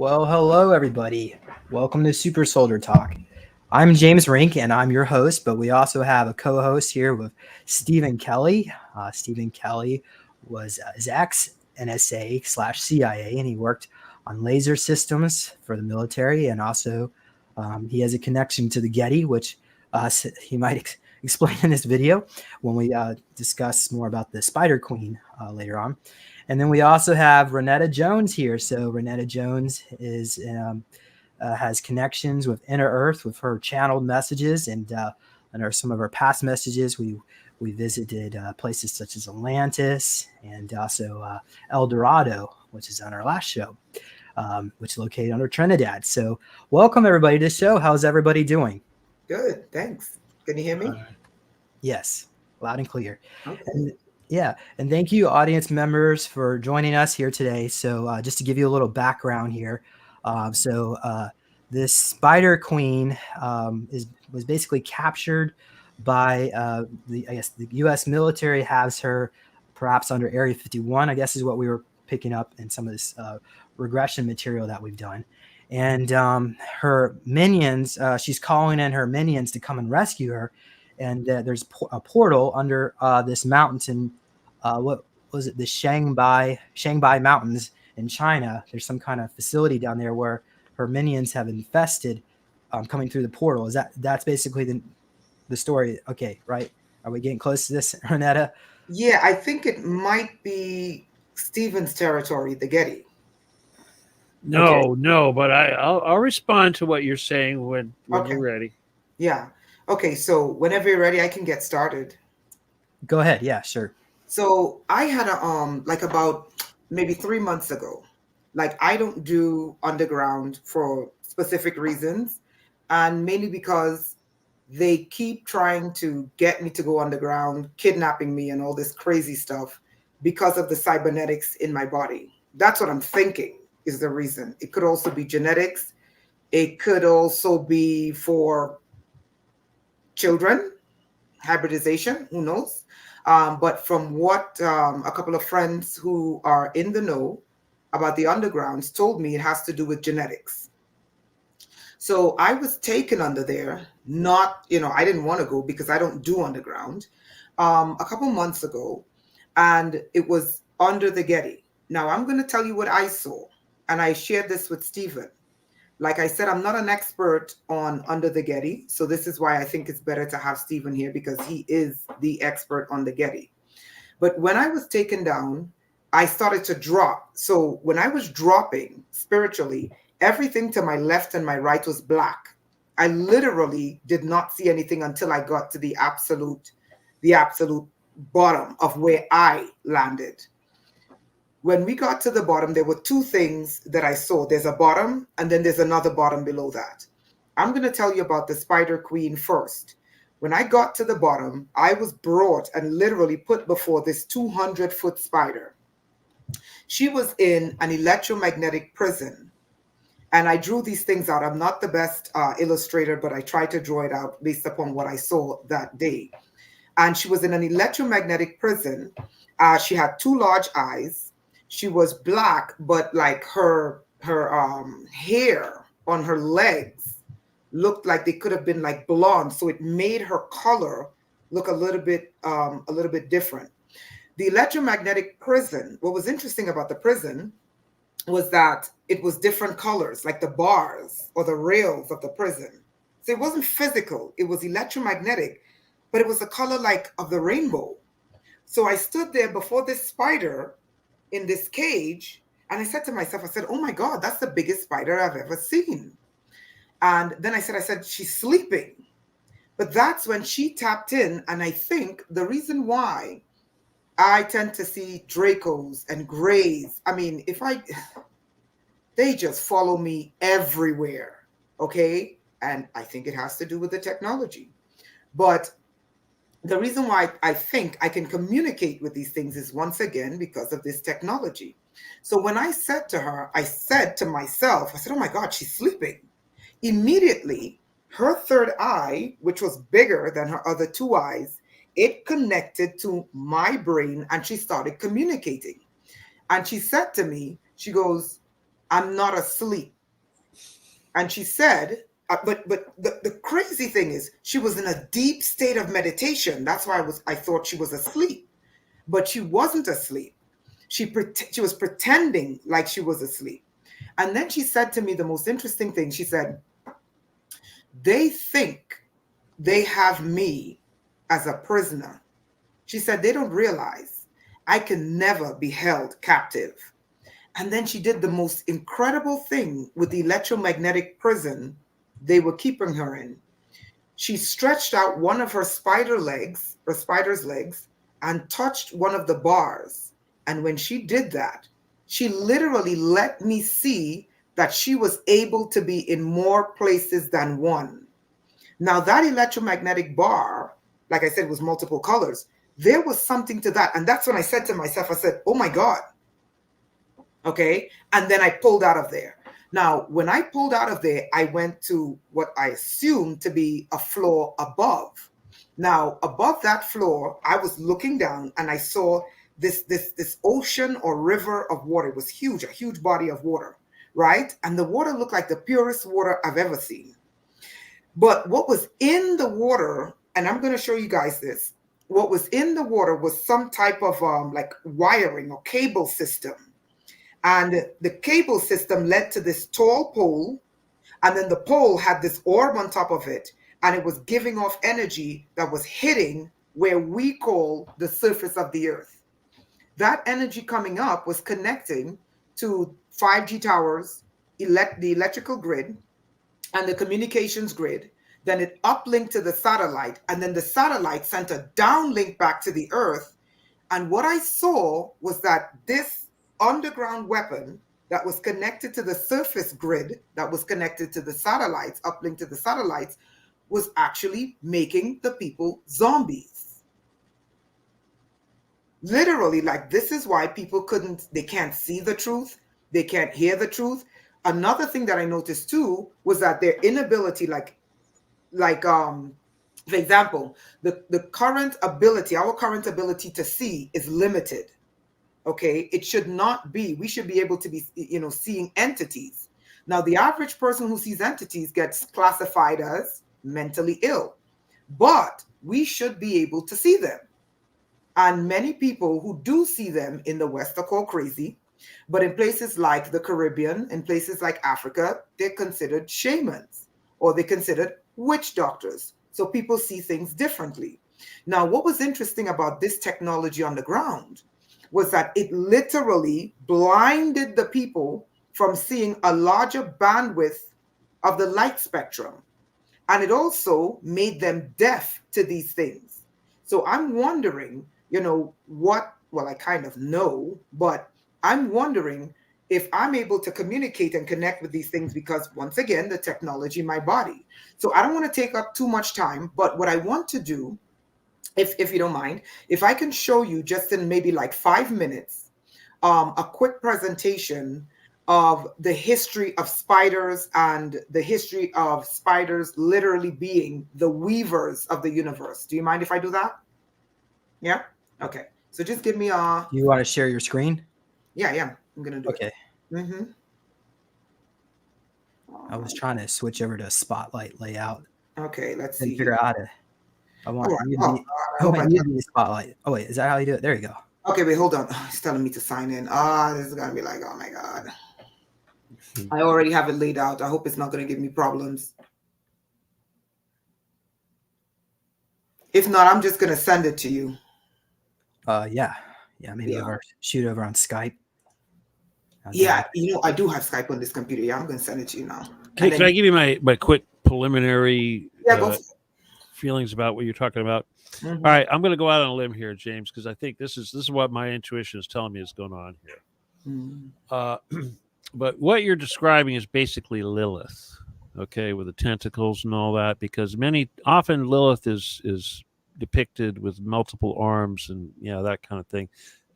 Well, hello, everybody. Welcome to Super Soldier Talk. I'm James Rink, and I'm your host, but we also have a co host here with Steven Kelley. Steven Kelley was his ex NSA slash CIA, and he worked on laser systems for the military, and also he has a connection to the Getty, which he might explain in this video when we discuss more about the Spider Queen later on. And then we also have Rainetta Jones here. So Rainetta Jones has connections with Inner Earth with her channeled messages and are some of her past messages. We visited places such as Atlantis and also El Dorado, which is on our last show, which is located under Trinidad. So welcome everybody to the show. How's everybody doing? Good, thanks. Can you hear me? Yes, loud and clear. Okay. And yeah, and thank you, audience members, for joining us here today. So, just to give you a little background here, this Spider Queen was basically captured by the U.S. military has her perhaps under Area 51. I guess is what we were picking up in some of this regression material that we've done. And her minions, she's calling in her minions to come and rescue her. And there's a portal under this mountain. What was it? The Changbai Mountains in China. There's some kind of facility down there where her minions have infested, coming through the portal. That's basically the story? Okay, right? Are we getting close to this, Renetta? Yeah, I think it might be Steven's territory, the Getty. Okay. No, but I'll respond to what you're saying when Okay. you're ready. Yeah. Okay, so whenever you're ready, I can get started. Go ahead. Yeah, sure. So I had like about maybe 3 months ago. Like I don't do underground for specific reasons, and mainly because they keep trying to get me to go underground, kidnapping me and all this crazy stuff because of the cybernetics in my body. That's what I'm thinking is the reason. It could also be genetics. It could also be for children, hybridization, who knows? But from what a couple of friends who are in the know about the undergrounds told me, it has to do with genetics. So I was taken under there, not, I didn't want to go because I don't do underground, a couple months ago, and it was under the Getty. Now I'm going to tell you what I saw, and I shared this with Steven. Like I said, I'm not an expert on Under the Getty, so this is why I think it's better to have Steven here because he is the expert on the Getty. But when I was taken down, I started to drop. So when I was dropping spiritually, everything to my left and my right was black. I literally did not see anything until I got to the absolute bottom of where I landed. When we got to the bottom, there were two things that I saw. There's a bottom, and then there's another bottom below that. I'm going to tell you about the Spider Queen first. When I got to the bottom, I was brought and literally put before this 200-foot spider. She was in an electromagnetic prison. And I drew these things out. I'm not the best illustrator, but I tried to draw it out based upon what I saw that day. And she was in an electromagnetic prison. She had two large eyes. She was black, but like her hair on her legs looked like they could have been like blonde. So it made her color look a little bit different. The electromagnetic prison, what was interesting about the prison was that it was different colors, like the bars or the rails of the prison. So it wasn't physical, it was electromagnetic, but it was the color like of the rainbow. So I stood there before this spider in this cage, and I said to myself, I said, oh my God, that's the biggest spider I've ever seen. And then I said, she's sleeping. But that's when she tapped in, and I think the reason why I tend to see Dracos and Greys, I mean, they just follow me everywhere, okay? And I think it has to do with the technology. But the reason why I think I can communicate with these things is once again because of this technology. So when I said to her, I said to myself, I said, oh my God, she's sleeping. Immediately, her third eye, which was bigger than her other two eyes, it connected to my brain and she started communicating. And she said to me, she goes, I'm not asleep. And she said, but the crazy thing is, she was in a deep state of meditation. That's why I thought she was asleep, but she wasn't asleep. She was pretending like she was asleep. And then she said to me the most interesting thing. She said, they think they have me as a prisoner. She said, they don't realize I can never be held captive. And then she did the most incredible thing with the electromagnetic prison they were keeping her in. She stretched out one of her spider's legs, and touched one of the bars. And when she did that, she literally let me see that she was able to be in more places than one. Now, that electromagnetic bar, like I said, was multiple colors. There was something to that. And that's when I said to myself, I said, oh my God. Okay. And then I pulled out of there. Now, when I pulled out of there, I went to what I assumed to be a floor above. Now, above that floor, I was looking down and I saw this ocean or river of water. It was huge, a huge body of water, right? And the water looked like the purest water I've ever seen. But what was in the water, and I'm going to show you guys this, what was in the water was some type of like wiring or cable system. And the cable system led to this tall pole, and then the pole had this orb on top of it, and it was giving off energy that was hitting where we call the surface of the earth. That energy coming up was connecting to 5G towers, the electrical grid, and the communications grid. Then it uplinked to the satellite, and then the satellite sent a downlink back to the earth. And what I saw was that this underground weapon that was connected to the surface grid, that was connected to the satellites, uplinked to the satellites, was actually making the people zombies. Literally, like, this is why people they can't see the truth, they can't hear the truth. Another thing that I noticed too was that their inability, for example, our current ability to see is limited. Okay, it should not be. We should be able to be, seeing entities. Now, the average person who sees entities gets classified as mentally ill, but we should be able to see them. And many people who do see them in the West are called crazy, but in places like the Caribbean, in places like Africa, they're considered shamans, or they're considered witch doctors. So people see things differently. Now, what was interesting about this technology on the ground was that it literally blinded the people from seeing a larger bandwidth of the light spectrum. And it also made them deaf to these things. So I'm wondering, I kind of know, but I'm wondering if I'm able to communicate and connect with these things, because once again, the technology in my body. So I don't want to take up too much time, but what I want to do, if you don't mind, if I can show you just in maybe like 5 minutes, a quick presentation of the history of spiders and the history of spiders literally being the weavers of the universe. Do you mind if I do that? Yeah? Okay. So just give me a... You want to share your screen? Yeah. I'm going to do it. Okay. Mm-hmm. I was trying to switch over to spotlight layout. Okay, let's see. Figure out how to... I need to be spotlight. Oh, wait. Is that how you do it? There you go. Okay, wait, hold on. It's telling me to sign in. This is going to be like, oh my God. I already have it laid out. I hope it's not going to give me problems. If not, I'm just going to send it to you. Yeah, maybe shoot over on Skype. Yeah, I do have Skype on this computer. Yeah, I'm going to send it to you now. Can I give you my quick preliminary feelings about what you're talking about? Mm-hmm. All right, I'm going to go out on a limb here, James, because I think this is what my intuition is telling me is going on here. Mm-hmm. But what you're describing is basically Lilith, okay, with the tentacles and all that, because often Lilith is depicted with multiple arms and that kind of thing.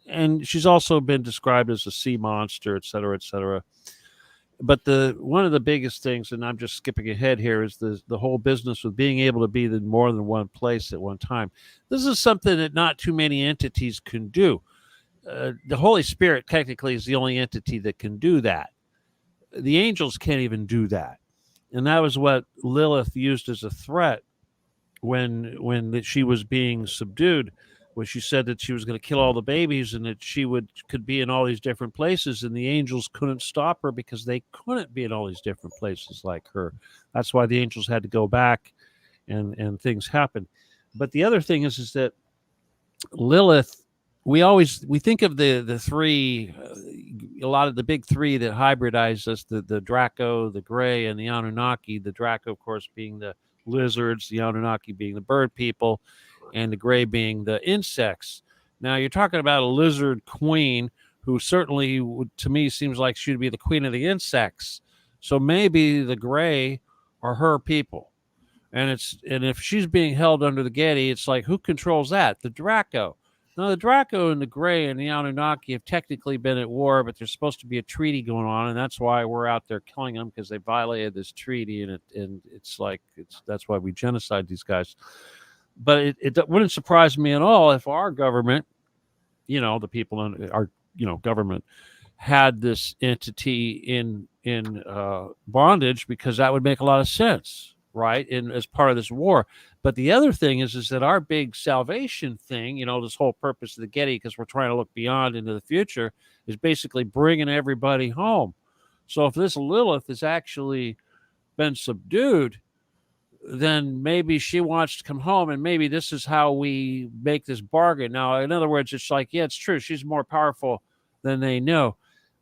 And she's also been described as a sea monster, et cetera, et cetera. But one of the biggest things, and I'm just skipping ahead here, is the whole business with being able to be in more than one place at one time. This is something that not too many entities can do. The Holy Spirit technically is the only entity that can do that. the angels can't even do that. And that was what Lilith used as a threat when she was being subdued, when she said that she was going to kill all the babies and that she could be in all these different places, and the angels couldn't stop her because they couldn't be in all these different places like her. That's why the angels had to go back, and things happened. But the other thing is that Lilith, we think of the three, a lot of the big three that hybridize us, the Draco, the Gray, and the Anunnaki. The Draco, of course, being the lizards, the Anunnaki being the bird people, and the Gray being the insects. Now, you're talking about a lizard queen who certainly, to me, seems like she'd be the queen of the insects. So maybe the Gray are her people. And if she's being held under the Getty, it's like, who controls that? The Draco. Now, the Draco and the Gray and the Anunnaki have technically been at war, but there's supposed to be a treaty going on, and that's why we're out there killing them, because they violated this treaty, and that's why we genocide these guys. But it wouldn't surprise me at all if our government, the people in our government, had this entity in bondage, because that would make a lot of sense, right? And as part of this war. But the other thing is that our big salvation thing, this whole purpose of the Getty, because we're trying to look beyond into the future, is basically bringing everybody home. So if this Lilith has actually been subdued, then maybe she wants to come home, and maybe this is how we make this bargain. Now, in other words, it's like, yeah, it's true, she's more powerful than they know.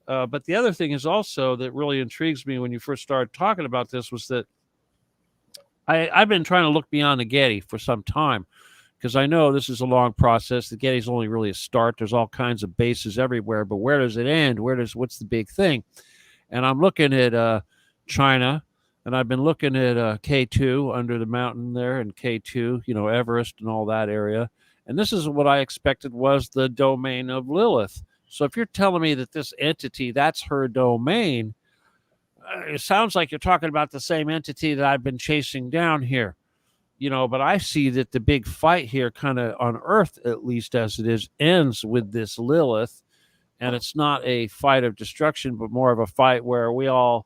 But the other thing is also that really intrigues me when you first started talking about this was that I've been trying to look beyond the Getty for some time, because I know this is a long process. The Getty's only really a start. There's all kinds of bases everywhere, but where does it end? What's the big thing? And I'm looking at China, and I've been looking at K2 under the mountain there, and K2, Everest and all that area. And this is what I expected was the domain of Lilith. So if you're telling me that this entity, that's her domain, it sounds like you're talking about the same entity that I've been chasing down here, but I see that the big fight here, kind of on Earth, at least as it is, ends with this Lilith. And it's not a fight of destruction, but more of a fight where we all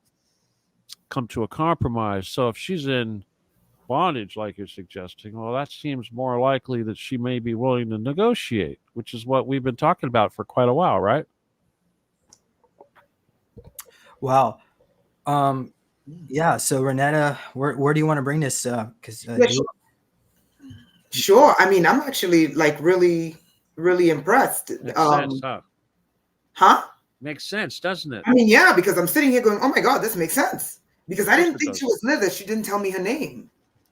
come to a compromise. So if she's in bondage, like you're suggesting, well, that seems more likely that she may be willing to negotiate, which is what we've been talking about for quite a while, right? Wow. Yeah. So Rainetta, where do you want to bring this? Because sure. I mean, I'm actually like really, really impressed. Makes sense, huh? Makes sense, doesn't it? I mean, yeah, because I'm sitting here going, oh my God, this makes sense. Because I didn't think she was Lilith. She didn't tell me her name.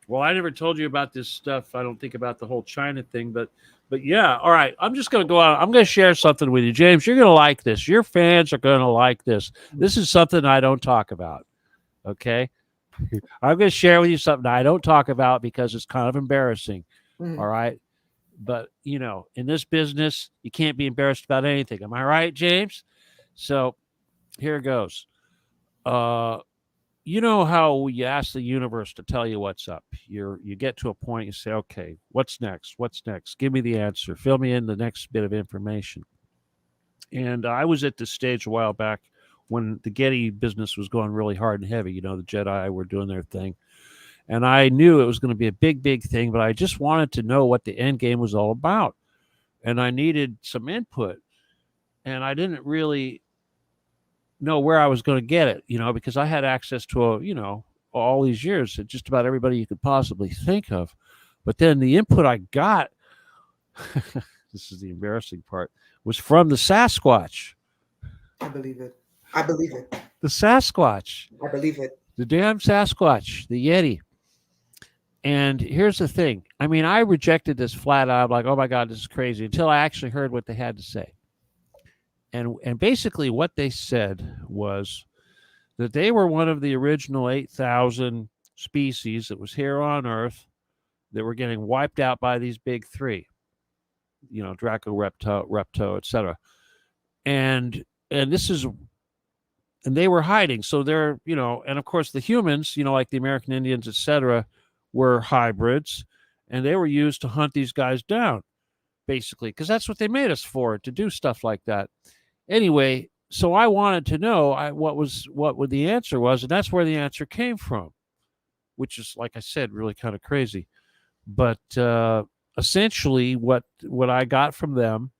Well, I never told you about this stuff. I don't think about the whole China thing, but yeah. All right. I'm just going to go out. I'm going to share something with you, James. You're going to like this. Your fans are going to like this. This is something I don't talk about. Okay. I'm going to share with you something I don't talk about because it's kind of embarrassing. Mm-hmm. All right. But, in this business, you can't be embarrassed about anything. Am I right, James? So here it goes. You know how you ask the universe to tell you what's up. You get to a point, you say, okay, what's next? What's next? Give me the answer. Fill me in the next bit of information. And I was at this stage a while back when the Getty business was going really hard and heavy. The Jedi were doing their thing. And I knew it was going to be a big, big thing, but I just wanted to know what the end game was all about. And I needed some input. And I didn't really know where I was going to get it, because I had access to, all these years, just about everybody you could possibly think of. But then the input I got, this is the embarrassing part, was from the Sasquatch. I believe it. The Sasquatch. I believe it. The damn Sasquatch, the Yeti. And here's the thing. I mean, I rejected this flat out. I'm like, oh my God, this is crazy, until I actually heard what they had to say. And basically what they said was that they were one of the original 8,000 species that was here on Earth that were getting wiped out by these big three, Draco, Repto, etc. And they were hiding. So they're, and of course the humans, like the American Indians, etc., were hybrids, and they were used to hunt these guys down, basically, because that's what they made us for, to do stuff like that. Anyway, so I wanted to know what the answer was, and that's where the answer came from, which is, like I said, really kind of crazy. But essentially, what I got from them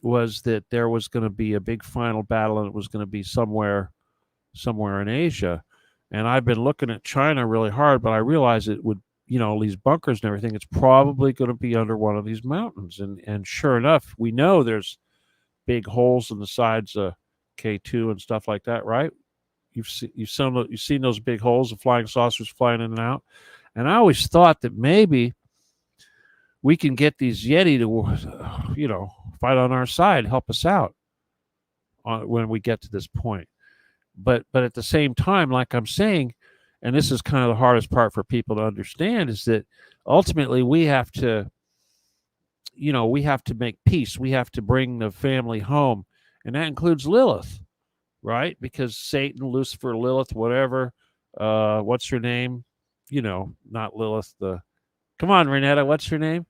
was that there was going to be a big final battle, and it was going to be somewhere in Asia. And I've been looking at China really hard, but I realized it would, these bunkers and everything, it's probably going to be under one of these mountains. And sure enough, we know there's big holes in the sides of K2 and stuff like that, right? You've seen those big holes of flying saucers flying in and out. And I always thought that maybe we can get these Yeti to, fight on our side, help us out when we get to this point. But at the same time, like I'm saying, and this is kind of the hardest part for people to understand, is that ultimately we have to make peace. We have to bring the family home. And that includes Lilith, right? Because Satan, Lucifer, Lilith, whatever, what's her name? Not Lilith. Come on, Rainetta, what's her name?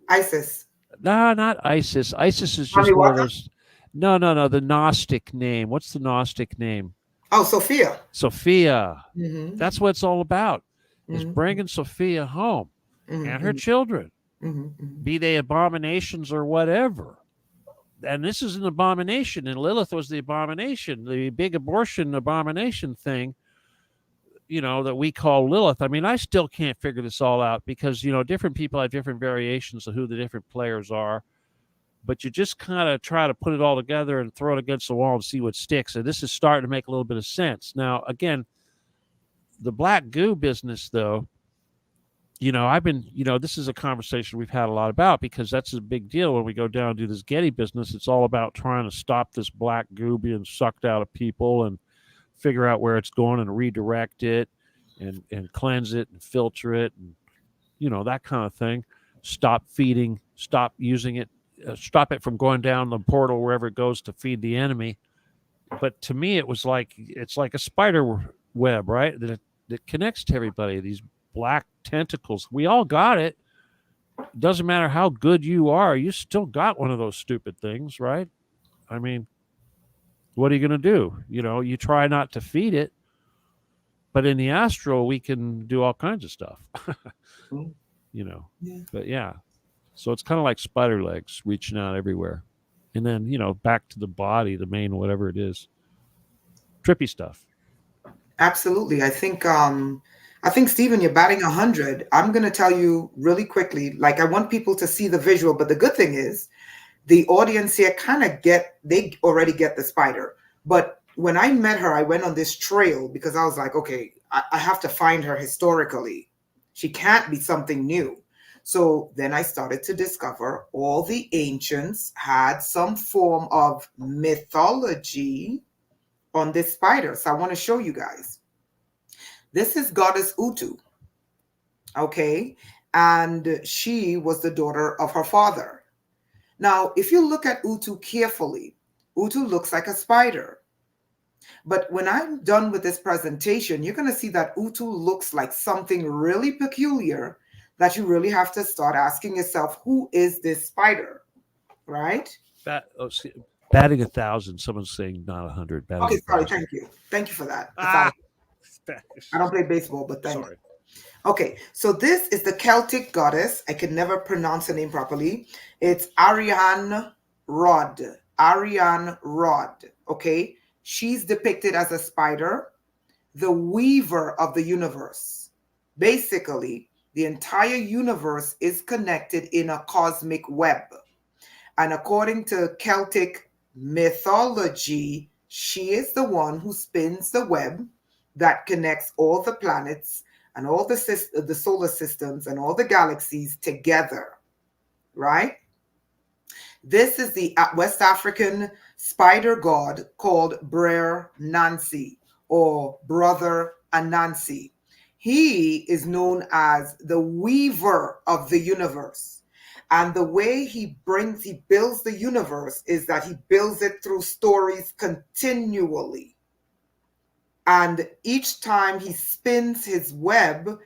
Isis. No, not Isis. Isis is just one of those. No. The Gnostic name. What's the Gnostic name? Oh, Sophia. Sophia. Mm-hmm. That's what it's all about. Is bringing Sophia home and her children, be they abominations or whatever. And this is an abomination, and Lilith was the abomination, the big abortion abomination thing, that we call Lilith. I mean, I still can't figure this all out because, different people have different variations of who the different players are. But you just kind of try to put it all together and throw it against the wall and see what sticks. And this is starting to make a little bit of sense. Now, again, the black goo business, though, I've been, this is a conversation we've had a lot about because that's a big deal when we go down and do this Getty business. It's all about trying to stop this black goo being sucked out of people and figure out where it's going and redirect it and cleanse it and filter it and, that kind of thing. Stop feeding, stop using it, stop it from going down the portal wherever it goes to feed the enemy. But to me, it's like a spider web, right? That connects to everybody. These black tentacles. We all got it. It doesn't matter how good you are, you still got one of those stupid things, right? I mean, what are you going to do? You try not to feed it, but in the astral, we can do all kinds of stuff, Yeah. But yeah, so it's kind of like spider legs reaching out everywhere. And then, back to the body, the main, whatever it is. Trippy stuff. Absolutely. I think, Steven, you're batting 100. I'm going to tell you really quickly, I want people to see the visual, but the good thing is the audience here they already get the spider. But when I met her, I went on this trail because I was like, okay, I have to find her historically. She can't be something new. So then I started to discover all the ancients had some form of mythology on this spider. So I want to show you guys. This is goddess Utu. Okay. And she was the daughter of her father. Now, if you look at Utu carefully, Utu looks like a spider. But when I'm done with this presentation, you're going to see that Utu looks like something really peculiar that you really have to start asking yourself, who is this spider? Right? Batting 1,000. Someone's saying not 100. Okay, sorry. Thank you. Thank you for that. I don't play baseball, but thank you. Okay, so this is the Celtic goddess. I can never pronounce her name properly. It's Ariane Rod. Ariane Rod. Okay, she's depicted as a spider, the weaver of the universe. Basically, the entire universe is connected in a cosmic web. And according to Celtic mythology, she is the one who spins the web that connects all the planets and all the solar systems and all the galaxies together, right? This is the West African spider god called Brer Nancy or Brother Anansi. He is known as the weaver of the universe. And the way he builds the universe is that he builds it through stories continually. And each time he spins his web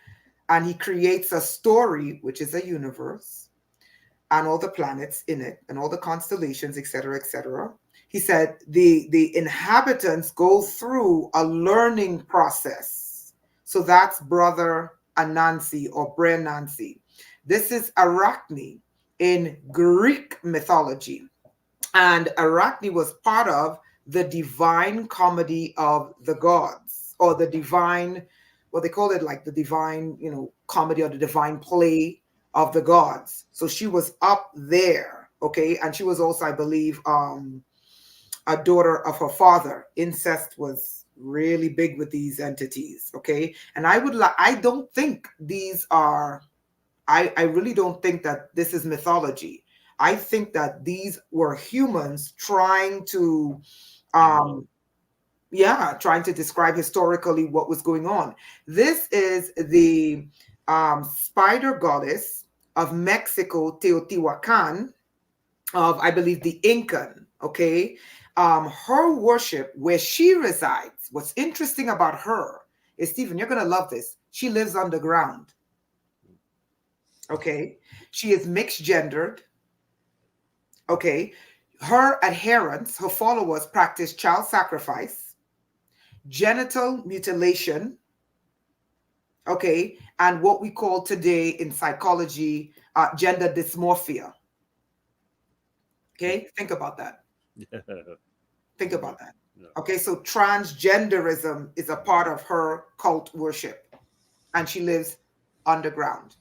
and he creates a story, which is a universe, and all the planets in it, and all the constellations, etc., he said the inhabitants go through a learning process. So that's Brother Anansi or Bre Nancy. This is Arachne in Greek mythology. And Arachne was part of the divine comedy of the gods, or the divine, what they call it, like the divine, comedy or the divine play of the gods. So she was up there, okay? And she was also, I believe, a daughter of her father. Incest was really big with these entities, okay? And I don't think these are, I really don't think that this is mythology. I think that these were humans trying to trying to describe historically what was going on. This is the spider goddess of Mexico, Teotihuacan, of, I believe, the Incan, okay? Her worship, where she resides, what's interesting about her is, Stephen, you're going to love this. She lives underground, okay? She is mixed gendered, okay? Her adherents, her followers, practice child sacrifice, genital mutilation, okay, and what we call today in psychology gender dysmorphia. Okay, think about that. Yeah. Think about that. Yeah. Okay, so transgenderism is a part of her cult worship, and she lives underground,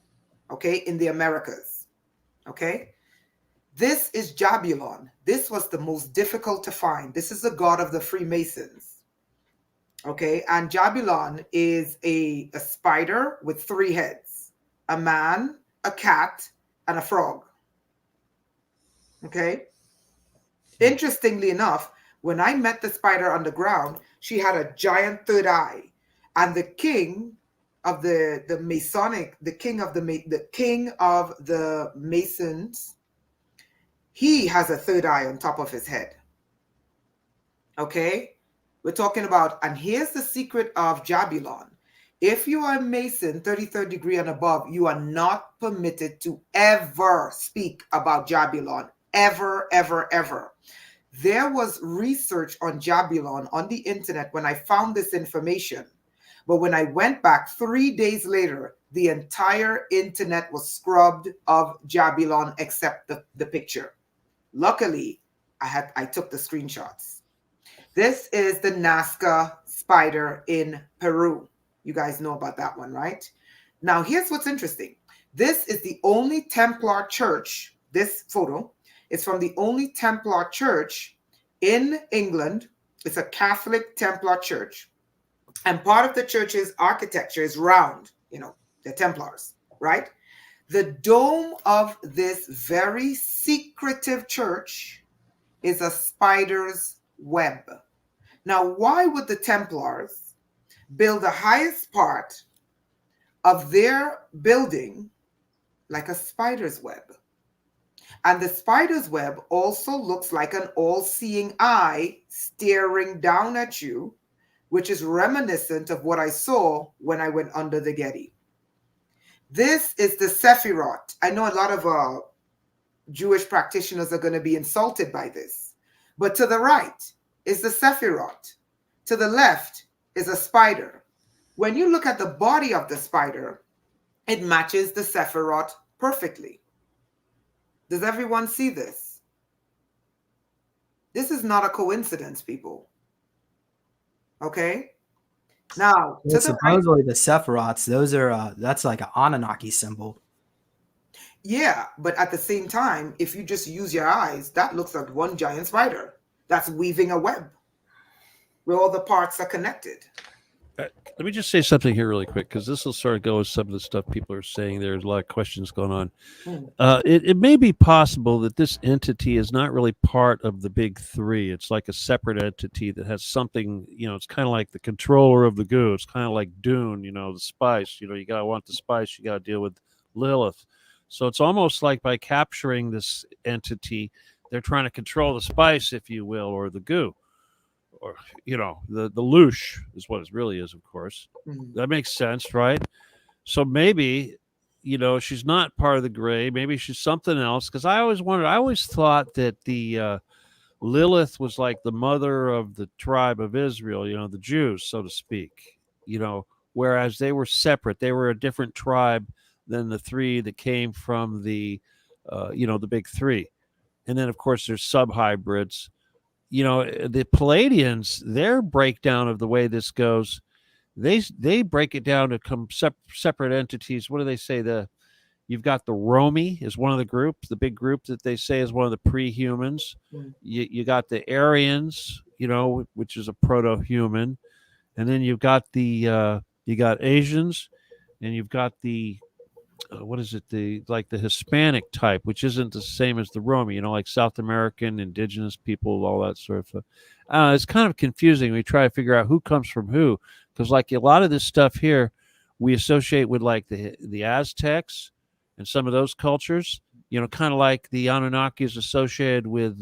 okay, in the Americas. Okay, this is Jabulon. This was the most difficult to find. This is the god of the Freemasons. Okay, and Jabulon is a spider with 3 heads: a man, a cat, and a frog. Okay. Interestingly enough, when I met the spider underground, she had a giant third eye, and the king of the Masonic, the king of the Masons, he has a third eye on top of his head. Okay, we're talking about, and here's the secret of Jabulon. If you are a Mason, 33rd degree and above, you are not permitted to ever speak about Jabulon. Ever, ever, ever. There was research on Jabulon on the internet when I found this information. But when I went back 3 days later, the entire internet was scrubbed of Jabulon except the picture. Luckily, I took the screenshots. This is the Nazca spider in Peru. You guys know about that one, right? Now, here's what's interesting. This is the only Templar church. This photo is from the only Templar church in England. It's a Catholic Templar church. And part of the church's architecture is round. The Templars, right? The dome of this very secretive church is a spider's web. Now, why would the Templars build the highest part of their building like a spider's web? And the spider's web also looks like an all-seeing eye staring down at you, which is reminiscent of what I saw when I went under the Getty. This is the Sephiroth. I know a lot of Jewish practitioners are going to be insulted by this. But to the right is the Sephiroth. To the left is a spider. When you look at the body of the spider, it matches the Sephiroth perfectly. Does everyone see this? This is not a coincidence, people. Okay? Now, well, supposedly the Sephiroths, those are that's like an Anunnaki symbol. Yeah, but at the same time, if you just use your eyes, that looks like one giant spider that's weaving a web where all the parts are connected. Let me just say something here really quick, because this will sort of go with some of the stuff people are saying. There's a lot of questions going on. It may be possible that this entity is not really part of the big three. It's like a separate entity that has something, it's kind of like the controller of the goo. It's kind of like Dune, the spice. You got to want the spice. You got to deal with Lilith. So it's almost like by capturing this entity, they're trying to control the spice, if you will, or the goo. Or the loosh is what it really is, of course. That makes sense, right? So maybe she's not part of the gray. Maybe she's something else. Because I always thought that the Lilith was like the mother of the tribe of Israel, you know, the Jews, so to speak, you know, whereas they were separate. They were a different tribe than the three that came from the, you know, the big three. And then, of course, there's sub-hybrids. You know, the Palladians, their breakdown of the way this goes, they break it down to separate entities. What do they say? You've got the Romi is one of the groups, the big group that they say is one of the pre-humans. You got the Aryans, you know, which is a proto-human, and then you've got the you got Asians, and you've got the what is it, the Hispanic type, which isn't the same as the Romi, you know, like South American, indigenous people, all that sort of stuff. It's kind of confusing. We try to figure out who comes from who, because like a lot of this stuff here, we associate with like the Aztecs and some of those cultures, you know, kind of like the Anunnaki is associated with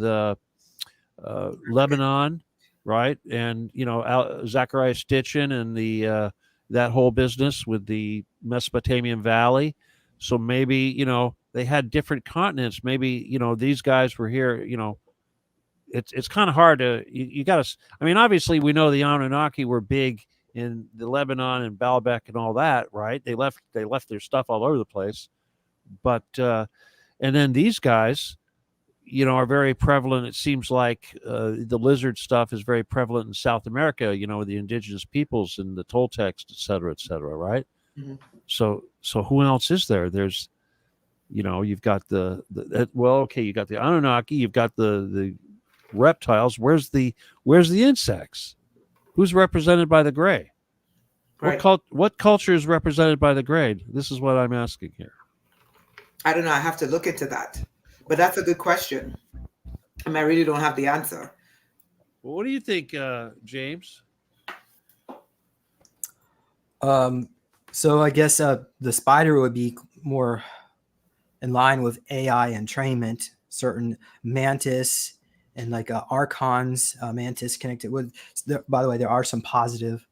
Lebanon, right? And, you know, Zachariah Stitchin and the that whole business with the Mesopotamian Valley. So maybe, you know, they had different continents. Maybe, you know, these guys were here, you know, it's kind of hard to, you got to, I mean, obviously we know the Anunnaki were big in the Lebanon and Baalbek and all that, right? They left their stuff all over the place. But and then these guys, you know, are very prevalent. It seems like the lizard stuff is very prevalent in South America, you know, the indigenous peoples and the Toltecs, et cetera, right? Mm-hmm. So who else is there? There's, you know, you've got you got the Anunnaki, you've got the reptiles. Where's the insects? Who's represented by the gray? Right. What culture is represented by the gray? This is what I'm asking here. I don't know. I have to look into that. But that's a good question. I mean, I really don't have the answer. Well, what do you think, James? So I guess the spider would be more in line with AI entrainment. Certain mantis and like archons, mantis connected with. By the way, there are some positive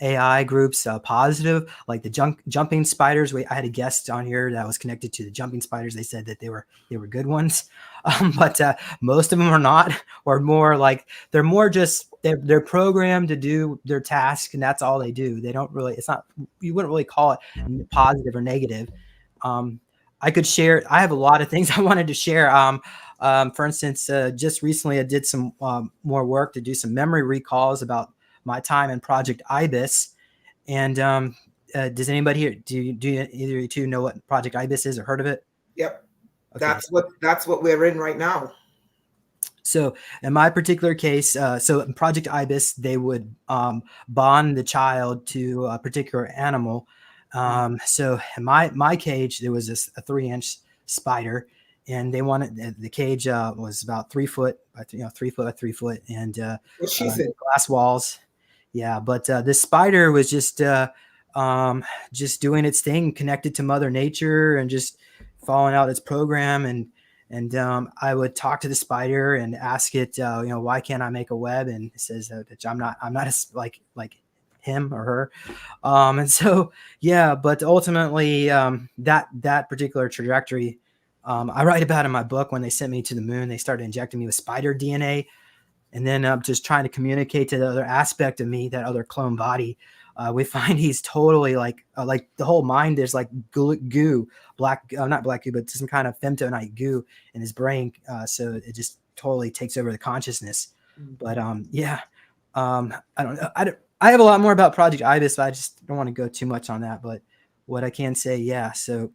AI groups, positive, like the jumping spiders. I had a guest on here that was connected to the jumping spiders. They said that they were good ones, but most of them are not, or more like they're more just they're programmed to do their task, and that's all they do. They don't really. It's not. You wouldn't really call it positive or negative. I could share. I have a lot of things I wanted to share. For instance, just recently I did some more work to do some memory recalls about my time in Project Ibis. And does anybody here, do either of you two know what Project Ibis is or heard of it? Yep. Okay. That's what we're in right now. So in my particular case, so in Project Ibis, they would bond the child to a particular animal. So in my cage, there was a 3-inch spider, and they wanted the cage was about 3 foot by 3 foot by 3 foot, and glass walls. Yeah, but this spider was just doing its thing, connected to Mother Nature, and just following out its program. And I would talk to the spider and ask it, why can't I make a web? And it says that I'm not like him or her. And so, yeah, but ultimately that particular trajectory, I write about in my book. When they sent me to the moon, they started injecting me with spider DNA. And then just trying to communicate to the other aspect of me, that other clone body, we find he's totally like the whole mind is like goo, not black goo, but some kind of femtonite goo in his brain. So it just totally takes over the consciousness. But I don't know. I have a lot more about Project Ibis, but I just don't want to go too much on that. But what I can say, yeah. So,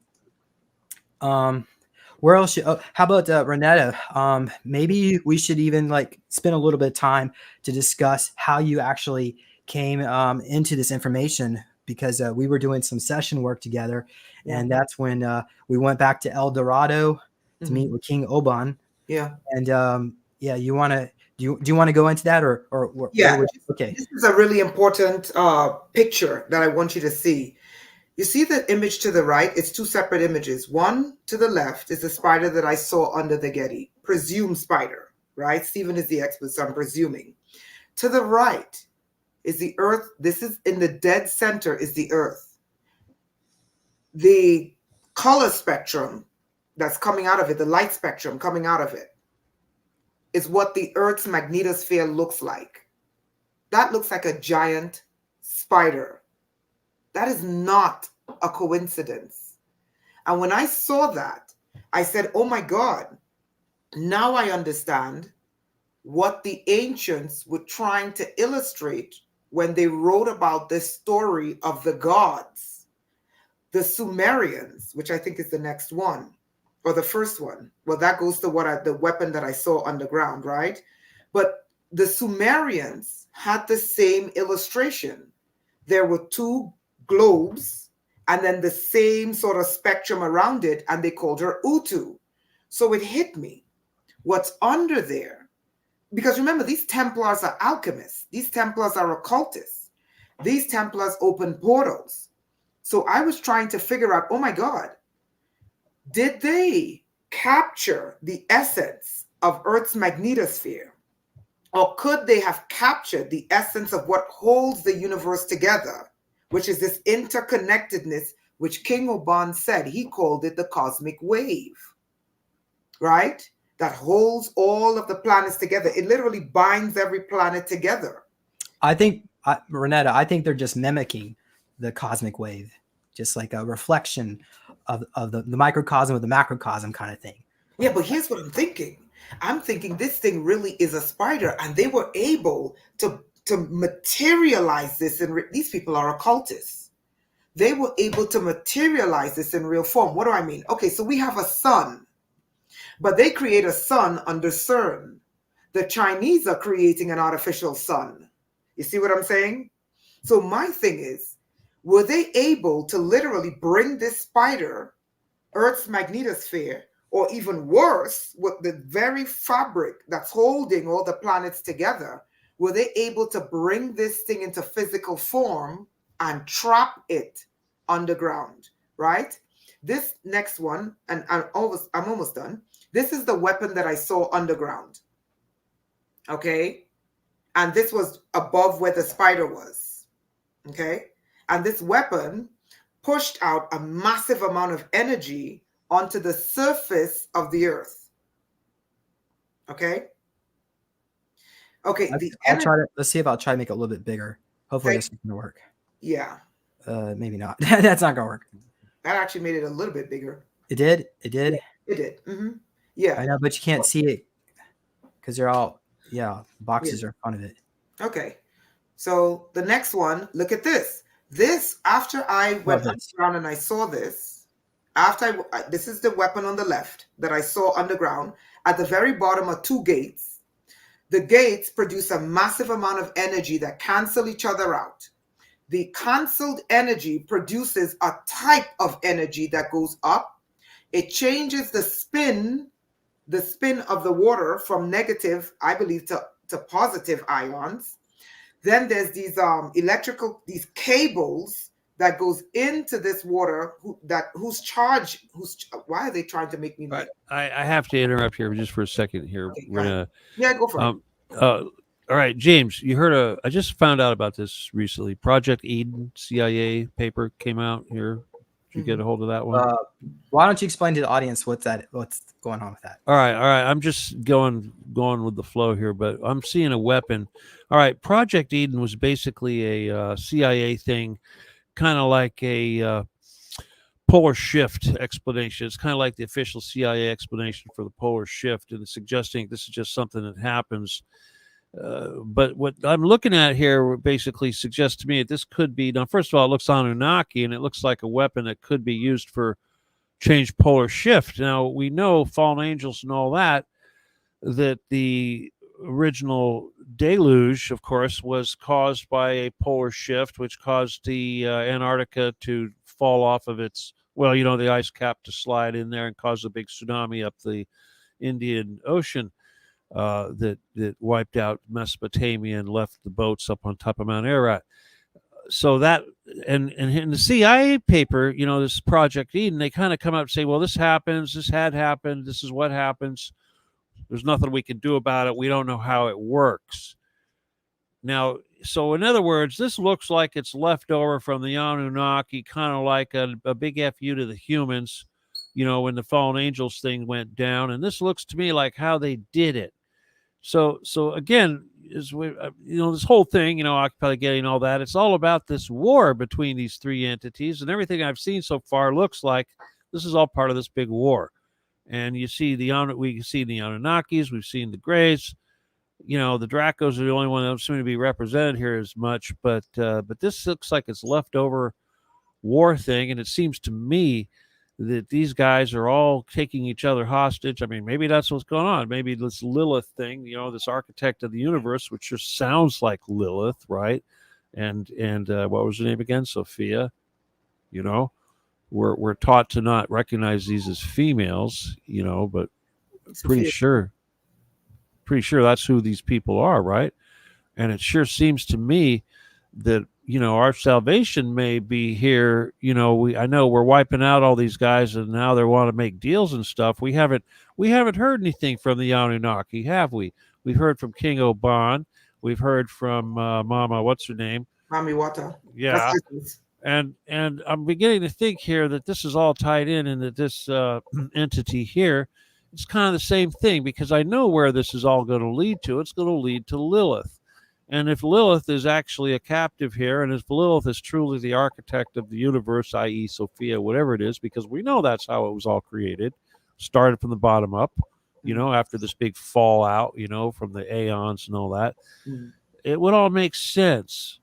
where else? How about Rainetta? Maybe we should even spend a little bit of time to discuss how you actually came into this information, because we were doing some session work together, and that's when we went back to El Dorado to meet with King Oban. Yeah. And you want to do you want to go into that or yeah? Okay. This is a really important picture that I want you to see. You see the image to the right? It's two separate images. One to the left is the spider that I saw under the Getty, presumed spider, right? Steven is the expert, so I'm presuming. To the right is the Earth. This is in the dead center is the Earth. The color spectrum that's coming out of it, the light spectrum coming out of it, is what the Earth's magnetosphere looks like. That looks like a giant spider. That is not a coincidence. And when I saw that, I said, oh my God, now I understand what the ancients were trying to illustrate when they wrote about this story of the gods. The Sumerians, which I think is the next one, or the first one. Well, that goes to the weapon that I saw underground, right? But the Sumerians had the same illustration. There were two globes and then the same sort of spectrum around it, and they called her Utu. So it hit me. What's under there? Because remember, these Templars are alchemists. These Templars are occultists. These Templars open portals. So I was trying to figure out, oh my God, did they capture the essence of Earth's magnetosphere? Or could they have captured the essence of what holds the universe together, which is this interconnectedness, which King Oban said, he called it the cosmic wave, right? That holds all of the planets together. It literally binds every planet together. I think, Rainetta, I think they're just mimicking the cosmic wave, just like a reflection of the microcosm of the macrocosm kind of thing. Yeah, but here's what I'm thinking. I'm thinking this thing really is a spider, and they were able to materialize this. These people are occultists. They were able to materialize this in real form. What do I mean? Okay, so we have a sun, but they create a sun under CERN. The Chinese are creating an artificial sun. You see what I'm saying? So my thing is, were they able to literally bring this spider, Earth's magnetosphere, or even worse, with the very fabric that's holding all the planets together, were they able to bring this thing into physical form and trap it underground, right? This next one, and I'm almost done. This is the weapon that I saw underground, okay? And this was above where the spider was, okay? And this weapon pushed out a massive amount of energy onto the surface of the Earth. Okay. Okay. Let's see if I'll try to make it a little bit bigger. Hopefully this is going to work. Yeah. Maybe not. That's not going to work. That actually made it a little bit bigger. It did? It did? Yeah, it did. Mm-hmm. Yeah. I know, but you can't see it because they're all, boxes are in front of it. Okay. So the next one, look at this. This, after I went underground and I saw this, this is the weapon on the left that I saw underground. At the very bottom are two gates. The gates produce a massive amount of energy that cancel each other out. The canceled energy produces a type of energy that goes up. It changes the spin of the water from negative, I believe, to positive ions. Then there's these these cables that goes into this water. Why are they trying to make me mad? I have to interrupt here just for a second here. Okay, go for it. All right, James, you heard I just found out about this recently. Project Eden CIA paper came out here. Did you get a hold of that one? Why don't you explain to the audience what's going on with that? All right. I'm just going with the flow here, but I'm seeing a weapon. All right, Project Eden was basically a CIA thing, kind of like a polar shift explanation. It's kind of like the official CIA explanation for the polar shift, and it's suggesting this is just something that happens. But what I'm looking at here basically suggests to me that this could be, now, first of all, it looks Anunnaki, and it looks like a weapon that could be used for change polar shift. Now, we know fallen angels and all that the original deluge, of course, was caused by a polar shift, which caused the Antarctica to fall off of its, the ice cap to slide in there and cause a big tsunami up the Indian Ocean. That wiped out Mesopotamia and left the boats up on top of Mount Ararat. So that, and in the CIA paper, this Project Eden, they kind of come out and say, well, this happens, this had happened, this is what happens. There's nothing we can do about it. We don't know how it works. Now, so in other words, this looks like it's left over from the Anunnaki, kind of like a big FU to the humans, when the fallen angels thing went down. And this looks to me like how they did it. So again, is we this whole thing, Occupy Getty and all that. It's all about this war between these three entities, and everything I've seen so far looks like this is all part of this big war. And we see the Anunnakis, we've seen the Greys, the Dracos are the only one that don't seem to be represented here as much. But this looks like it's leftover war thing, and it seems to me that these guys are all taking each other hostage. I mean, maybe that's what's going on. Maybe this Lilith thing, this architect of the universe, which just sounds like Lilith, right? And what was her name again? Sophia. We're taught to not recognize these as females, but pretty sure that's who these people are, right? And it sure seems to me that our salvation may be here. I know we're wiping out all these guys, and now they want to make deals and stuff. We haven't heard anything from the Anunnaki, have we? We've heard from King Oban. We've heard from Mama, what's her name? Mami Wata. Yeah. And I'm beginning to think here that this is all tied in, and that this entity here, it's kind of the same thing, because I know where this is all going to lead to. It's going to lead to Lilith. And if Lilith is actually a captive here, and if Lilith is truly the architect of the universe, i.e. Sophia, whatever it is, because we know that's how it was all created, started from the bottom up, after this big fallout, from the aeons and all that, it would all make sense,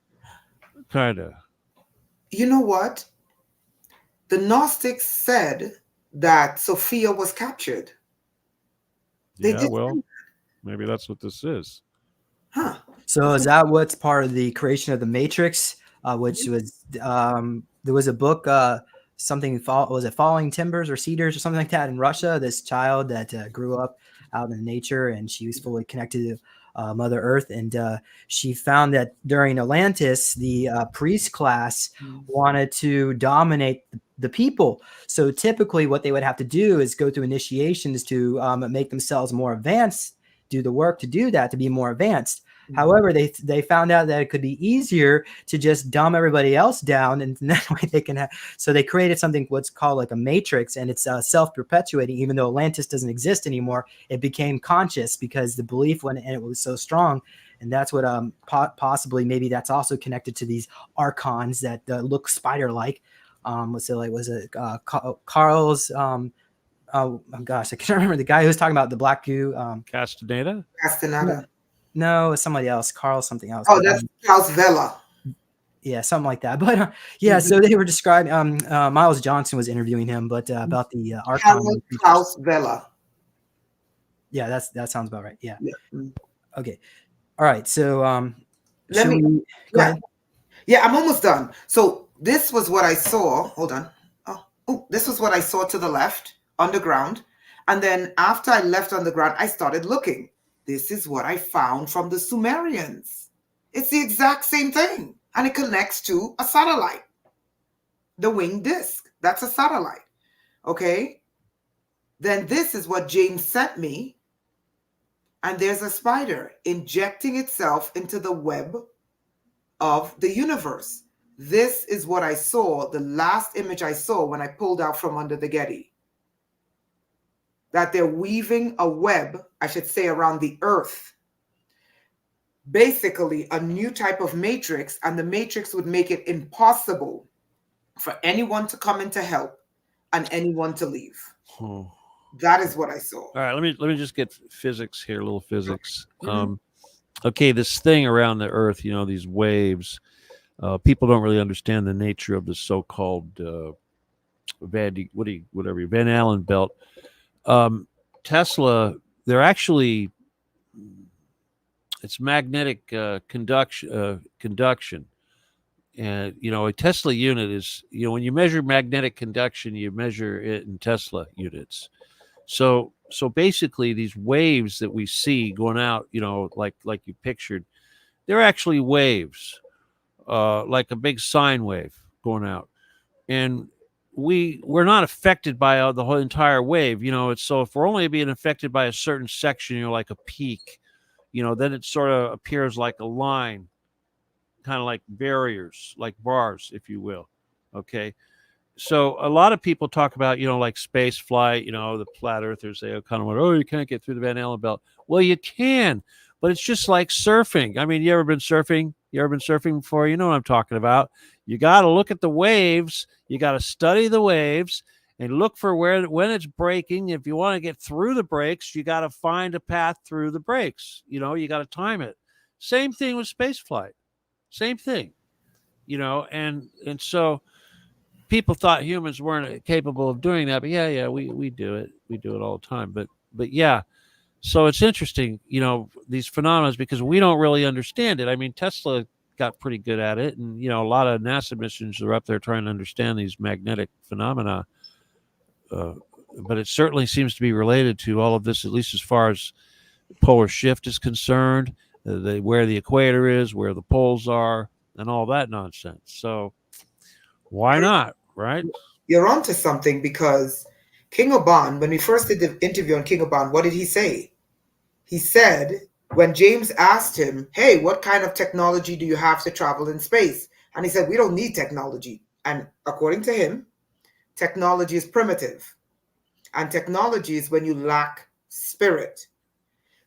kind of. You know what? The Gnostics said that Sophia was captured. Maybe that's what this is. Huh. So is that what's part of the creation of the Matrix, which was there was a book, was it Falling Timbers or Cedars or something like that in Russia? This child that grew up out in nature, and she was fully connected to Mother Earth, and she found that during Atlantis, the priest class wanted to dominate the people. So typically what they would have to do is go through initiations to make themselves more advanced, do the work to do that, to be more advanced. However, they found out that it could be easier to just dumb everybody else down, and that way they can have. So they created something what's called like a matrix, and it's self-perpetuating. Even though Atlantis doesn't exist anymore, it became conscious because the belief and it was so strong, and that's what possibly maybe that's also connected to these archons that look spider-like. Was it Carl's? Oh gosh, I can't remember the guy who was talking about the black goo. Castaneda. No, it's somebody else. Carl something else. Oh, that's Klaus Vela. Yeah, something like that. But so they were describing. Miles Johnson was interviewing him, but about the Archon. Klaus Vela. Yeah, that sounds about right. Yeah. Mm-hmm. Okay. All right. So let me go ahead. Yeah, I'm almost done. So this was what I saw. Hold on. Oh, this was what I saw to the left underground, and then after I left underground, I started looking. This is what I found from the Sumerians. It's the exact same thing. And it connects to a satellite. The winged disc. That's a satellite. Okay? Then this is what James sent me. And there's a spider injecting itself into the web of the universe. This is what I saw, the last image I saw when I pulled out from under the Getty. That they're weaving a web, I should say, around the earth. Basically, a new type of matrix, and the matrix would make it impossible for anyone to come in to help and anyone to leave. That is what I saw. All right, let me just get physics here, a little physics. Okay, this thing around the earth, these waves, people don't really understand the nature of the so-called Van Allen belt. Tesla, they're actually, it's magnetic conduction. And, a Tesla unit is, when you measure magnetic conduction, you measure it in Tesla units. So basically these waves that we see going out, like you pictured, they're actually waves, like a big sine wave going out. And we're not affected by the whole entire wave, so if we're only being affected by a certain section, like a peak, then it sort of appears like a line, kind of like barriers, like bars, if you will. Okay. so a lot of people talk about, like space flight, the flat earthers, they kind of went, oh, you can't get through the Van Allen belt. Well, you can, but it's just like surfing. I mean, you ever been surfing? You ever been surfing before? You know what I'm talking about. You got to look at the waves. You got to study the waves and look for when it's breaking. If you want to get through the breaks, you got to find a path through the breaks. You got to time it. Same thing with space flight. Same thing, and so people thought humans weren't capable of doing that, but yeah, we do it. We do it all the time. But yeah, so it's interesting, these phenomena, because we don't really understand it. I mean, Tesla got pretty good at it, and a lot of NASA missions are up there trying to understand these magnetic phenomena. But it certainly seems to be related to all of this, at least as far as polar shift is concerned, where the equator is, where the poles are, and all that nonsense. So why not, right? You're onto something, because King Oban, when we first did the interview on King Oban, what did he say? He said, when James asked him, hey, what kind of technology do you have to travel in space? And he said, we don't need technology. And according to him, technology is primitive. And technology is when you lack spirit.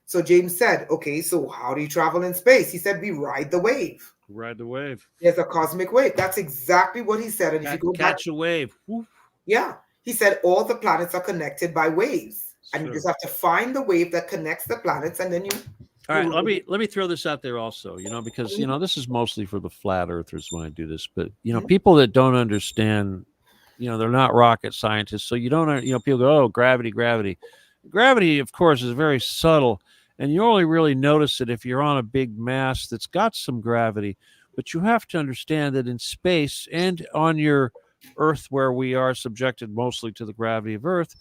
So James said, okay, so how do you travel in space? He said, we ride the wave. Ride the wave. There's a cosmic wave. That's exactly what he said. And if you go catch a wave. Woo. Yeah. He said all the planets are connected by waves. And you just have to find the wave that connects the planets, and then you. All right, let me throw this out there also, because this is mostly for the flat earthers when I do this, but people that don't understand, they're not rocket scientists, so you don't, people go, oh, gravity. Gravity, of course, is very subtle, and you only really notice it if you're on a big mass that's got some gravity. But you have to understand that in space and on your Earth, where we are subjected mostly to the gravity of Earth,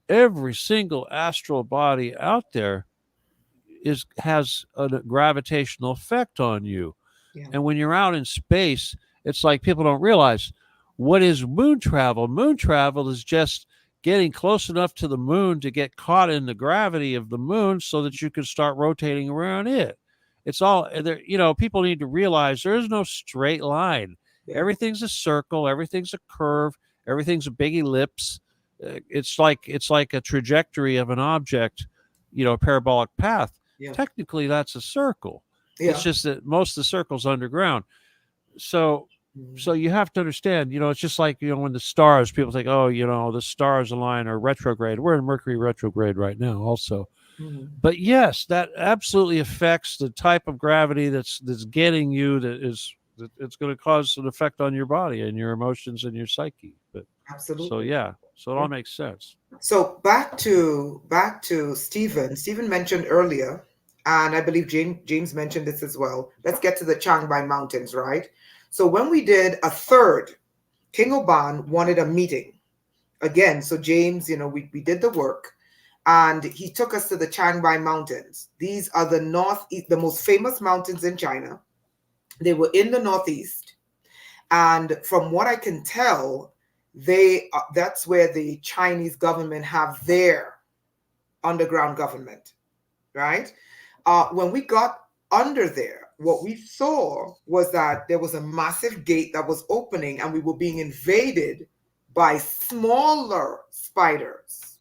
every single astral body out there has a gravitational effect on you. Yeah. And when you're out in space, it's like people don't realize, what is moon travel? Moon travel is just getting close enough to the moon to get caught in the gravity of the moon so that you can start rotating around it. It's all there. People need to realize there is no straight line. Yeah. Everything's a circle. Everything's a curve. Everything's a big ellipse. It's like a trajectory of an object, a parabolic path. Yeah. Technically, that's a circle. Yeah. It's just that most of the circle's underground. So you have to understand, it's just like, when the stars, people think, oh, the stars align or retrograde. We're in Mercury retrograde right now also. Mm-hmm. But yes, that absolutely affects the type of gravity that's getting you, it's going to cause an effect on your body and your emotions and your psyche. But absolutely. So yeah, so it all makes sense. So back to Steven. Steven mentioned earlier, and I believe James mentioned this as well. Let's get to the Changbai Mountains, right? So when we did a third, King Oban wanted a meeting again. So James, we did the work, and he took us to the Changbai Mountains. These are the most famous mountains in China. They were in the northeast, and from what I can tell, that's where the Chinese government have their underground government, right? When we got under there, what we saw was that there was a massive gate that was opening, and we were being invaded by smaller spiders.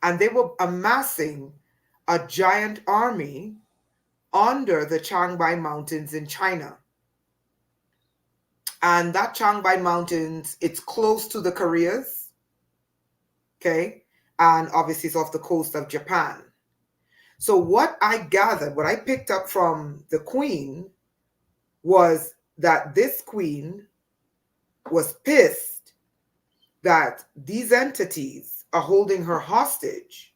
And they were amassing a giant army under the Changbai Mountains in China. And that Changbai Mountains, it's close to the Koreas, okay? And obviously it's off the coast of Japan. So what I gathered, what I picked up from the queen was that this queen was pissed that these entities are holding her hostage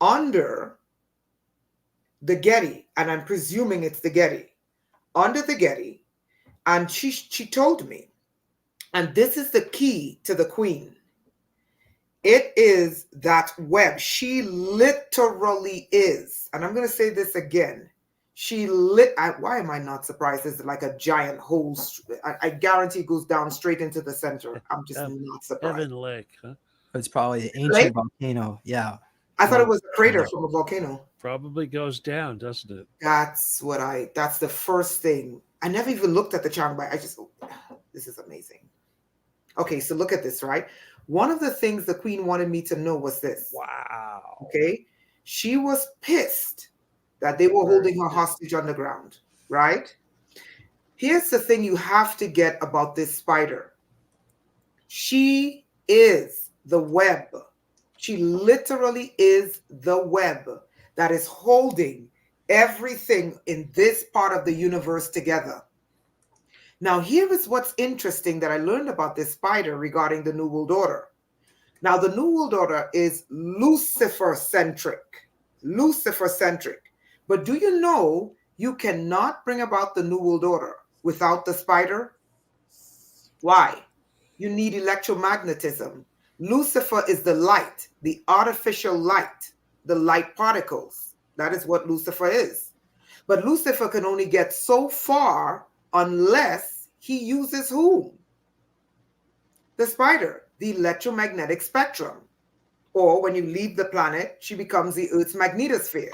under the Getty, and I'm presuming it's the Getty, under the Getty. And she told me, and this is the key to the queen, it is that web. She literally is, and I'm going to say this again, why am I not surprised? It's like a giant hole. I guarantee it goes down straight into the center. I'm just not surprised. Heaven Lake, huh? It's probably an ancient volcano. Yeah. I thought it was a crater from a volcano. Probably goes down, doesn't it? That's the first thing. I never even looked at the Changbai. This is amazing. Okay, so look at this, right? One of the things the queen wanted me to know was this. Wow. Okay. She was pissed that they were holding her hostage underground, right? Here's the thing you have to get about this spider. She is the web. She literally is the web that is holding everything in this part of the universe together. Now, here is what's interesting that I learned about this spider regarding the New World Order. Now, the New World Order is Lucifer-centric. Lucifer-centric. But do you know you cannot bring about the New World Order without the spider? Why? You need electromagnetism. Lucifer is the light, the artificial light, the light particles. That is what Lucifer is. But Lucifer can only get so far unless he uses whom? The spider, the electromagnetic spectrum. Or when you leave the planet, she becomes the Earth's magnetosphere.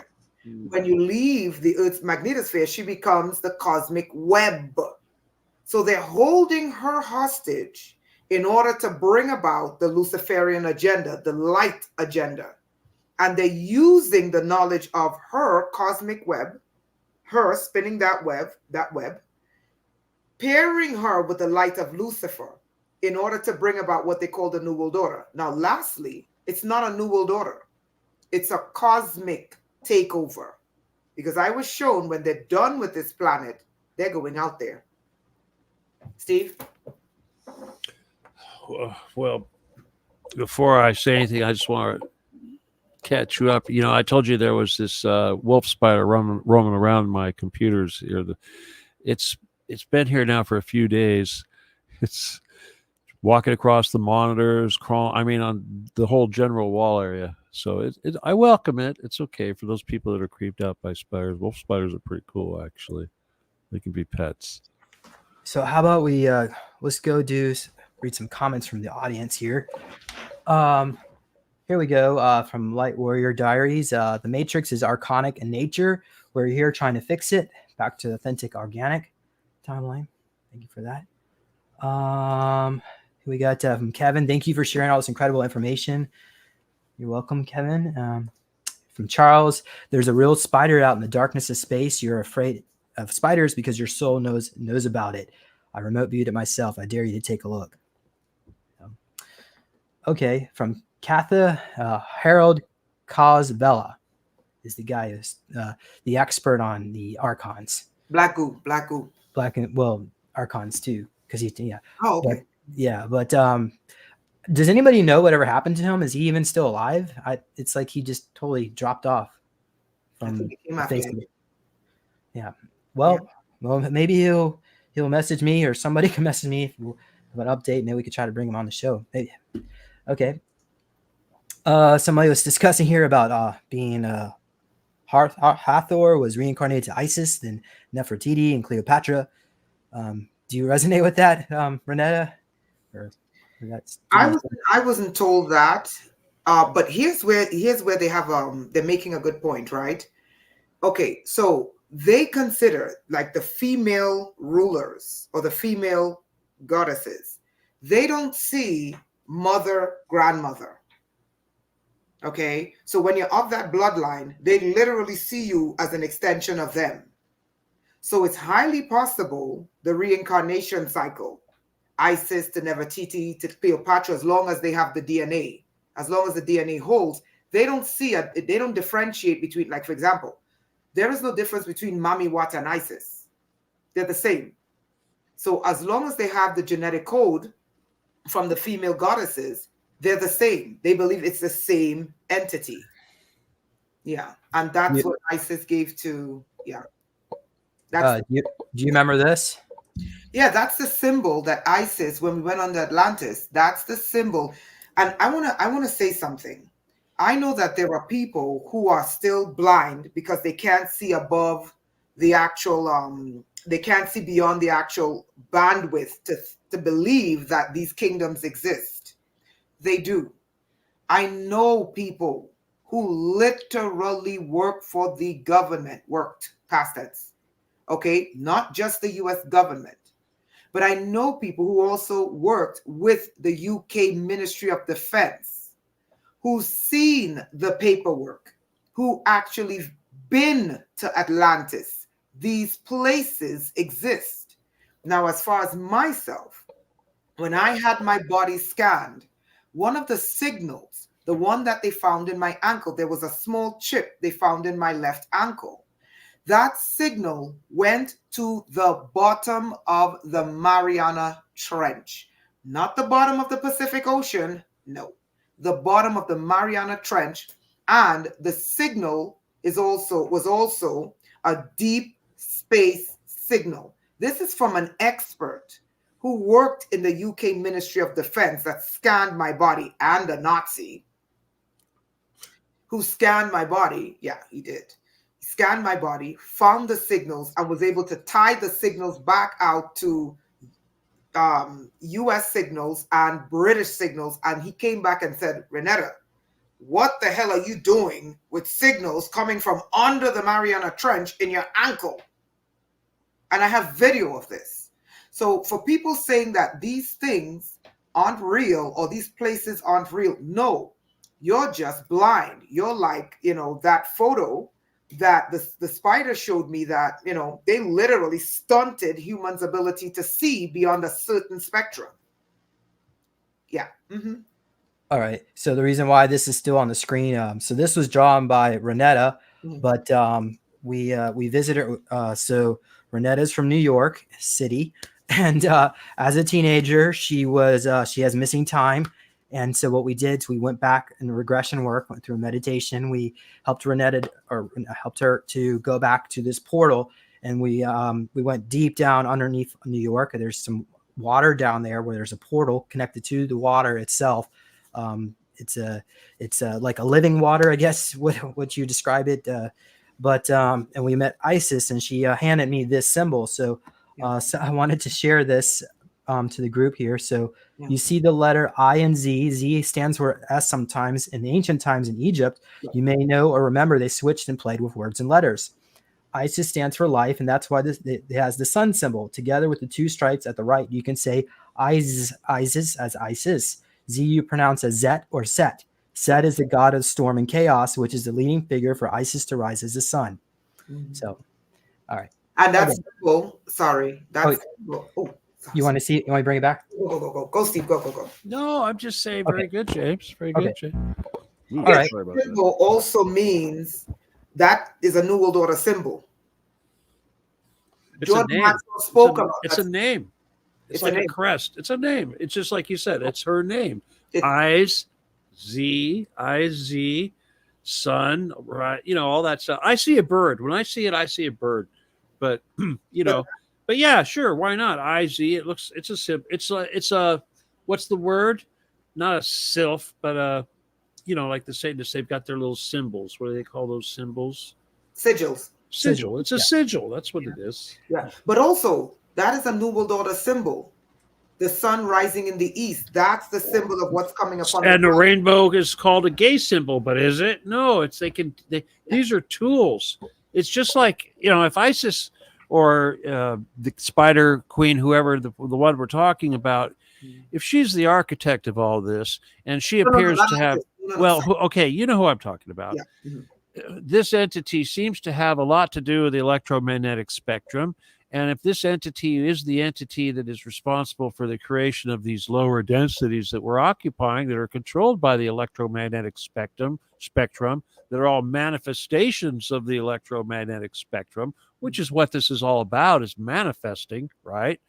When you leave the Earth's magnetosphere, she becomes the cosmic web. So they're holding her hostage in order to bring about the Luciferian agenda, the light agenda. And they're using the knowledge of her cosmic web, her spinning that web, pairing her with the light of Lucifer in order to bring about what they call the New World Order. Now, lastly, it's not a New World Order. It's a cosmic takeover. Because I was shown when they're done with this planet, they're going out there. Steve? Well, before I say anything, I just want to catch you up. I told you there was this wolf spider roaming around my computers here. It's been here now for a few days. It's walking across the monitors, crawling. On the whole general wall area. So I welcome it. It's okay for those people that are creeped out by spiders. Wolf spiders are pretty cool, actually. They can be pets. So how about we let's go read some comments from the audience here. Here we go from Light Warrior Diaries. The Matrix is archonic in nature. We're here trying to fix it. Back to authentic organic timeline. Thank you for that. We got from Kevin. Thank you for sharing all this incredible information. You're welcome, Kevin. From Charles, there's a real spider out in the darkness of space. You're afraid of spiders because your soul knows about it. I remote viewed it myself. I dare you to take a look. Okay, from Katha, Harold Cosbella is the guy who's the expert on the archons. Black goo. Archons too, because yeah. Oh, okay. But does anybody know whatever happened to him? Is he even still alive? It's like he just totally dropped off from Facebook. Yeah. Well, maybe he'll message me, or somebody can message me with an update. Maybe we could try to bring him on the show. Maybe. Okay. Somebody was discussing here about being Hathor was reincarnated to Isis, then Nefertiti and Cleopatra. Do you resonate with that, Rainetta? I wasn't told that, but here's where they have they're making a good point, right? Okay, so they consider like the female rulers or the female goddesses. They don't see mother, grandmother. Okay, so when you're of that bloodline, they literally see you as an extension of them. So it's highly possible the reincarnation cycle, Isis to Nefertiti to Cleopatra, as long as they have the DNA, as long as the DNA holds, they don't they don't differentiate between, like, for example, there is no difference between Mami Wat and Isis. They're the same. So as long as they have the genetic code from the female goddesses, they're the same. They believe it's the same entity. Yeah. And that's what Isis gave to, do you remember this? Yeah, that's the symbol that Isis, when we went on the Atlantis, that's the symbol. And I want to say something. I know that there are people who are still blind because they can't see above the actual, they can't see beyond the actual bandwidth to believe that these kingdoms exist. They do. I know people who literally work for the government, worked, past tense. Okay, not just the US government, but I know people who also worked with the UK Ministry of Defense, who've seen the paperwork, who actually been to Atlantis. These places exist. Now, as far as myself, when I had my body scanned, one of the signals, the one that they found in my ankle, there was a small chip they found in my left ankle. That signal went to the bottom of the Mariana Trench, not the bottom of the Pacific Ocean. No, the bottom of the Mariana Trench. And the signal was also a deep space signal. This is from an expert who worked in the UK Ministry of Defense that scanned my body, and a Nazi who scanned my body. Yeah, he did. He scanned my body, found the signals, and was able to tie the signals back out to US signals and British signals. And he came back and said, Rainetta, what the hell are you doing with signals coming from under the Mariana Trench in your ankle? And I have video of this. So for people saying that these things aren't real or these places aren't real, no, you're just blind. You're like, that photo that the spider showed me, that, they literally stunted humans' ability to see beyond a certain spectrum. Yeah. Mm-hmm. All right. So the reason why this is still on the screen, so this was drawn by Rainetta, but we visited. So Rainetta is from New York City, and as a teenager, she has missing time. And so what we did is we went back in the regression work, went through meditation. We helped helped her to go back to this portal, and we went deep down underneath New York. There's some water down there where there's a portal connected to the water itself. It's like a living water, I guess, what you describe it. And we met Isis, and she handed me this symbol. So I wanted to share this to the group here. So you see the letter I and Z. Z stands for S sometimes. In the ancient times in Egypt, you may know or remember they switched and played with words and letters. Isis stands for life, and that's why it has the sun symbol. Together with the two stripes at the right, you can say Isis as Isis. Z you pronounce as Zet or Set. Set is the god of storm and chaos, which is the leading figure for Isis to rise as the sun. Mm-hmm. So, all right. And that's symbol. Sorry. That's you want to see it? You want to bring it back? Go, Steve. Go. No, I'm just saying very good, James. Very good, James. All right. Symbol also means that is a New World Order symbol. It's a name. It's a name. It's like a crest. It's a name. It's just like you said. It's her name. Eyes, Z, sun, right? All that stuff. I see a bird. When I see it, I see a bird. But but yeah, sure. Why not? IZ. It's a what's the word? Not a sylph, but like the Satanists, they've got their little symbols. What do they call those symbols? Sigils. Sigil. It's a sigil. That's what it is. Yeah. But also, that is a New World Order symbol. The sun rising in the east. That's the symbol of what's coming upon. And the rainbow is called a gay symbol, but is it? No, these are tools. It's just like, if ISIS or the Spider Queen, whoever, the one we're talking about, if she's the architect of all this, and she appears to have, okay, you know who I'm talking about. Yeah. Mm-hmm. This entity seems to have a lot to do with the electromagnetic spectrum. And if this entity is the entity that is responsible for the creation of these lower densities that we're occupying, that are controlled by the electromagnetic spectrum, that are all manifestations of the electromagnetic spectrum, which is what this is all about, is manifesting, right?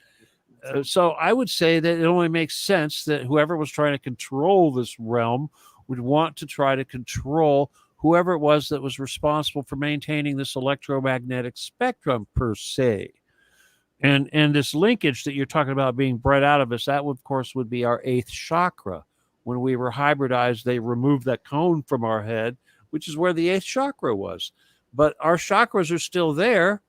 So I would say that it only makes sense that whoever was trying to control this realm would want to try to control whoever it was that was responsible for maintaining this electromagnetic spectrum per se. And this linkage that you're talking about being bred out of us, that would, of course, would be our 8th chakra. When we were hybridized, they removed that cone from our head, which is where the 8th chakra was. But our chakras are still there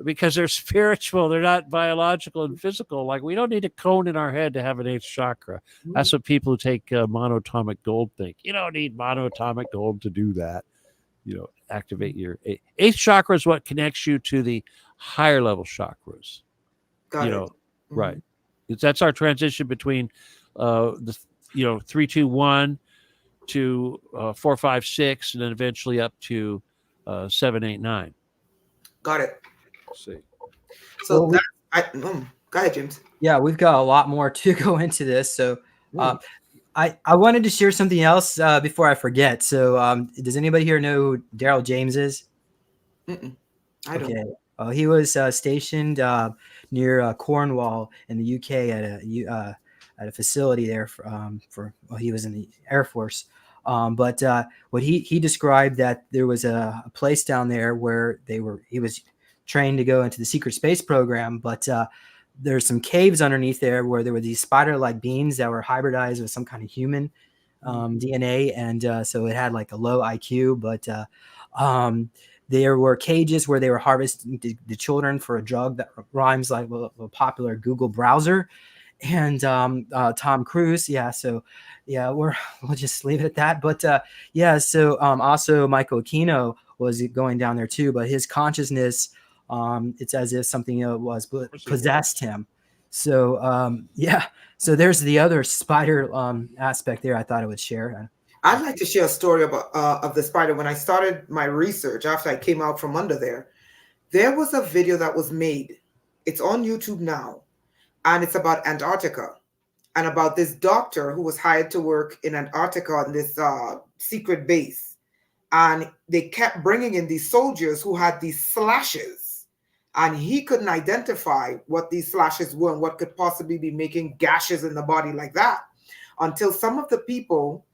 because they're spiritual. They're not biological and physical. Like, we don't need a cone in our head to have an 8th chakra. That's what people who take monatomic gold think. You don't need monatomic gold to do that. Activate your 8th chakra is what connects you to the higher level chakras. Got it. Right. That's our transition between the 3, 2, 1 to 4, 5, 6, and then eventually up to 7, 8, 9. Got it. Let's see. So Well, go ahead, James. Yeah, we've got a lot more to go into this. So I wanted to share something else before I forget. So does anybody here know who Daryl James is? I don't. Okay. He was stationed near Cornwall in the UK at a facility there he was in the Air Force. But what he described that there was a place down there where he was trained to go into the secret space program, but there's some caves underneath there where there were these spider-like beings that were hybridized with some kind of human DNA, and so it had like a low IQ, but there were cages where they were harvesting the children for a drug that rhymes like a popular Google browser. And Tom Cruise, so we'll just leave it at that. But so also Michael Aquino was going down there too, but his consciousness, it's as if something was possessed him. So so there's the other spider aspect there I thought I would share. I'd like to share a story about of the spider. When I started my research after I came out from under there was a video that was made. It's on YouTube now, and it's about Antarctica and about this doctor who was hired to work in Antarctica on this secret base. And they kept bringing in these soldiers who had these slashes, and he couldn't identify what these slashes were and what could possibly be making gashes in the body like that, until some of the people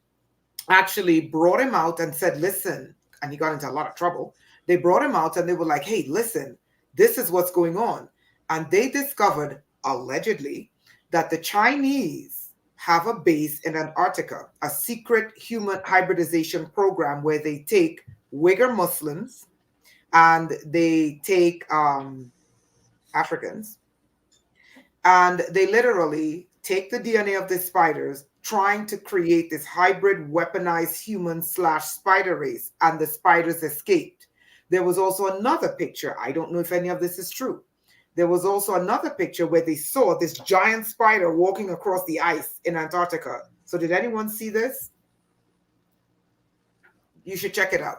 actually brought him out and said, listen, and he got into a lot of trouble. They brought him out and they were like, hey, listen, this is what's going on. And they discovered, allegedly, that the Chinese have a base in Antarctica, a secret human hybridization program where they take Uyghur Muslims and they take Africans, and they literally take the DNA of the spiders, trying to create this hybrid weaponized human/spider race, and the spiders escaped. There was also another picture. I don't know if any of this is true. There was also another picture where they saw this giant spider walking across the ice in Antarctica. So did anyone see this? You should check it out.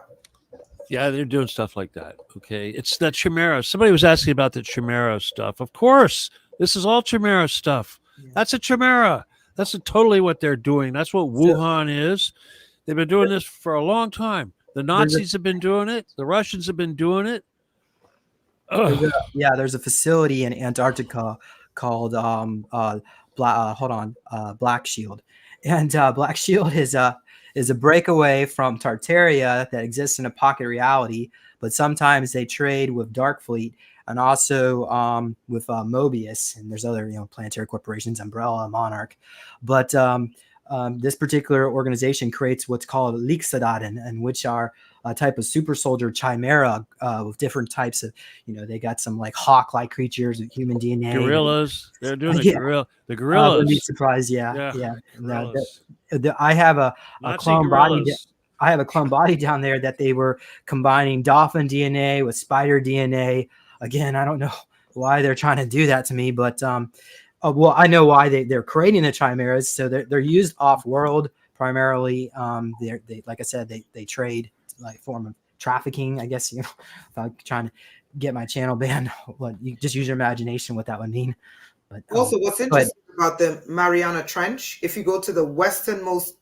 Yeah, they're doing stuff like that. Okay. It's that Chimera. Somebody was asking about the Chimera stuff. Of course, this is all Chimera stuff. Yeah. That's a Chimera. That's totally what they're doing. That's what Wuhan is. They've been doing this for a long time. The Nazis have been doing it. The Russians have been doing it. There's a facility in Antarctica called Black Shield, and Black Shield is a breakaway from Tartaria that exists in a pocket reality. But sometimes they trade with Darkfleet and also with Mobius, and there's other planetary corporations, Umbrella, Monarch. But this particular organization creates what's called Leaksadad, and which are a type of super soldier chimera with different types of, they got some like hawk-like creatures with human DNA. Gorillas. They're doing the gorillas. Wouldn't be surprised. Yeah. I have a clone gorillas. body. I have a clone body down there that they were combining dolphin DNA with spider DNA. Again, I don't know why they're trying to do that to me, but I know why they're creating the chimeras. So they're used off-world primarily. They like I said, they trade like form of trafficking, I guess. If I'm trying to get my channel banned, you just use your imagination what that would mean. But also, what's interesting about the Mariana Trench, if you go to the westernmost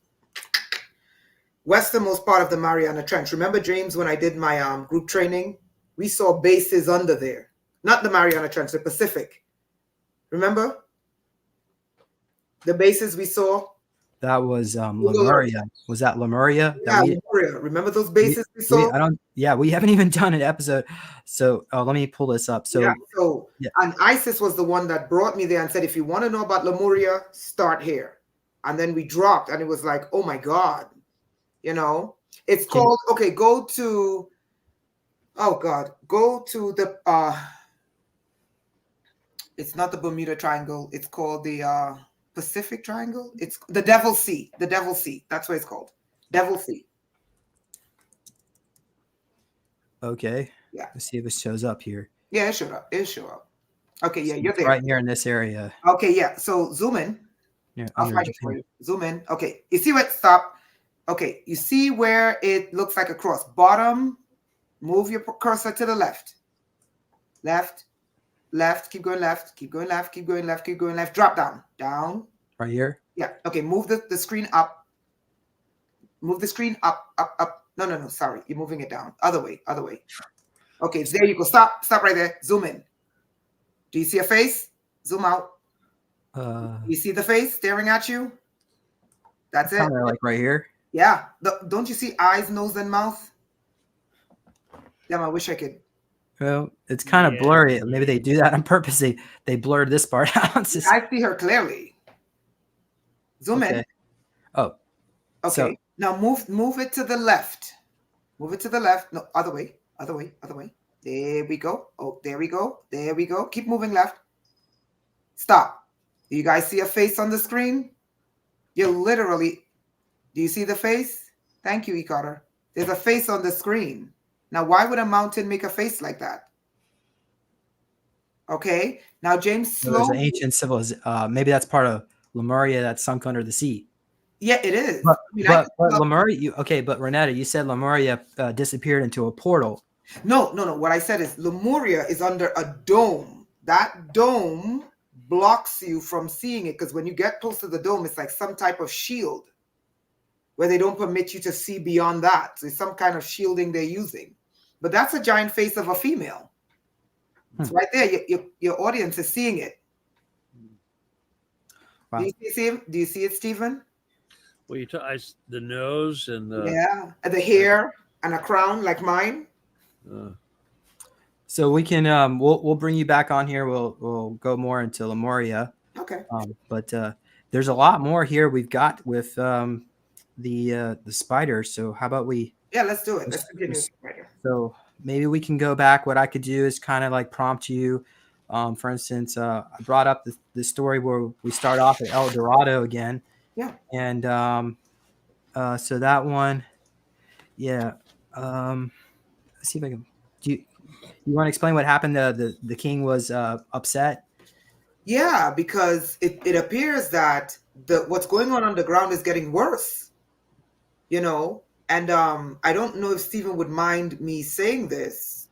part of the Mariana Trench, remember, James, when I did my group training, we saw bases under there. Not the Mariana Trench, the Pacific. Remember the bases we saw? That was Lemuria. Was that Lemuria? Yeah, Lemuria. Remember those bases we saw? We haven't even done an episode. So let me pull this up. And ISIS was the one that brought me there and said, if you want to know about Lemuria, start here. And then we dropped, and it was like, oh my God. It's called, go to the, it's not the Bermuda Triangle. It's called the Pacific Triangle. It's the Devil Sea. The Devil Sea. That's what it's called. Devil Sea. Okay. Yeah. Let's see if it shows up here. Yeah, it showed up. It'll show up. Okay, yeah, you're It's there. right here in this area. Okay, yeah. So zoom in. Yeah, I'll find it for you. Zoom in. Okay, you see what? Stop. Okay, you see where it looks like a cross. Bottom. Move your cursor to the left. Left. Left. Keep going left. Keep going left. Keep going left. Keep going left. Drop down. Down. Right here. Yeah. Okay. Move the screen up. Move the screen up. Up. Up. No. Sorry, you're moving it down. Other way. Other way. Okay. There you go. Stop. Stop right there. Zoom in. Do you see a face? Zoom out. You see the face staring at you? That's it. Kind of like right here. Yeah. Don't you see eyes, nose, and mouth? Damn, I wish I could. Well, it's kind of blurry. Maybe they do that on purpose. They blurred this part out. I see her clearly. Zoom in. Oh. Okay. So, now move it to the left. Move it to the left. No, other way. Other way. Other way. There we go. Oh, there we go. There we go. Keep moving left. Stop. Do you guys see a face on the screen? You're literally. Do you see the face? Thank you, E. Carter. There's a face on the screen. Now, why would a mountain make a face like that? Okay. Now, James, there's an ancient civilization. Maybe that's part of Lemuria that sunk under the sea. Yeah, it is. But Lemuria, but Rainetta, you said Lemuria disappeared into a portal. No. What I said is Lemuria is under a dome. That dome blocks you from seeing it because when you get close to the dome, it's like some type of shield where they don't permit you to see beyond that. So it's some kind of shielding they're using. But that's a giant face of a female. It's right there. Your audience is seeing it. Wow. Do you see it, Stephen? Well, the nose and the hair and a crown like mine. So we can we'll bring you back on here. We'll go more into Lemuria. Okay. But there's a lot more here we've got with the spider. So how about we? Yeah, let's do it. Let's continue. So maybe we can go back. What I could do is kind of like prompt you. For instance, I brought up the story where we start off at El Dorado again. Yeah. And so that one, yeah. Let's see if I can. Do you want to explain what happened? The king was upset. Yeah, because it appears that what's going on underground is getting worse. And I don't know if Stephen would mind me saying this.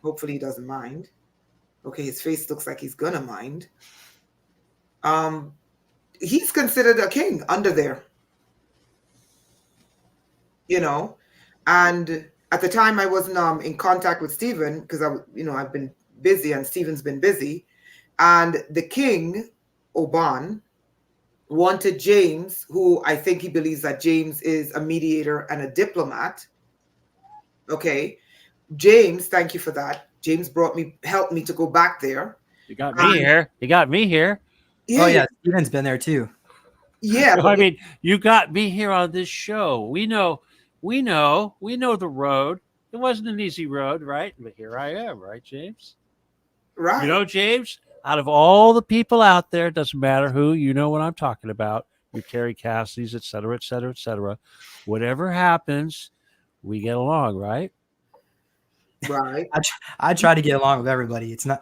Hopefully he doesn't mind. Okay, his face looks like he's gonna mind. He's considered a king under there. And at the time I wasn't in contact with Stephen because I've been busy and Stephen's been busy. And the king, Oban, wanted James, who I think he believes that James is a mediator and a diplomat. Okay. James, thank you for that. James helped me to go back there. You got me here. You got me here. Yeah. Oh yeah, Stephen's been there too. Yeah. I mean, you got me here on this show. We know the road. It wasn't an easy road, right? But here I am, right, James? Right. James, out of all the people out there, it doesn't matter who, you know what I'm talking about. Your Terry Cassidy's, et cetera, et cetera, et cetera. Whatever happens, we get along, right? Right. I try to get along with everybody. It's not.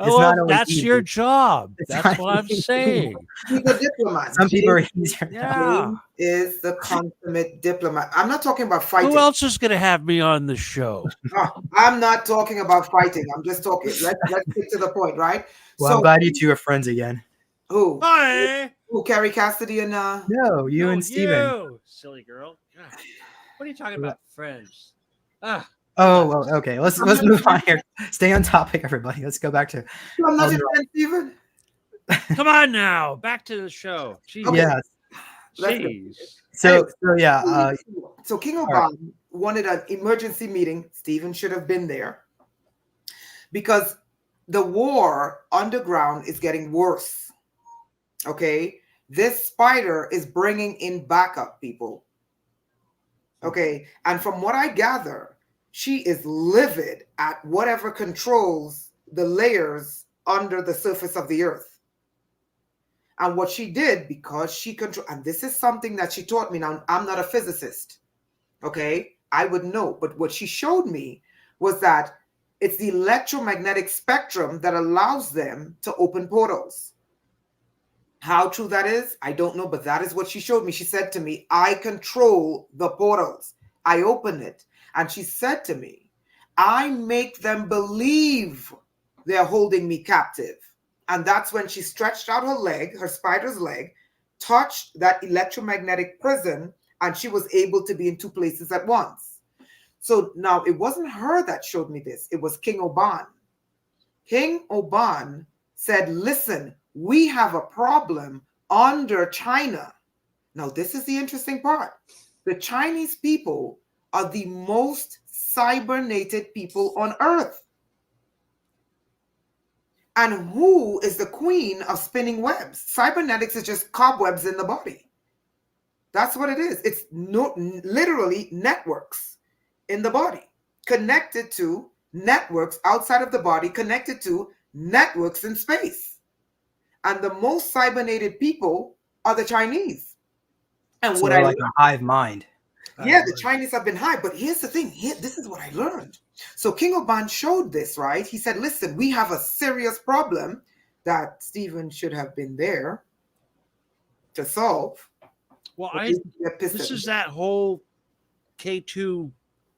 That's easy. Your job. That's what I'm saying. He's a diplomat. Some people are easier. Yeah. James is the consummate diplomat. I'm not talking about fighting. Who else is going to have me on the show? I'm not talking about fighting. I'm just talking. Let's get to the point, right? Well, I'm glad you two are friends again. Who? Hi. Who? Carrie Cassidy and No, you and Steven. You, silly girl. God. What are you talking about, friends? Oh, well, okay. Let's move on here. Stay on topic, everybody. Let's go back to. I'm not your friend, Steven. Come on now, back to the show. Jeez. Okay. Yeah. Jeez. So yeah. So King Oban wanted an emergency meeting. Steven should have been there because the war underground is getting worse. Okay, this spider is bringing in backup people. Okay, and from what I gather, she is livid at whatever controls the layers under the surface of the earth. And what she did, because she control, and this is something that she taught me. Now, I'm not a physicist, okay? I would know, but what she showed me was that It's the electromagnetic spectrum that allows them to open portals. How true that is, I don't know, but that is what she showed me. She said to me, I control the portals. I open it. And she said to me, I make them believe they're holding me captive. And that's when she stretched out her leg, her spider's leg, touched that electromagnetic prison, and she was able to be in two places at once. So now it wasn't her that showed me this. It was King Oban. King Oban said, listen, we have a problem under China. Now, this is the interesting part. The Chinese people are the most cybernated people on earth. And who is the queen of spinning webs? Cybernetics is just cobwebs in the body. That's what it is. It's literally networks in the body, connected to networks outside of the body, connected to networks in space. And the most cybernated people are the Chinese. And so what they're like a hive mind. Yeah, the Chinese have been high. But here's the thing. This is what I learned. So King Oban showed this, right? He said, listen, we have a serious problem that Stephen should have been there to solve. Well, this is that whole K2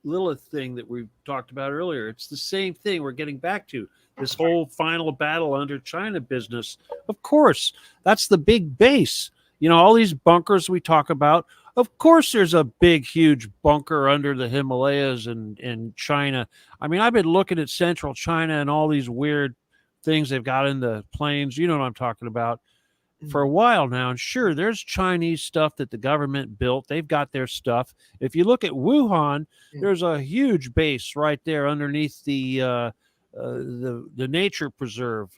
Lilith thing that we talked about earlier. It's the same thing we're getting back to. This whole final battle under China business. Of course, that's the big base. You know, all these bunkers we talk about. Of course, there's a big, huge bunker under the Himalayas in China. I mean, I've been looking at central China and all these weird things they've got in the plains. You know what I'm talking about. For a while now. And sure, there's Chinese stuff that the government built. They've got their stuff. If you look at Wuhan, there's a huge base right there underneath the nature preserve.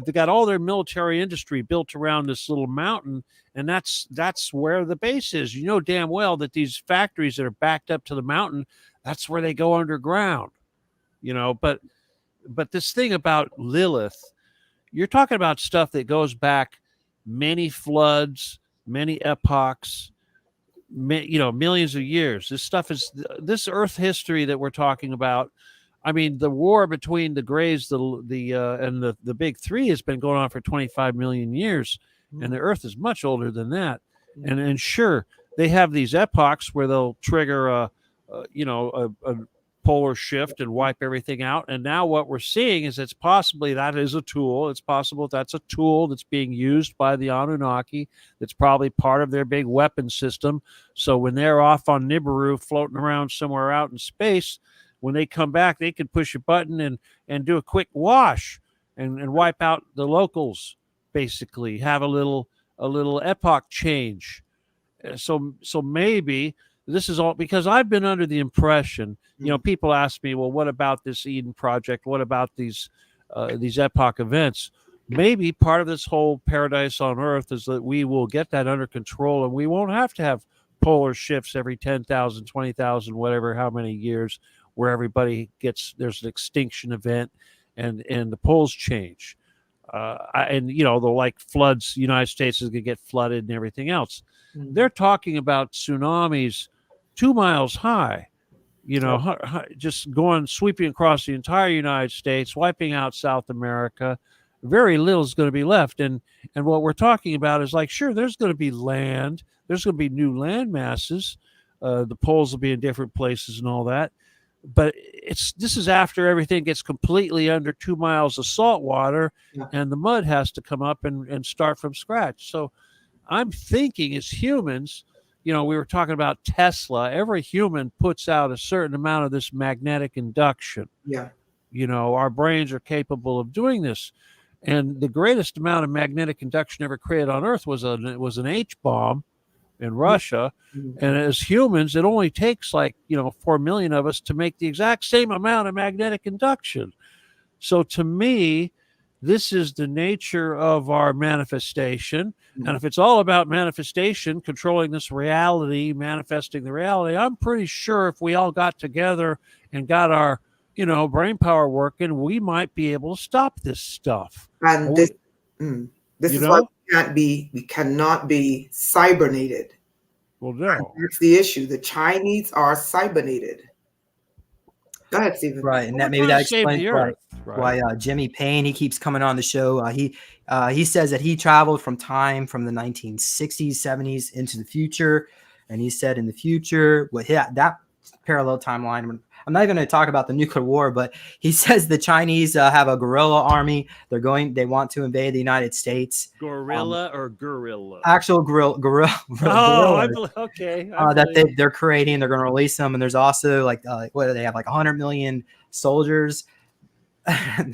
They got all their military industry built around this little mountain, and that's where the base is. You know damn well that these factories that are backed up to the mountain, that's where they go underground. You know, but this thing about Lilith, you're talking about stuff that goes back many floods, many epochs, millions of years. This stuff is this Earth history that we're talking about. I mean, the war between the Greys, and the big three has been going on for 25 million years, and the Earth is much older than that. And sure, they have these epochs where they'll trigger a polar shift and wipe everything out. And now what we're seeing is it's possibly that is a tool. It's possible that's a tool that's being used by the Anunnaki. That's probably part of their big weapon system. So when they're off on Nibiru floating around somewhere out in space, when they come back, they can push a button and do a quick wash and wipe out the locals, basically, have a little epoch change. So maybe this is all because I've been under the impression, people ask me, well, what about this Eden project? What about these epoch events? Maybe part of this whole paradise on Earth is that we will get that under control and we won't have to have polar shifts every 10,000, 20,000, whatever, how many years, where everybody there's an extinction event and the poles change. The like floods, the United States is going to get flooded and everything else. They're talking about tsunamis 2 miles high, just sweeping across the entire United States, wiping out South America. Very little is going to be left. And what we're talking about is like, sure, there's going to be land. There's going to be new land masses. The poles will be in different places and all that. But this is after everything gets completely under 2 miles of salt water and the mud has to come up and start from scratch. So I'm thinking as humans, we were talking about Tesla. Every human puts out a certain amount of this magnetic induction. Yeah. Our brains are capable of doing this. And the greatest amount of magnetic induction ever created on Earth was an H-bomb in Russia. And as humans, it only takes 4 million of us to make the exact same amount of magnetic induction. So to me, this is the nature of our manifestation. And if it's all about manifestation, controlling this reality, manifesting the reality, I'm pretty sure if we all got together and got our, brain power working, we might be able to stop this stuff. And this is why we cannot be cybernated. Well, no. That's the issue. The Chinese are cybernated. Go ahead, Stephen. Right, and Well, that maybe that save explains the earth, right? why Jimmy Payne, he keeps coming on the show. He says that he traveled from the 1960s, 70s into the future, and he said in the future, that parallel timeline. I'm not even going to talk about the nuclear war, but he says the Chinese have a guerrilla army. They want to invade the United States. Gorilla or gorilla? Actual gorilla. Oh, okay. That they're creating. They're going to release them, and there's also what do they have, like 100 million soldiers.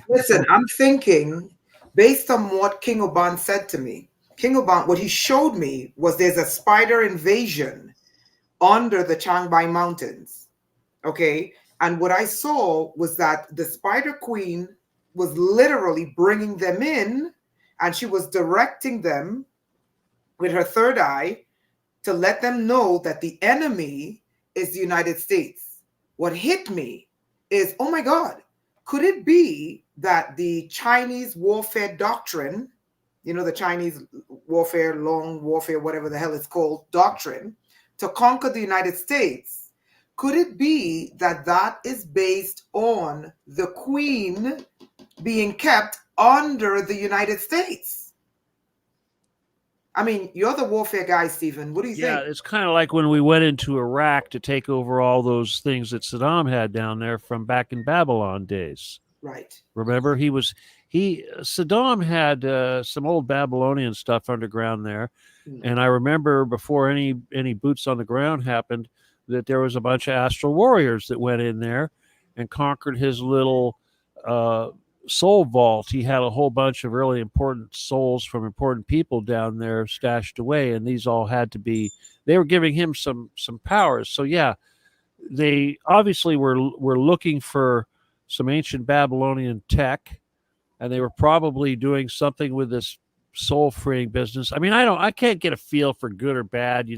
Listen, I'm thinking, based on what King Oban said to me, what he showed me was there's a spider invasion under the Changbai Mountains. Okay. And what I saw was that the Spider Queen was literally bringing them in, and she was directing them with her third eye to let them know that the enemy is the United States. What hit me is, oh my God, could it be that the Chinese warfare doctrine, the Chinese warfare, long warfare, whatever the hell it's called, doctrine, to conquer the United States, could it be that that is based on the Queen being kept under the United States? I mean, you're the warfare guy, Stephen. What do you think? Yeah, it's kind of like when we went into Iraq to take over all those things that Saddam had down there from back in Babylon days. Right. Remember, Saddam had some old Babylonian stuff underground there. And I remember before any boots on the ground happened, that there was a bunch of astral warriors that went in there and conquered his little soul vault. He had a whole bunch of really important souls from important people down there stashed away, and these all had to be, they were giving him some powers. So yeah, they obviously were looking for some ancient Babylonian tech, and they were probably doing something with this soul freeing business. I mean, I can't get a feel for good or bad,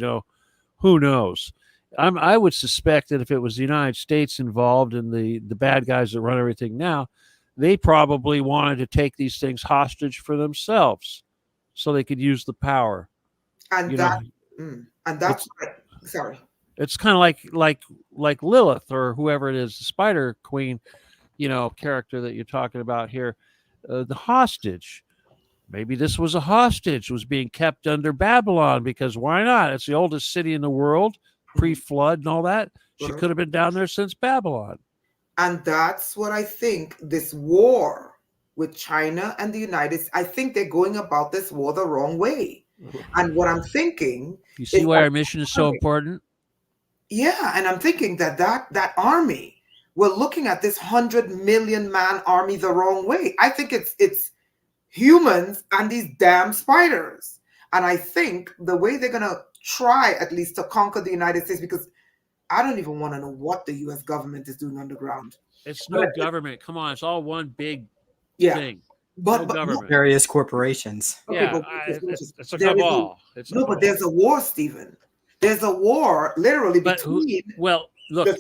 who knows. I would suspect that if it was the United States involved and the bad guys that run everything now, they probably wanted to take these things hostage for themselves so they could use the power. And that's sorry. It's kind of like Lilith or whoever it is, the Spider Queen, character that you're talking about here, the hostage. Maybe this was a hostage, was being kept under Babylon, because why not? It's the oldest city in the world, pre-flood and all that. She could have been down there since Babylon. And that's what I think, this war with China and the United States, I think they're going about this war the wrong way. And what I'm thinking... You see why our mission is so important? Yeah, and I'm thinking that army, we're looking at this 100 million man army the wrong way. I think it's humans and these damn spiders. And I think the way they're going to try at least to conquer the United States, because I don't even want to know what the U.S. government is doing underground. It's no government. Come on, it's all one big thing. But government. Various corporations. Okay, it's a cabal. But there's a war, Stephen. There's a war literally between... Look,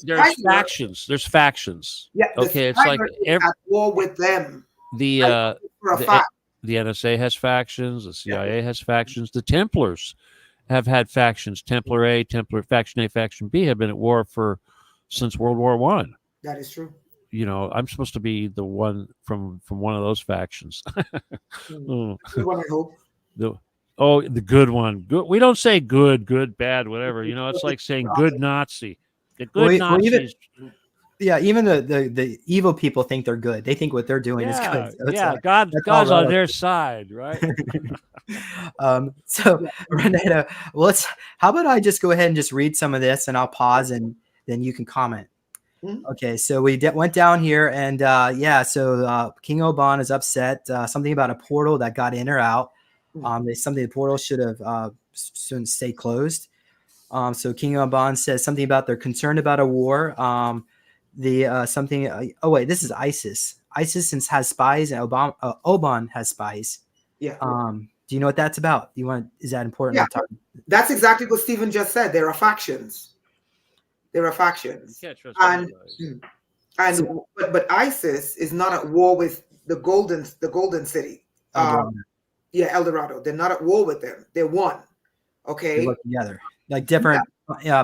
there's factions. There's factions. Yeah. Okay, it's like at war with them. The NSA has factions. The CIA has factions. The Templars have had factions. Templar A, Faction A, Faction B have been at war since World War I. That is true. I'm supposed to be the one from one of those factions. Good one, I hope. The good one. Good. We don't say good, bad, whatever. It's like saying good Nazi. The good Nazis. Even the evil people think they're good. They think what they're doing is good. So God's on their side, right? Rainetta, how about I just go ahead and just read some of this, and I'll pause, and then you can comment. Okay, so we went down here, and King Oban is upset. Something about a portal that got in or out. The portal should have stay closed. So King Oban says something about they're concerned about a war. This is ISIS. ISIS has spies, and Oban has spies. Yeah. Do you know what that's about? Is that important? Yeah. That's exactly what Stephen just said. There are factions. But ISIS is not at war with the Golden City. El Dorado. They're not at war with them. They're one. Okay. They work together. Like different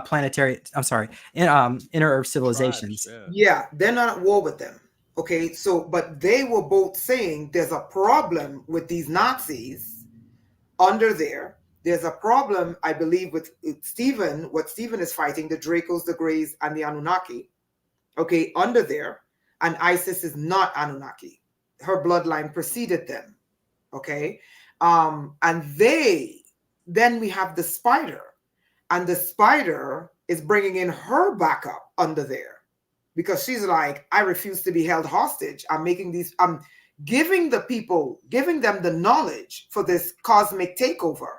planetary. I'm sorry, inner Earth civilizations. Tribes, Yeah, they're not at war with them. Okay, so but they were both saying there's a problem with these Nazis under there. There's a problem, I believe, with Stephen. What Stephen is fighting, the Dracos, the Greys, and the Anunnaki. Okay, under there, and Isis is not Anunnaki. Her bloodline preceded them. Okay, and then we have the spider, and the spider is bringing in her backup under there because she's like, I refuse to be held hostage. I'm giving them the knowledge for this cosmic takeover.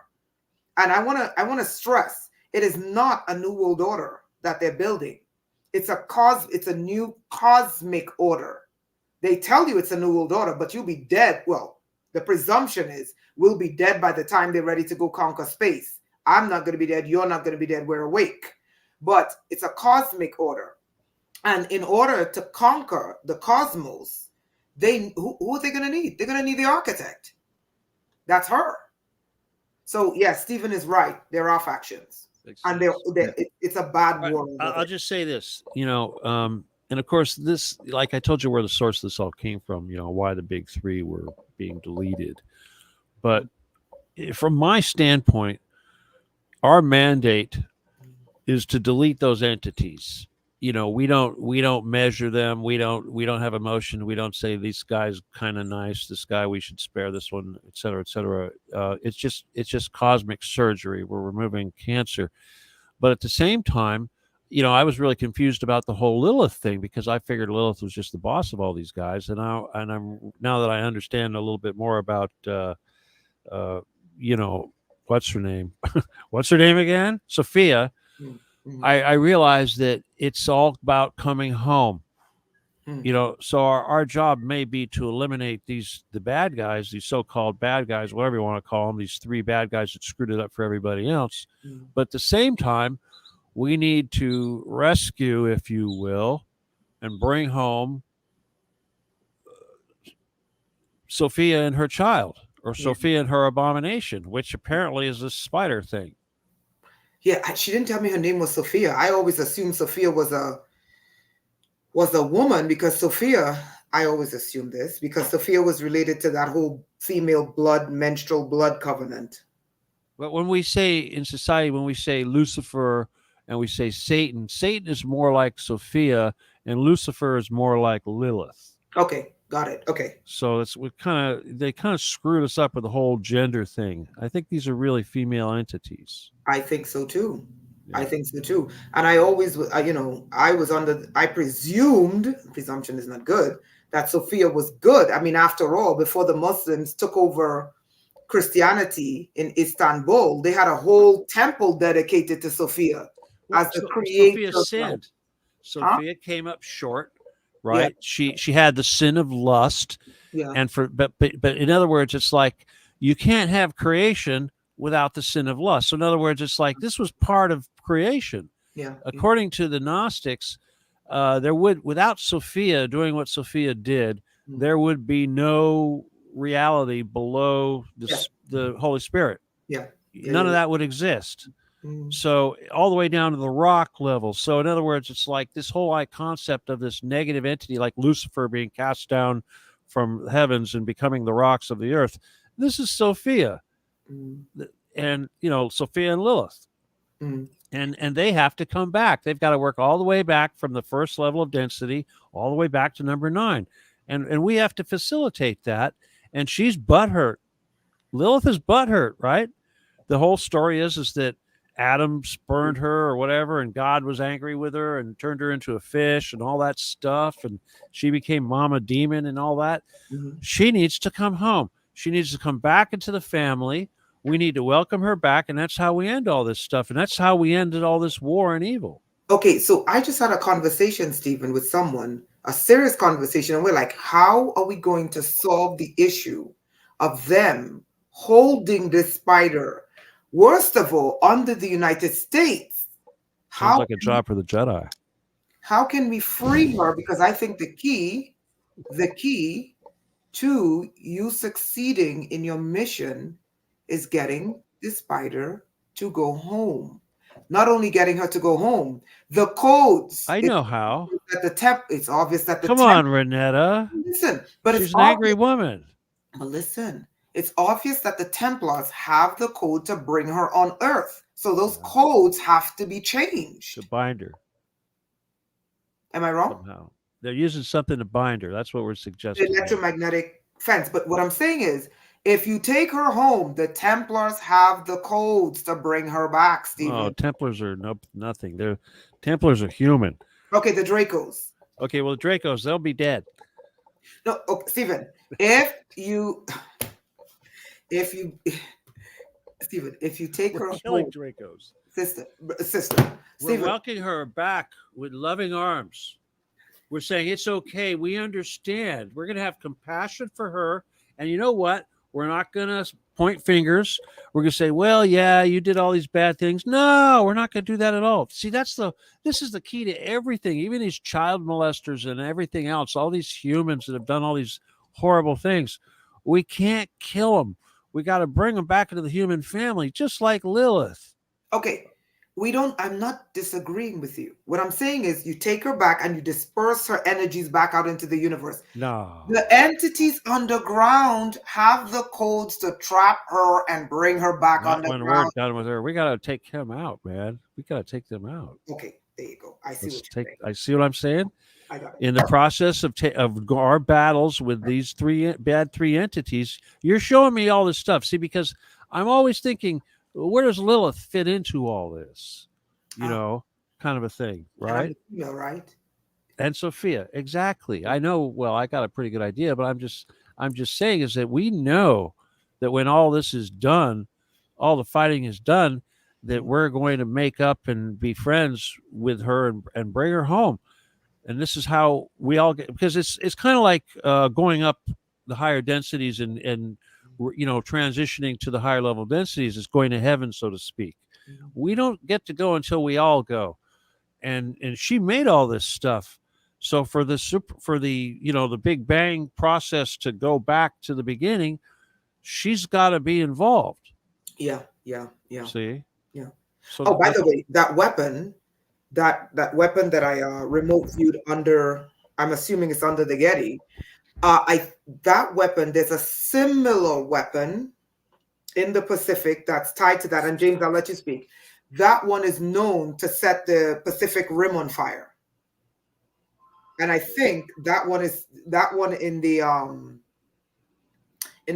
And I want to stress, it is not a new world order that they're building. It's a new cosmic order. They tell you it's a new world order, but you'll be dead. Well, the presumption is we'll be dead by the time they're ready to go conquer space. I'm not going to be dead. You're not going to be dead. We're awake. But it's a cosmic order. And in order to conquer the cosmos, who are they going to need? They're going to need the architect. That's her. So, yes, Stephen is right. There are factions. And it's a bad war. I'll just say this, and of course, this, like I told you where the source of this all came from, why the big three were being deleted. But from my standpoint, our mandate is to delete those entities. We don't measure them. We don't have emotion. We don't say this guy's kind of nice. This guy, we should spare this one, et cetera, et cetera. It's just cosmic surgery. We're removing cancer. But at the same time, I was really confused about the whole Lilith thing because I figured Lilith was just the boss of all these guys. And now that I understand a little bit more about, what's her name? What's her name again? Sophia. Mm-hmm. I realized that it's all about coming home. So our job may be to eliminate the bad guys, these so-called bad guys, whatever you want to call them, these three bad guys that screwed it up for everybody else. But at the same time, we need to rescue, if you will, and bring home Sophia and her child, or Sophia and her abomination, which apparently is this spider thing. Yeah, she didn't tell me her name was Sophia. I always assumed Sophia was a woman because Sophia, I always assumed this, because Sophia was related to that whole female menstrual blood covenant. But when we say in society, when we say Lucifer and we say Satan is more like Sophia and Lucifer is more like Lilith. Okay, got it. Okay. So they kind of screwed us up with the whole gender thing. I think these are really female entities. I think so too. Yeah. I think so too. And I always, I presumed, presumption is not good, that Sophia was good. I mean, after all, before the Muslims took over Christianity in Istanbul, they had a whole temple dedicated to Sophia as the creator. Sophia sinned. Sophia came up short, right? Yeah. She had the sin of lust. Yeah. But in other words, it's like you can't have creation without the sin of lust. So in other words, it's like this was part of creation. Yeah. According to the Gnostics, without Sophia doing what Sophia did, there would be no reality below the Holy Spirit. Yeah. None of that would exist. So all the way down to the rock level. So in other words, it's like this whole concept of this negative entity, like Lucifer being cast down from the heavens and becoming the rocks of the earth. This is Sophia. And Sophia and Lilith, and they have to come back. They've got to work all the way back from the first level of density all the way back to number 9, and we have to facilitate that. And she's butthurt. Lilith is butthurt, right? The whole story is that Adam spurned her or whatever, and God was angry with her and turned her into a fish and all that stuff, and she became Mama Demon and all that. She needs to come home. She needs to come back into the family. We need to welcome her back, and that's how we end all this stuff, and that's how we ended all this war and evil. Okay, so I just had a conversation, Stephen, with someone, a serious conversation, and we're like, how are we going to solve the issue of them holding this spider, worst of all, under the United States? Sounds like a job for the Jedi. How can we free her? Because I think the key to you succeeding in your mission is getting the spider to go home. not only getting her to go home, the codes. I know how. It's obvious that the Come on, Rainetta. Listen, but she's it's an angry woman. But listen, it's obvious that the Templars have the code to bring her on Earth. So those codes have to be changed. To bind her. Am I wrong? Somehow. They're using something to bind her. That's what we're suggesting. The electromagnetic fence. But what I'm saying is, if you take her home, the Templars have the codes to bring her back, Stephen. Oh, Templars are nothing. Templars are human. Okay, the Dracos. Okay, well, the Dracos, they'll be dead. No, okay, Stephen, if you take her killing home, Dracos. sister, we're welcoming her back with loving arms. We're saying it's okay. We understand. We're going to have compassion for her. And you know what? We're not going to point fingers. We're going to say, well, yeah, you did all these bad things. No, we're not going to do that at all. See, this is the key to everything. Even these child molesters and everything else, all these humans that have done all these horrible things, we can't kill them. We got to bring them back into the human family, just like Lilith. Okay. I'm not disagreeing with you. What I'm saying is you take her back and you disperse her energies back out into the universe. No. The entities underground have the codes to trap her and bring her back underground. When we're done with her, we got to take him out, man. We got to take them out. Okay, there you go. I see what I'm saying? I got it. In the process of our battles with these three entities, you're showing me all this stuff. See, because I'm always thinking, where does Lilith fit into all this? You know, kind of a thing, right? Right. And Sophia, exactly. I know. Well, I got a pretty good idea, but I'm just saying is that we know that when all this is done, all the fighting is done, that we're going to make up and be friends with her and bring her home. And this is how we all get, because it's kind of like going up the higher densities and transitioning to the higher level densities is going to heaven, so to speak. Mm-hmm. We don't get to go until we all go. And she made all this stuff. So for the Big Bang process to go back to the beginning, she's got to be involved. Yeah. See? Yeah. So by the way, that weapon that I remote viewed under, I'm assuming it's under the Getty. That weapon, there's a similar weapon in the Pacific that's tied to that. And James, I'll let you speak. That one is known to set the Pacific Rim on fire. And I think that one in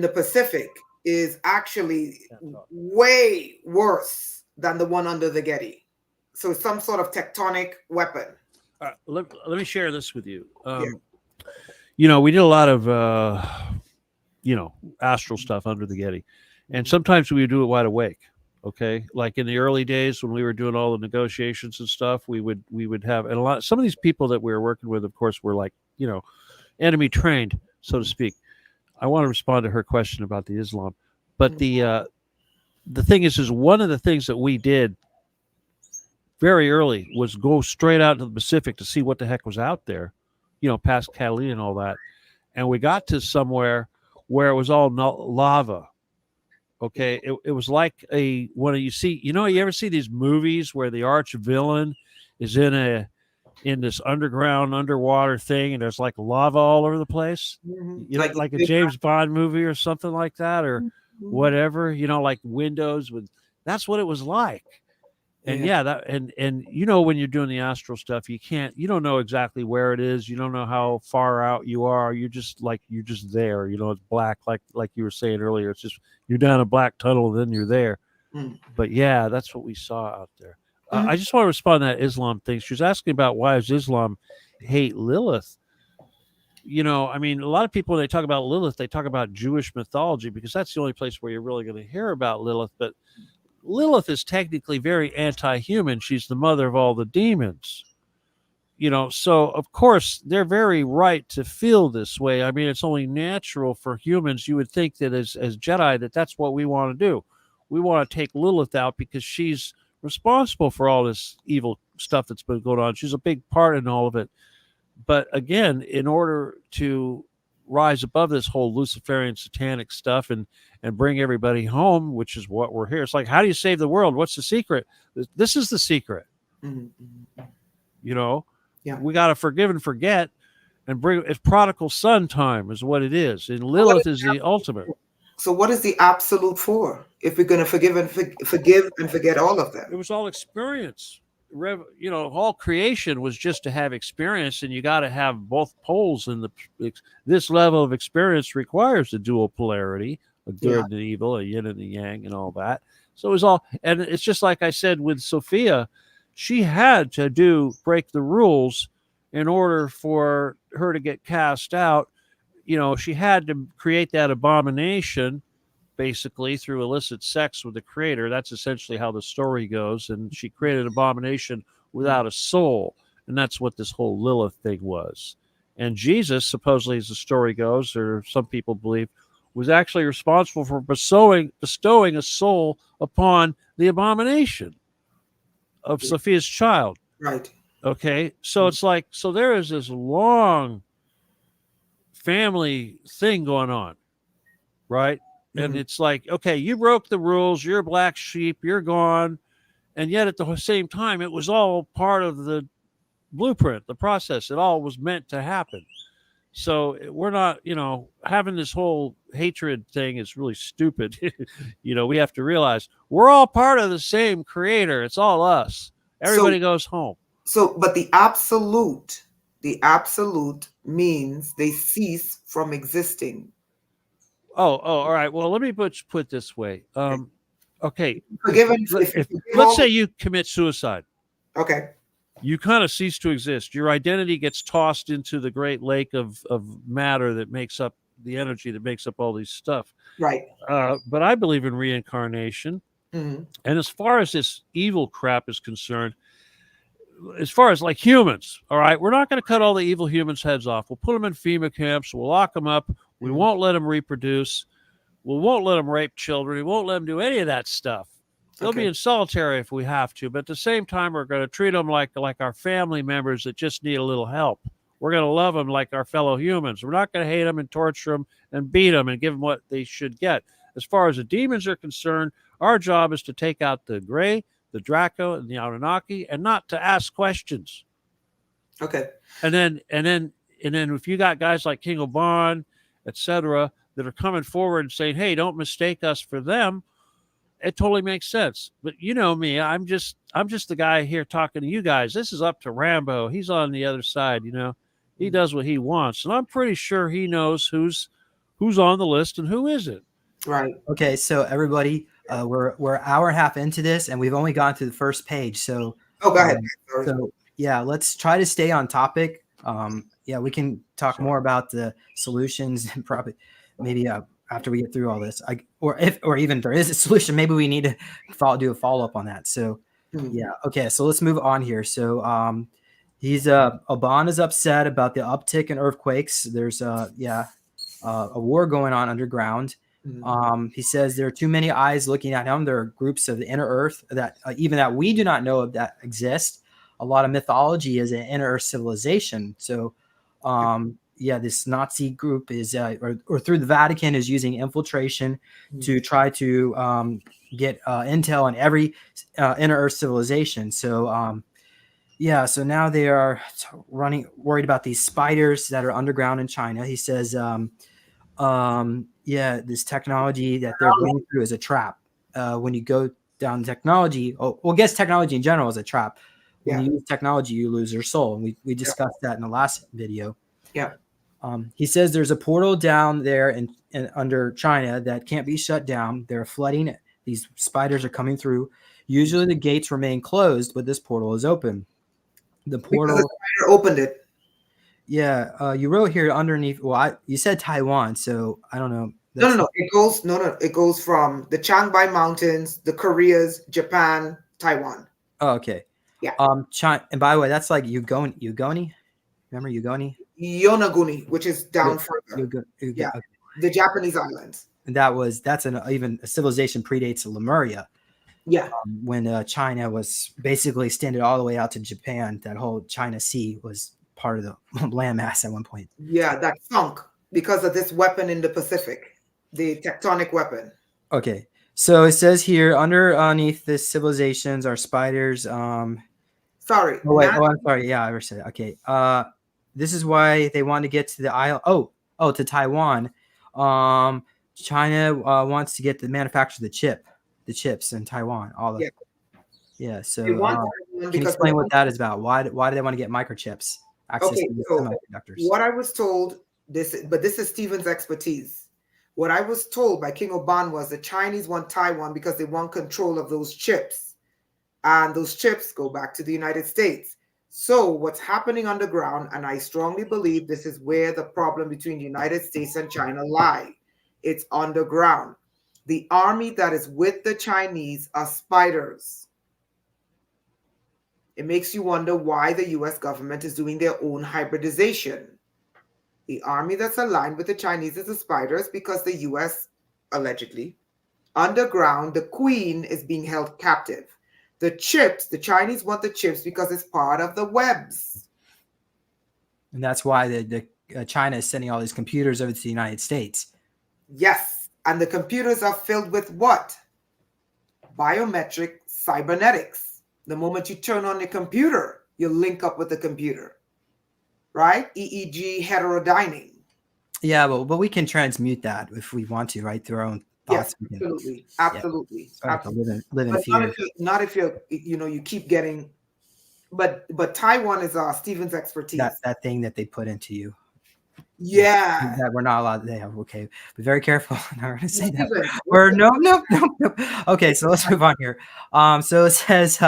the Pacific is actually way worse than the one under the Getty. So it's some sort of tectonic weapon. Let me share this with you. We did a lot of, astral stuff under the Getty. And sometimes we would do it wide awake. Okay. Like in the early days when we were doing all the negotiations and stuff, we would have, and some of these people that we were working with, of course, were like, enemy trained, so to speak. I want to respond to her question about the Islam. But the thing is one of the things that we did very early was go straight out to the Pacific to see what the heck was out there, past Catalina and all that. And we got to somewhere where it was all lava. Okay. It was like you ever see these movies where the arch villain is in this underwater thing and there's like lava all over the place? Mm-hmm. Like a James Bond movie or something like that, or whatever, like windows that's what it was like. And when you're doing the astral stuff, you don't know exactly where it is. You don't know how far out you are. You're just there, it's black. Like you were saying earlier, it's just, you're down a black tunnel, then you're there. Mm. But yeah, that's what we saw out there. Mm-hmm. I just want to respond to that Islam thing. She was asking about why does Islam hate Lilith? A lot of people, when they talk about Lilith, they talk about Jewish mythology because that's the only place where you're really going to hear about Lilith. But Lilith is technically very anti-human. She's the mother of all the demons. So of course they're very right to feel this way. I mean, it's only natural for humans. You would think that as Jedi, that's what we want to do. We want to take Lilith out because she's responsible for all this evil stuff that's been going on. She's a big part in all of it. But again, in order to rise above this whole Luciferian satanic stuff and bring everybody home, which is what we're here. It's like, how do you save the world? What's the secret? This is the secret. Mm-hmm. You know, yeah. We got to forgive and forget and bring. It's prodigal son time is what it is. And Lilith is the ultimate. So what is the absolute for? If we're going to forgive and forget all of them? It was all experience. All creation was just to have experience, and you got to have both poles. And this level of experience requires a dual polarity, a good and evil, a yin and a yang, and all that. So it was all, and it's just like I said with Sophia, she had to break the rules in order for her to get cast out. She had to create that abomination, basically through illicit sex with the creator. That's essentially how the story goes. And she created an abomination without a soul. And that's what this whole Lilith thing was. And Jesus, supposedly, as the story goes, or some people believe, was actually responsible for bestowing a soul upon the abomination of Sophia's child. Right. Okay. So it's like, so there is this long family thing going on. Right. And it's like, okay, you broke the rules. You're a black sheep. You're gone. And yet at the same time, it was all part of the blueprint, the process. It all was meant to happen. So we're not, having this whole hatred thing is really stupid. We have to realize we're all part of the same creator. It's all us. Everybody goes home. So, but the absolute means they cease from existing. Oh, all right. Well, let me put it this way. Okay. Let's say you commit suicide. Okay. You kind of cease to exist. Your identity gets tossed into the great lake of matter that makes up the energy that makes up all these stuff. Right. But I believe in reincarnation. Mm-hmm. And as far as this evil crap is concerned, as far as like humans, all right, we're not going to cut all the evil humans' heads off. We'll put them in FEMA camps. We'll lock them up. We won't let them reproduce. We won't let them rape children. We won't let them do any of that stuff. They'll be in solitary if we have to. But at the same time, we're going to treat them like our family members that just need a little help. We're going to love them like our fellow humans. We're not going to hate them and torture them and beat them and give them what they should get. As far as the demons are concerned, our job is to take out the Gray, the Draco, and the Anunnaki, and not to ask questions. Okay. And then if you got guys like King Oban, etc., that are coming forward and saying, "Hey, don't mistake us for them," it totally makes sense. But you know me, I'm just the guy here talking to you guys. This is up to Rambo. He's on the other side. He does what he wants, and I'm pretty sure he knows who's on the list and who isn't. Right. Okay, so everybody, we're an hour and a half into this, and we've only gone to the first page. So, go ahead. So yeah, let's try to stay on topic. We can talk more about the solutions and probably maybe after we get through all this. Or even if there is a solution, maybe we need to do a follow up on that. So yeah, okay. So let's move on here. So Oban is upset about the uptick in earthquakes. There's a war going on underground. He says there are too many eyes looking at him. There are groups of the inner earth that even that we do not know of that exist. A lot of mythology is an inner earth civilization. So, this Nazi group is, or through the Vatican, is using infiltration to try to get intel on every inner earth civilization. So, so now they are worried about these spiders that are underground in China. He says, this technology that they're going through is a trap. When you go down technology, I guess technology in general is a trap. When you use technology, you lose your soul. And we discussed that in the last video. Yeah. He says there's a portal down there in under China that can't be shut down. They're flooding it. These spiders are coming through. Usually the gates remain closed, but this portal is open. The portal opened it. Yeah, you wrote here underneath. Well, you said Taiwan, so I don't know. No. It goes from the Changbai Mountains, the Koreas, Japan, Taiwan. Oh, okay. Yeah. China, and by the way, that's like Yugoni. Remember Yugoni? Yonaguni, which is down further. Okay. The Japanese islands. And that's even a civilization predates Lemuria. Yeah. When China was basically extended all the way out to Japan, that whole China Sea was part of the landmass at one point. Yeah, that sunk. because of this weapon in the Pacific, the tectonic weapon. Okay. So it says here underneath this civilizations are spiders. Sorry. Oh wait. Oh, I'm sorry. Yeah, I already said it. Okay. This is why they want to get to the island. To Taiwan. China wants to get the manufacture the chips in Taiwan. Yeah. So can you explain what that is about? Why do they want to get microchips? Access to so semiconductors. What I was told, this is Steven's expertise. What I was told by King Oban was the Chinese want Taiwan because they want control of those chips. And those chips go back to the United States. So what's happening underground, and I strongly believe this is where the problem between the United States and China lie. It's underground. The army that is with the Chinese are spiders. It makes you wonder why the US government is doing their own hybridization. The army that's aligned with the Chinese is the spiders because the US, allegedly, underground, the queen is being held captive. The chips, the Chinese want the chips because it's part of the webs. And that's why the China is sending all these computers over to the United States. Yes. And the computers are filled with what? Biometric cybernetics. The moment you turn on the computer, you link up with the computer, right? EEG heterodyning. Yeah, but we can transmute that if we want to, right? Through our own thoughts. Yes, absolutely. Live in fear. Not if you're, you keep getting, but Taiwan is Steven's expertise. That thing that they put into you. Yeah. That we're not allowed to have. Okay. Be very careful. I'm not going to say that. Or no. Okay, so let's move on here. So it says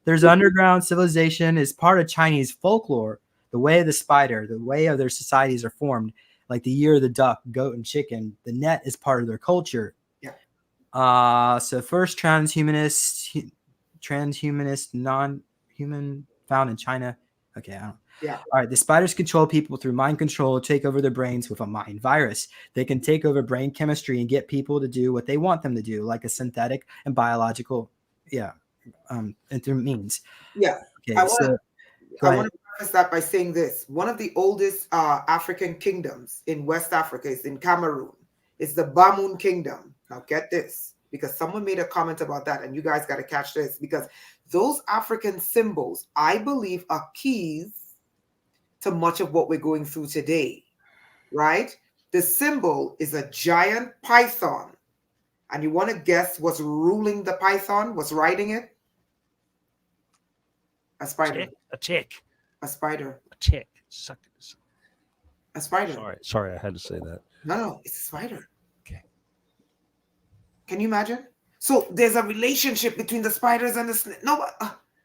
there's underground civilization is part of Chinese folklore. The way of the spider, the way of their societies are formed, like the year of the duck, goat, and chicken. The net is part of their culture. Yeah. So first transhumanist, non-human found in China. Okay, I don't. Yeah. All right. The spiders control people through mind control, take over their brains with a mind virus. They can take over brain chemistry and get people to do what they want them to do, like a synthetic and biological, and through means. Yeah. Okay. I want to preface that by saying this. One of the oldest African kingdoms in West Africa is in Cameroon. It's the Bamoun Kingdom. Now get this, because someone made a comment about that, and you guys got to catch this, because those African symbols, I believe, are keys to much of what we're going through today, right? The symbol is a giant python. And you want to guess what's ruling the python? What's riding it? A spider. A tick. A spider. A tick. Suckers. A spider. Sorry, I had to say that. No, it's a spider. Okay. Can you imagine? So there's a relationship between the spiders and the snake.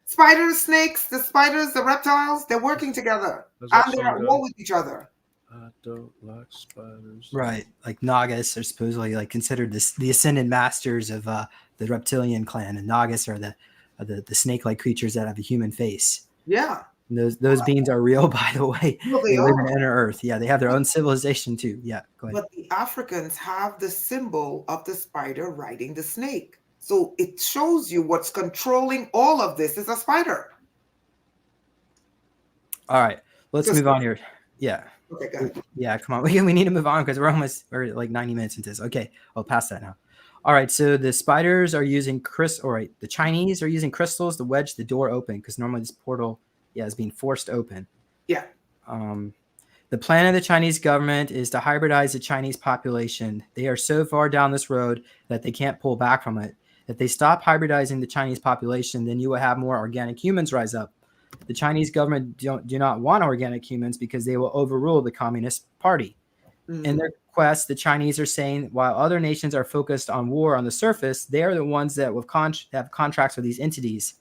Spiders, snakes, the spiders, the reptiles, they're working together. And they're at war with each other. I don't like spiders. Right. Like Nagas are supposedly considered the ascended masters of the reptilian clan. And Nagas are the snake-like creatures that have a human face. Yeah. And those beings are real, by the way. Well, they live in inner earth. Yeah, they have their own civilization too. Yeah, go ahead. But the Africans have the symbol of the spider riding the snake. So it shows you what's controlling all of this is a spider. All right, let's move on here. Yeah. Okay, go ahead. Yeah, come on. We need to move on because we're like 90 minutes into this. Okay, I'll pass that now. All right, so the spiders are using the Chinese are using crystals to wedge the door open because normally this portal, is being forced open. Yeah. The plan of the Chinese government is to hybridize the Chinese population. They are so far down this road that they can't pull back from it. If they stop hybridizing the Chinese population, then you will have more organic humans rise up. The Chinese government do not want organic humans because they will overrule the Communist Party. Mm-hmm. In their quest, the Chinese are saying while other nations are focused on war on the surface, they are the ones that have contracts with these entities.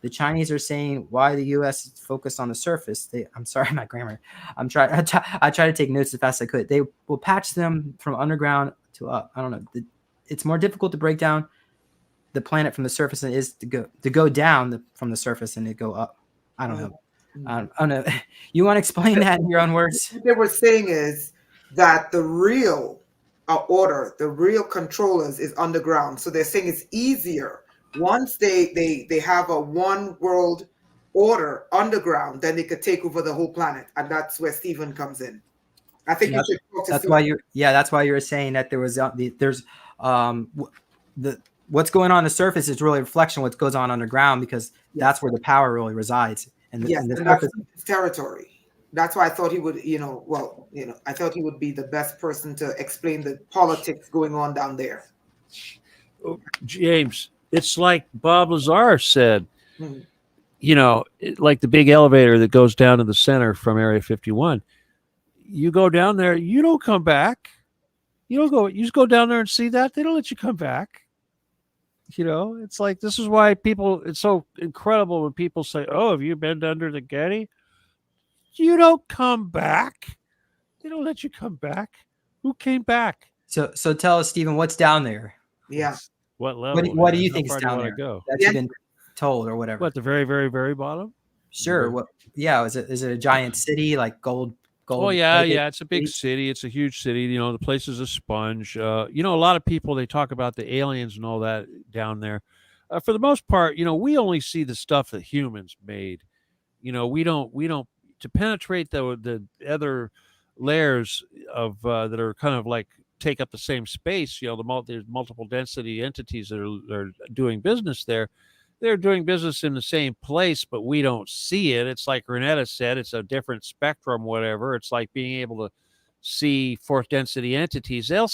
The Chinese are saying why the U.S. is focused on the surface. I'm sorry, my grammar. I try to take notes as fast as I could. They will patch them from underground to up. I don't know. It's more difficult to break down the planet from the surface than it is to go down from the surface and to go up. I don't know. I don't know. You want to explain that in your own words? What they were saying is that the real order, the real controllers is underground. So they're saying it's easier. Once they have a one world order underground, then they could take over the whole planet. And that's where Steven comes in. I think you should talk to that's why you're saying that there was the what's going on the surface is really a reflection of what goes on underground, because that's where the power really resides. And that's his territory. That's why I thought he would, I thought he would be the best person to explain the politics going on down there. James, it's like Bob Lazar said, like the big elevator that goes down to the center from Area 51. You go down there, you don't come back. You just go down there and see that. They don't let you come back. It's like, this is why it's so incredible when people say, oh, have you been under the Getty? You don't come back. They don't let you come back. Who came back? So tell us, Stephen, what's down there? Yeah. What level? What do you think is down there? That you've been told or whatever. What, the very, very, very bottom? Sure. What? Yeah. Is it a giant city like gold? Oh yeah. It's a big city. It's a huge city. The place is a sponge. A lot of people, they talk about the aliens and all that down there. For the most part, we only see the stuff that humans made. We don't to penetrate the other layers of that are kind of like take up the same space. There's multiple density entities that are doing business there. They're doing business in the same place, but we don't see it. It's like Rainetta said, it's a different spectrum, whatever. It's like being able to see fourth density entities. We'll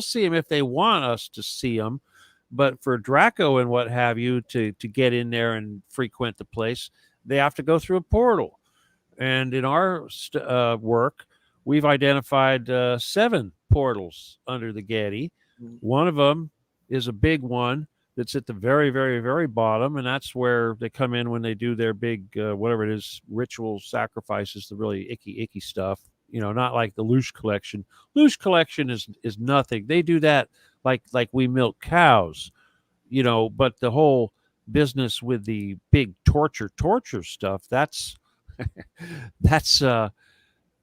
see them if they want us to see them. But for Draco and what have you to get in there and frequent the place, they have to go through a portal. And in our work, we've identified 7 portals under the Getty. One of them is a big one that's at the very, very, very bottom, and that's where they come in when they do their big, whatever it is, ritual sacrifices, the really icky stuff. Not like the Loosh collection. Loosh collection is nothing. They do that like we milk cows, but the whole business with the big torture stuff, that's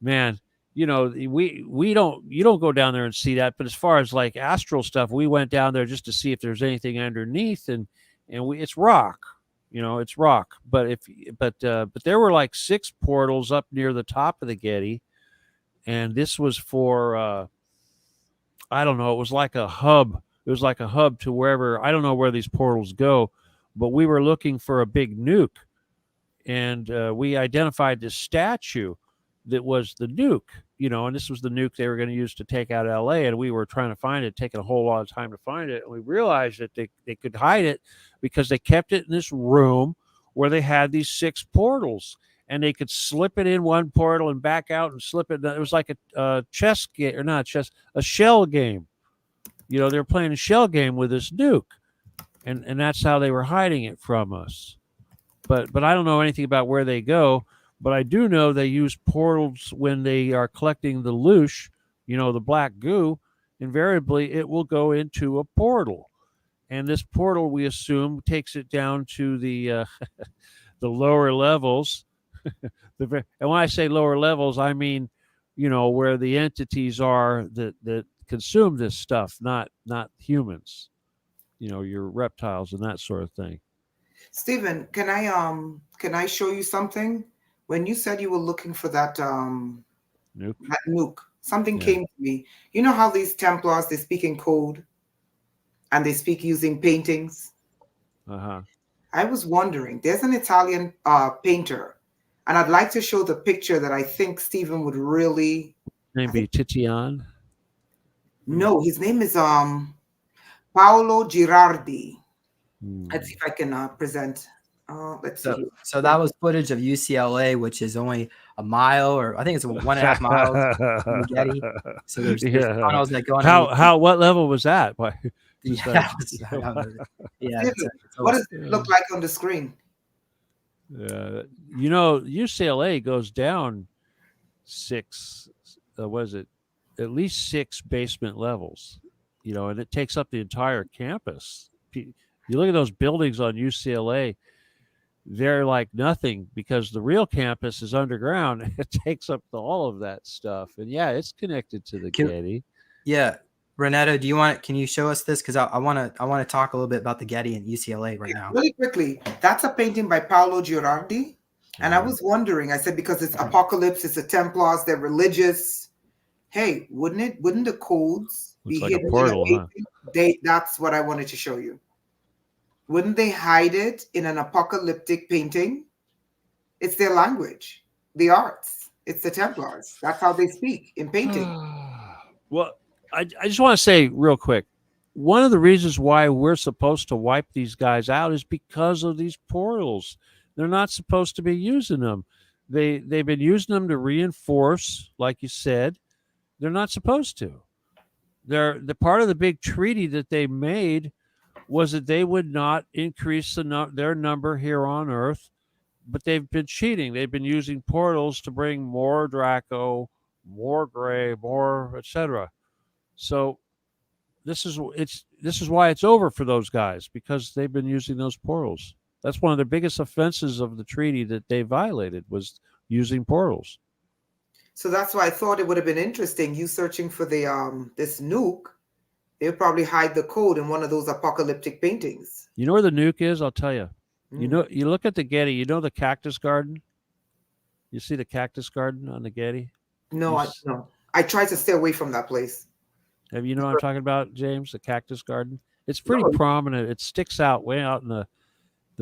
man, you don't go down there and see that. But as far as like astral stuff, we went down there just to see if there's anything underneath, and it's rock, it's rock. But there were like 6 portals up near the top of the Getty, and this was for I don't know, it was like a hub. It was like a hub to wherever, I don't know where these portals go, but we were looking for a big nuke, and we identified this statue that was the nuke, and this was the nuke they were going to use to take out LA, and we were trying to find it, taking a whole lot of time to find it, and we realized that they could hide it because they kept it in this room where they had these 6 portals, and they could slip it in one portal and back out and slip it. It was like a chess game, or not chess, a shell game. They were playing a shell game with this nuke, and that's how they were hiding it from us. But I don't know anything about where they go. But I do know they use portals when they are collecting the loosh, the black goo. Invariably, it will go into a portal. And this portal, we assume, takes it down to the the lower levels. And when I say lower levels, I mean, where the entities are that consume this stuff, not humans. Your reptiles and that sort of thing. Stephen, can I show you something? When you said you were looking for that nuke, something came to me. You know how these Templars, they speak in code and they speak using paintings? Uh-huh. I was wondering, there's an Italian painter, and I'd like to show the picture that I think Stephen would really... Maybe Titian? No, his name is Paolo Girardi. Let's see if I can present... let's see. So that was footage of UCLA, which is only a mile, or I think it's 1.5 miles from the Getty. So there's tunnels that go on. What level was that? What does it look like on the screen? UCLA goes down 6. At least 6 basement levels. And it takes up the entire campus. You look at those buildings on UCLA. They're like nothing because the real campus is underground. It takes up all of that stuff, and it's connected to the Getty. Yeah, Rainetta, can you show us this? Because I want to talk a little bit about the Getty and UCLA right now. Really quickly, that's a painting by Paolo Girardi, and I was wondering. I said because it's apocalypse, it's the Templars, they're religious, hey, wouldn't the codes Looks be like a hidden portal, in a huh? painting? That's what I wanted to show you. Wouldn't they hide it in an apocalyptic painting? It's their language, the arts. It's the Templars. That's how they speak in painting. Well, I just want to say real quick, one of the reasons why we're supposed to wipe these guys out is because of these portals. They're not supposed to be using them. They've been using them to reinforce, like you said. They're not supposed to. They're the part of the big treaty that they made was that they would not increase their number here on Earth, but they've been cheating. They've been using portals to bring more Draco, more Gray, more etc. So this is why it's over for those guys, because they've been using those portals. That's one of the biggest offenses of the treaty that they violated, was using portals. So that's why I thought it would have been interesting. You searching for the this nuke, they'll probably hide the code in one of those apocalyptic paintings. You know where the nuke is? I'll tell you. You know, you look at the Getty. You know the cactus garden. You see the cactus garden on the Getty? No, I try to stay away from that place. Have you know what I'm talking about, James? The cactus garden. It's pretty prominent. It sticks out way out in the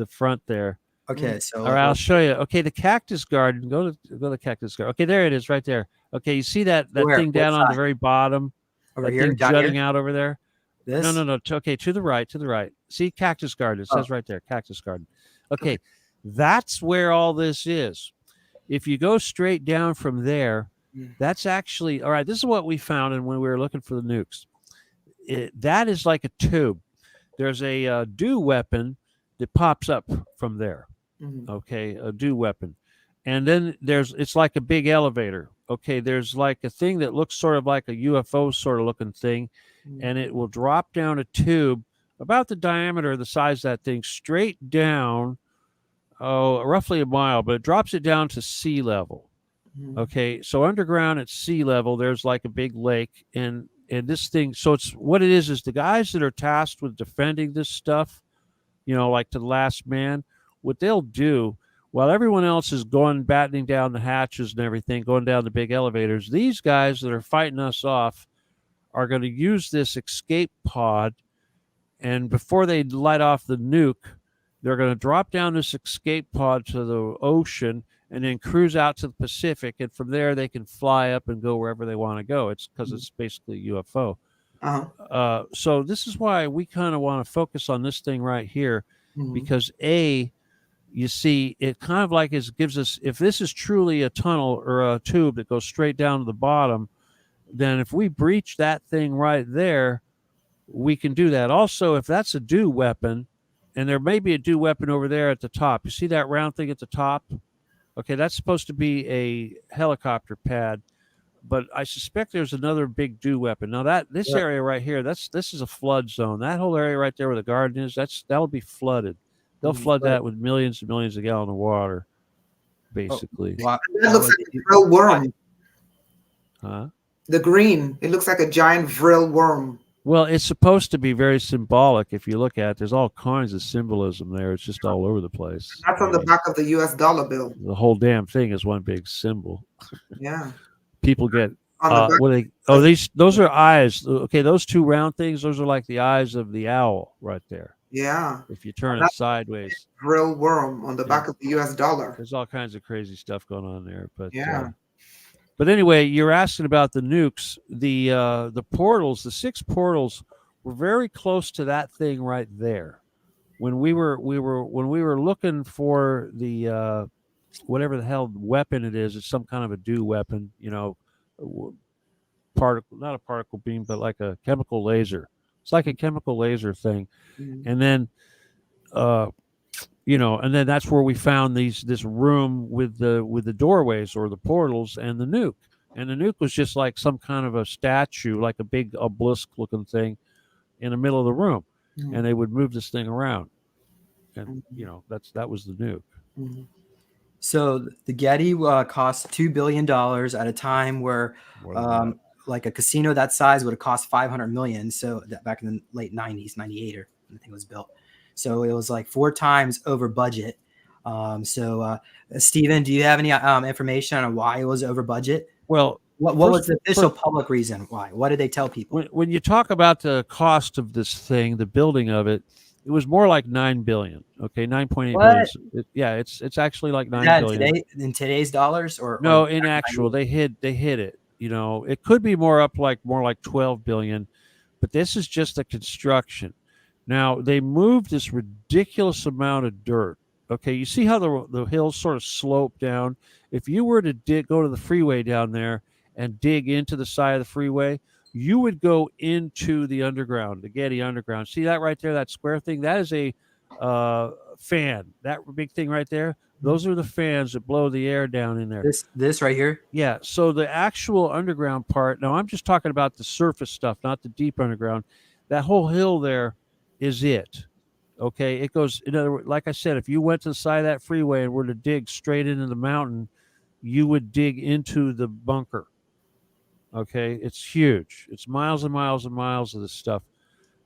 front there. Okay, so all right, I'll show you. Okay, the cactus garden. Go to the cactus garden. Okay, there it is, right there. Okay, you see that thing down on the very bottom? Over that here, thing jutting out over there. This? No. Okay, to the right. See, cactus garden. It says right there, cactus garden. Okay, that's where all this is. If you go straight down from there, that's actually all right. This is what we found, and when we were looking for the nukes, that is like a tube. There's a dew weapon that pops up from there. Okay, a dew weapon, and then it's like a big elevator. Okay, there's like a thing that looks sort of like a UFO sort of looking thing, and it will drop down a tube about the diameter, the size of that thing, straight down, roughly a mile, but it drops it down to sea level. Okay, so underground at sea level, there's like a big lake, and this thing. So it's what it is the guys that are tasked with defending this stuff, like to the last man. What they'll do while everyone else is battening down the hatches and everything, going down the big elevators, these guys that are fighting us off are going to use this escape pod, and before they light off the nuke, they're going to drop down this escape pod to the ocean and then cruise out to the Pacific, and from there they can fly up and go wherever they want to go. It's because it's basically a UFO. So this is why we kind of want to focus on this thing right here, because you see, it kind of like gives us, if this is truly a tunnel or a tube that goes straight down to the bottom, then if we breach that thing right there, we can do that. Also, if that's a dew weapon, and there may be a dew weapon over there at the top. You see that round thing at the top? Okay, that's supposed to be a helicopter pad, but I suspect there's another big dew weapon. Now this area right here, this is a flood zone. That whole area right there where the garden is, that'll be flooded. They'll flood that with millions and millions of gallons of water, basically. That looks like a vril worm. Huh? The green, it looks like a giant vril worm. Well, it's supposed to be very symbolic. If you look at it, there's all kinds of symbolism there. It's just all over the place. That's on the back of the U.S. dollar bill. The whole damn thing is one big symbol. Yeah. People get those are eyes. Okay, those two round things, those are like the eyes of the owl right there. Yeah. If you turn it sideways. Vril worm on the back of the U.S. dollar. There's all kinds of crazy stuff going on there. But yeah. But anyway, you're asking about the nukes. The portals, the 6 portals, were very close to that thing right there. When we were looking for the whatever the hell weapon it is, it's some kind of a dew weapon, particle, not a particle beam, but like a chemical laser. It's like a chemical laser thing, and then and then that's where we found this room with the doorways or the portals and the nuke. And the nuke was just like some kind of a statue, like a big obelisk looking thing in the middle of the room. And they would move this thing around. And that was the nuke. So the Getty cost $2 billion at a time where like a casino that size would have cost $500 million. So that back in the late 90s, 98 or I think it was built. So it was like 4 times over budget. So Steven, do you have any information on why it was over budget? Well, What was the official public reason why? What did they tell people? When you talk about the cost of this thing, the building of it, it was more like $9 billion. Okay, 9.8 billion. It's actually like $9 billion. In today's dollars, or no, in actual, they hit it. It could be more like 12 billion, but this is just the construction. Now they moved this ridiculous amount of dirt. Okay, you see how the hills sort of slope down. If you were to go to the freeway down there and dig into the side of the freeway, you would go into the underground, the Getty underground. See that right there, that square thing? That is a fan. That big thing right there, those are the fans that blow the air down in there. This right here? Yeah, so the actual underground part, now I'm just talking about the surface stuff, not the deep underground. That whole hill there is it. Okay, it goes, in other words, like I said, if you went to the side of that freeway and were to dig straight into the mountain, you would dig into the bunker. Okay, it's huge. It's miles and miles and miles of this stuff.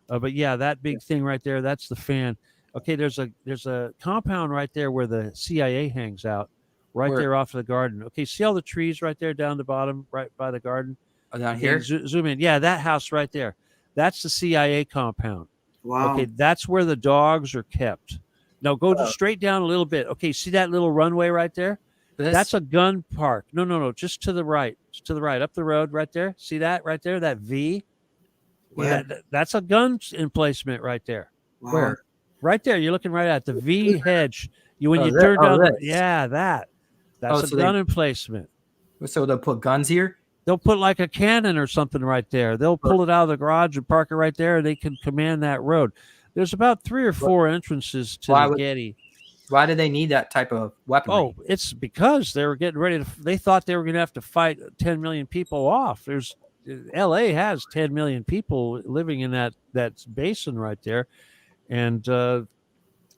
But yeah, that big thing right there, that's the fan. Okay, there's a compound right there where the CIA hangs out, right there off of the garden. Okay, see all the trees right there down the bottom, right by the garden? Down here? Zoom in. Yeah, that house right there. That's the CIA compound. Wow. Okay, that's where the dogs are kept. Now go straight down a little bit. Okay, see that little runway right there? That's a gun park. No, just to the right. To the right, up the road right there. See that right there? That V? Yeah. That's a gun emplacement right there. Wow. Where? Right there. You're looking right at the V hedge. When you turn down, that's a gun emplacement. So they'll put guns here? They'll put like a cannon or something right there. They'll pull it out of the garage and park it right there, and they can command that road. There's about 3 or 4 entrances to the Getty. Why do they need that type of weaponry? Oh, it's because they were getting ready to. They thought they were going to have to fight 10 million people off. L.A. has 10 million people living in that basin right there, and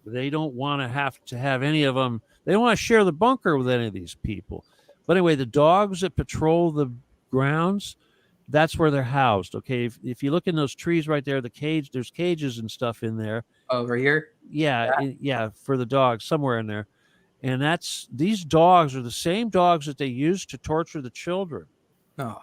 they don't want to have any of them. They don't want to share the bunker with any of these people. But anyway, the dogs that patrol the grounds, that's where they're housed. Okay, if you look in those trees right there, there's cages and stuff in there. Over here? Yeah, for the dogs, somewhere in there. And these dogs are the same dogs that they used to torture the children. Oh.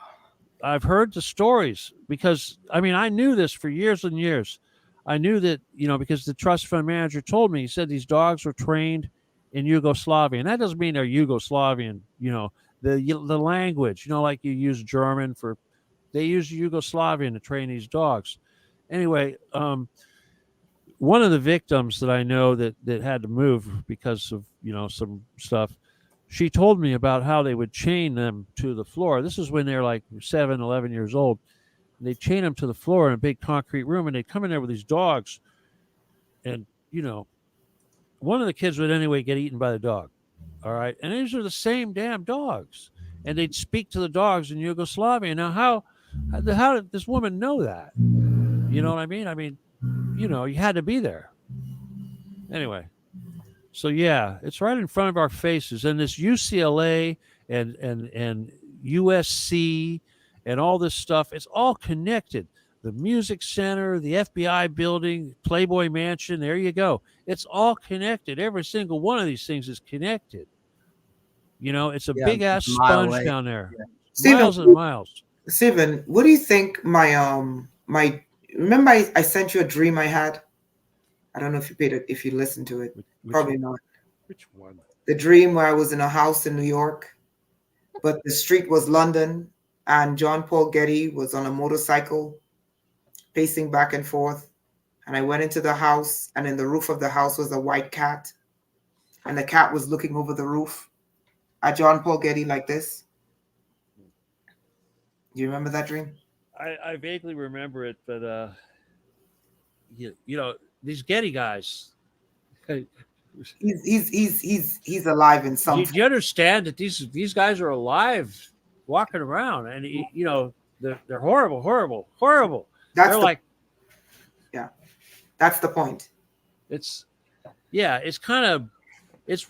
I've heard the stories because, I knew this for years and years. I knew that, because the trust fund manager told me, he said these dogs were trained in Yugoslavia. And that doesn't mean they're Yugoslavian, the language, like you use German they use Yugoslavian to train these dogs. Anyway, one of the victims that I know that had to move because of, some stuff, she told me about how they would chain them to the floor. This is when they're like 7, 11 years old. They'd chain them to the floor in a big concrete room, and they'd come in there with these dogs. And, one of the kids would anyway get eaten by the dog. All right. And these are the same damn dogs. And they'd speak to the dogs in Yugoslavia. Now, how did this woman know that? You know what I mean? You had to be there. Anyway. So yeah, it's right in front of our faces. And this UCLA and USC and all this stuff, it's all connected. The music center, the FBI building, Playboy Mansion, there you go. It's all connected. Every single one of these things is connected. It's a big ass sponge down there. Yeah. Miles and miles. Steven, what do you think remember I sent you a dream I had? I don't know if you listened to it. Probably not. Which one? The dream where I was in a house in New York, but the street was London, and John Paul Getty was on a motorcycle pacing back and forth. And I went into the house, and in the roof of the house was a white cat. And the cat was looking over the roof at John Paul Getty like this. Do you remember that dream? I vaguely remember it, but these Getty guys. He's alive in some. Do you understand that these guys are alive, walking around, and they're horrible. That's the point. It's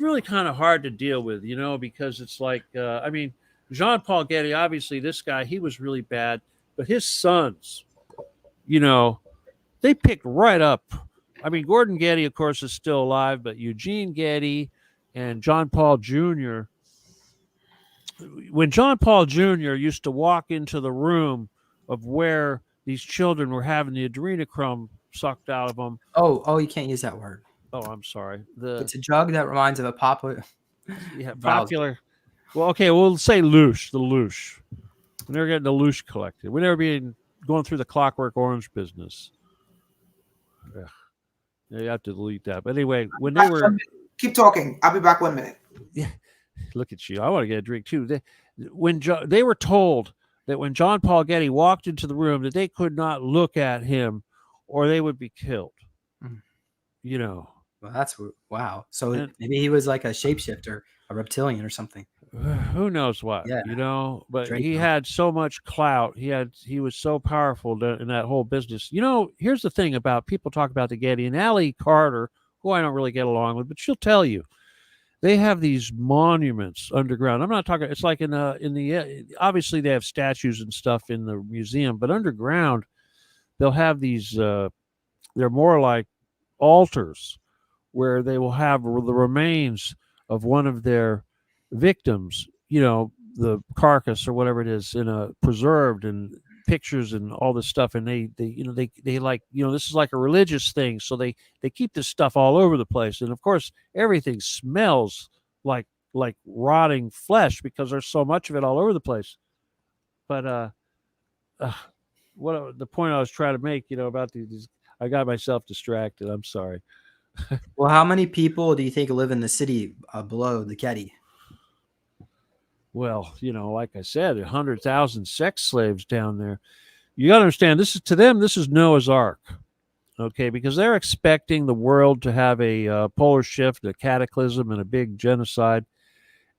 really kind of hard to deal with, because it's like Jean Paul Getty, obviously this guy, he was really bad, but his sons, they picked right up. Gordon Getty, of course, is still alive, but Eugene Getty and John Paul Jr., when John Paul Jr. used to walk into the room of where these children were having the adrenochrome sucked out of them. Oh, you can't use that word. Oh, I'm sorry. It's a drug that reminds of a popular. Yeah, popular. Well, okay, we'll say loosh, the loosh. When they were getting the loosh collected, when they were going through the Clockwork Orange business. Ugh. Yeah, you have to delete that. But anyway, when they were keep talking, I'll be back 1 minute. Yeah, look at you. I want to get a drink too. They were told that when John Paul Getty walked into the room that they could not look at him or they would be killed. You know. Well, that's wow. So maybe he was like a shapeshifter, a reptilian or something. Who knows what? Yeah. You know, but Drake he knows. had so much clout. He was so powerful in that whole business. You know, here's the thing about people talk about the Getty and Allie Carter, who I don't really get along with, but she'll tell you. They have these monuments underground. I'm not talking. It's like in the obviously they have statues and stuff in the museum, but underground they'll have these. They're more like altars where they will have the remains of one of their victims. You know, the carcass or whatever it is, preserved and pictures and all this stuff. And they like, this is like a religious thing. So they keep this stuff all over the place. And of course, everything smells like rotting flesh because there's so much of it all over the place. But the point I was trying to make, about these, I got myself distracted. I'm sorry. Well, how many people do you think live in the city below the Getty? Well, like I said, 100,000 sex slaves down there. You got to understand, this is Noah's Ark, okay? Because they're expecting the world to have a polar shift, a cataclysm, and a big genocide.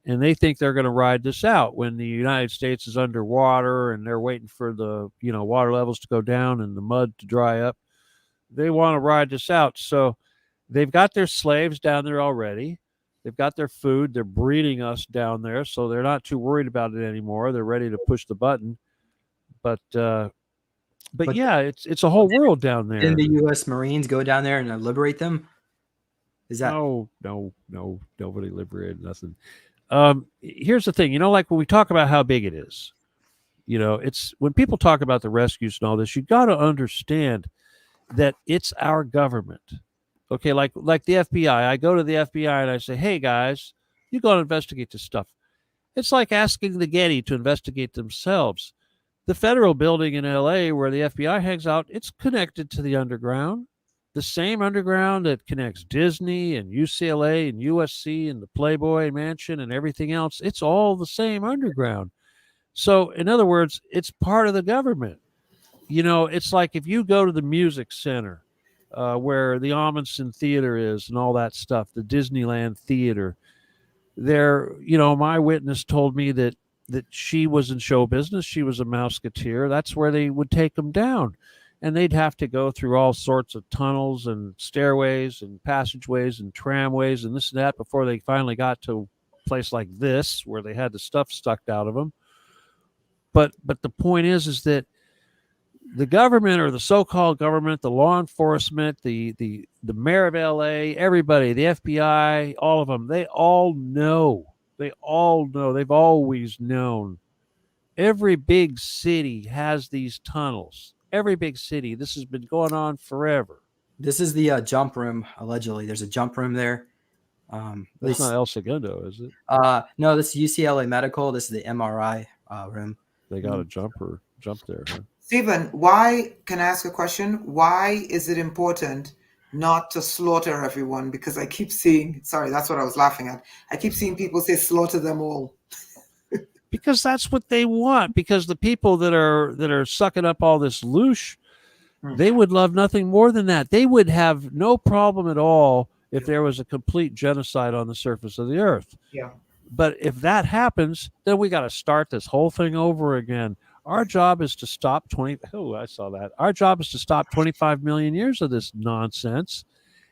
And they think they're going to ride this out when the United States is underwater and they're waiting for the, water levels to go down and the mud to dry up. They want to ride this out. So they've got their slaves down there already. They've got their food. They're breeding us down there, so they're not too worried about it anymore. They're ready to push the button. But yeah, it's a whole world down there. Didn't the U.S. Marines go down there and liberate them? Is that no? Nobody liberated nothing. Here's the thing, like when we talk about how big it is, it's when people talk about the rescues and all this, you got to understand that it's our government. Okay, like the FBI. I go to the FBI and I say, hey, guys, you go and investigate this stuff. It's like asking the Getty to investigate themselves. The federal building in L.A. where the FBI hangs out, it's connected to the underground. The same underground that connects Disney and UCLA and USC and the Playboy Mansion and everything else. It's all the same underground. So, in other words, it's part of the government. It's like if you go to the music center, where the Amundsen Theater is and all that stuff, the Disneyland Theater. There, my witness told me that she was in show business. She was a Mouseketeer. That's where they would take them down. And they'd have to go through all sorts of tunnels and stairways and passageways and tramways and this and that before they finally got to a place like this where they had the stuff sucked out of them. But the point is that the government or the so-called government, the law enforcement, the mayor of LA, everybody, the FBI, all of them, they all know. They've always known. Every big city has these tunnels. Every big city. This has been going on forever. This is the jump room, allegedly. There's a jump room there. That's not El Segundo, is it? No, this is UCLA Medical. This is the MRI room. They got a jump there, huh? Stephen, can I ask a question? Why is it important not to slaughter everyone? Because I keep seeing, sorry, that's what I was laughing at. I keep seeing people say slaughter them all. Because that's what they want. Because the people that are sucking up all this loosh, they would love nothing more than that. They would have no problem at all if there was a complete genocide on the surface of the earth. Yeah. But if that happens, then we got to start this whole thing over again. Our job is to stop Our job is to stop 25 million years of this nonsense.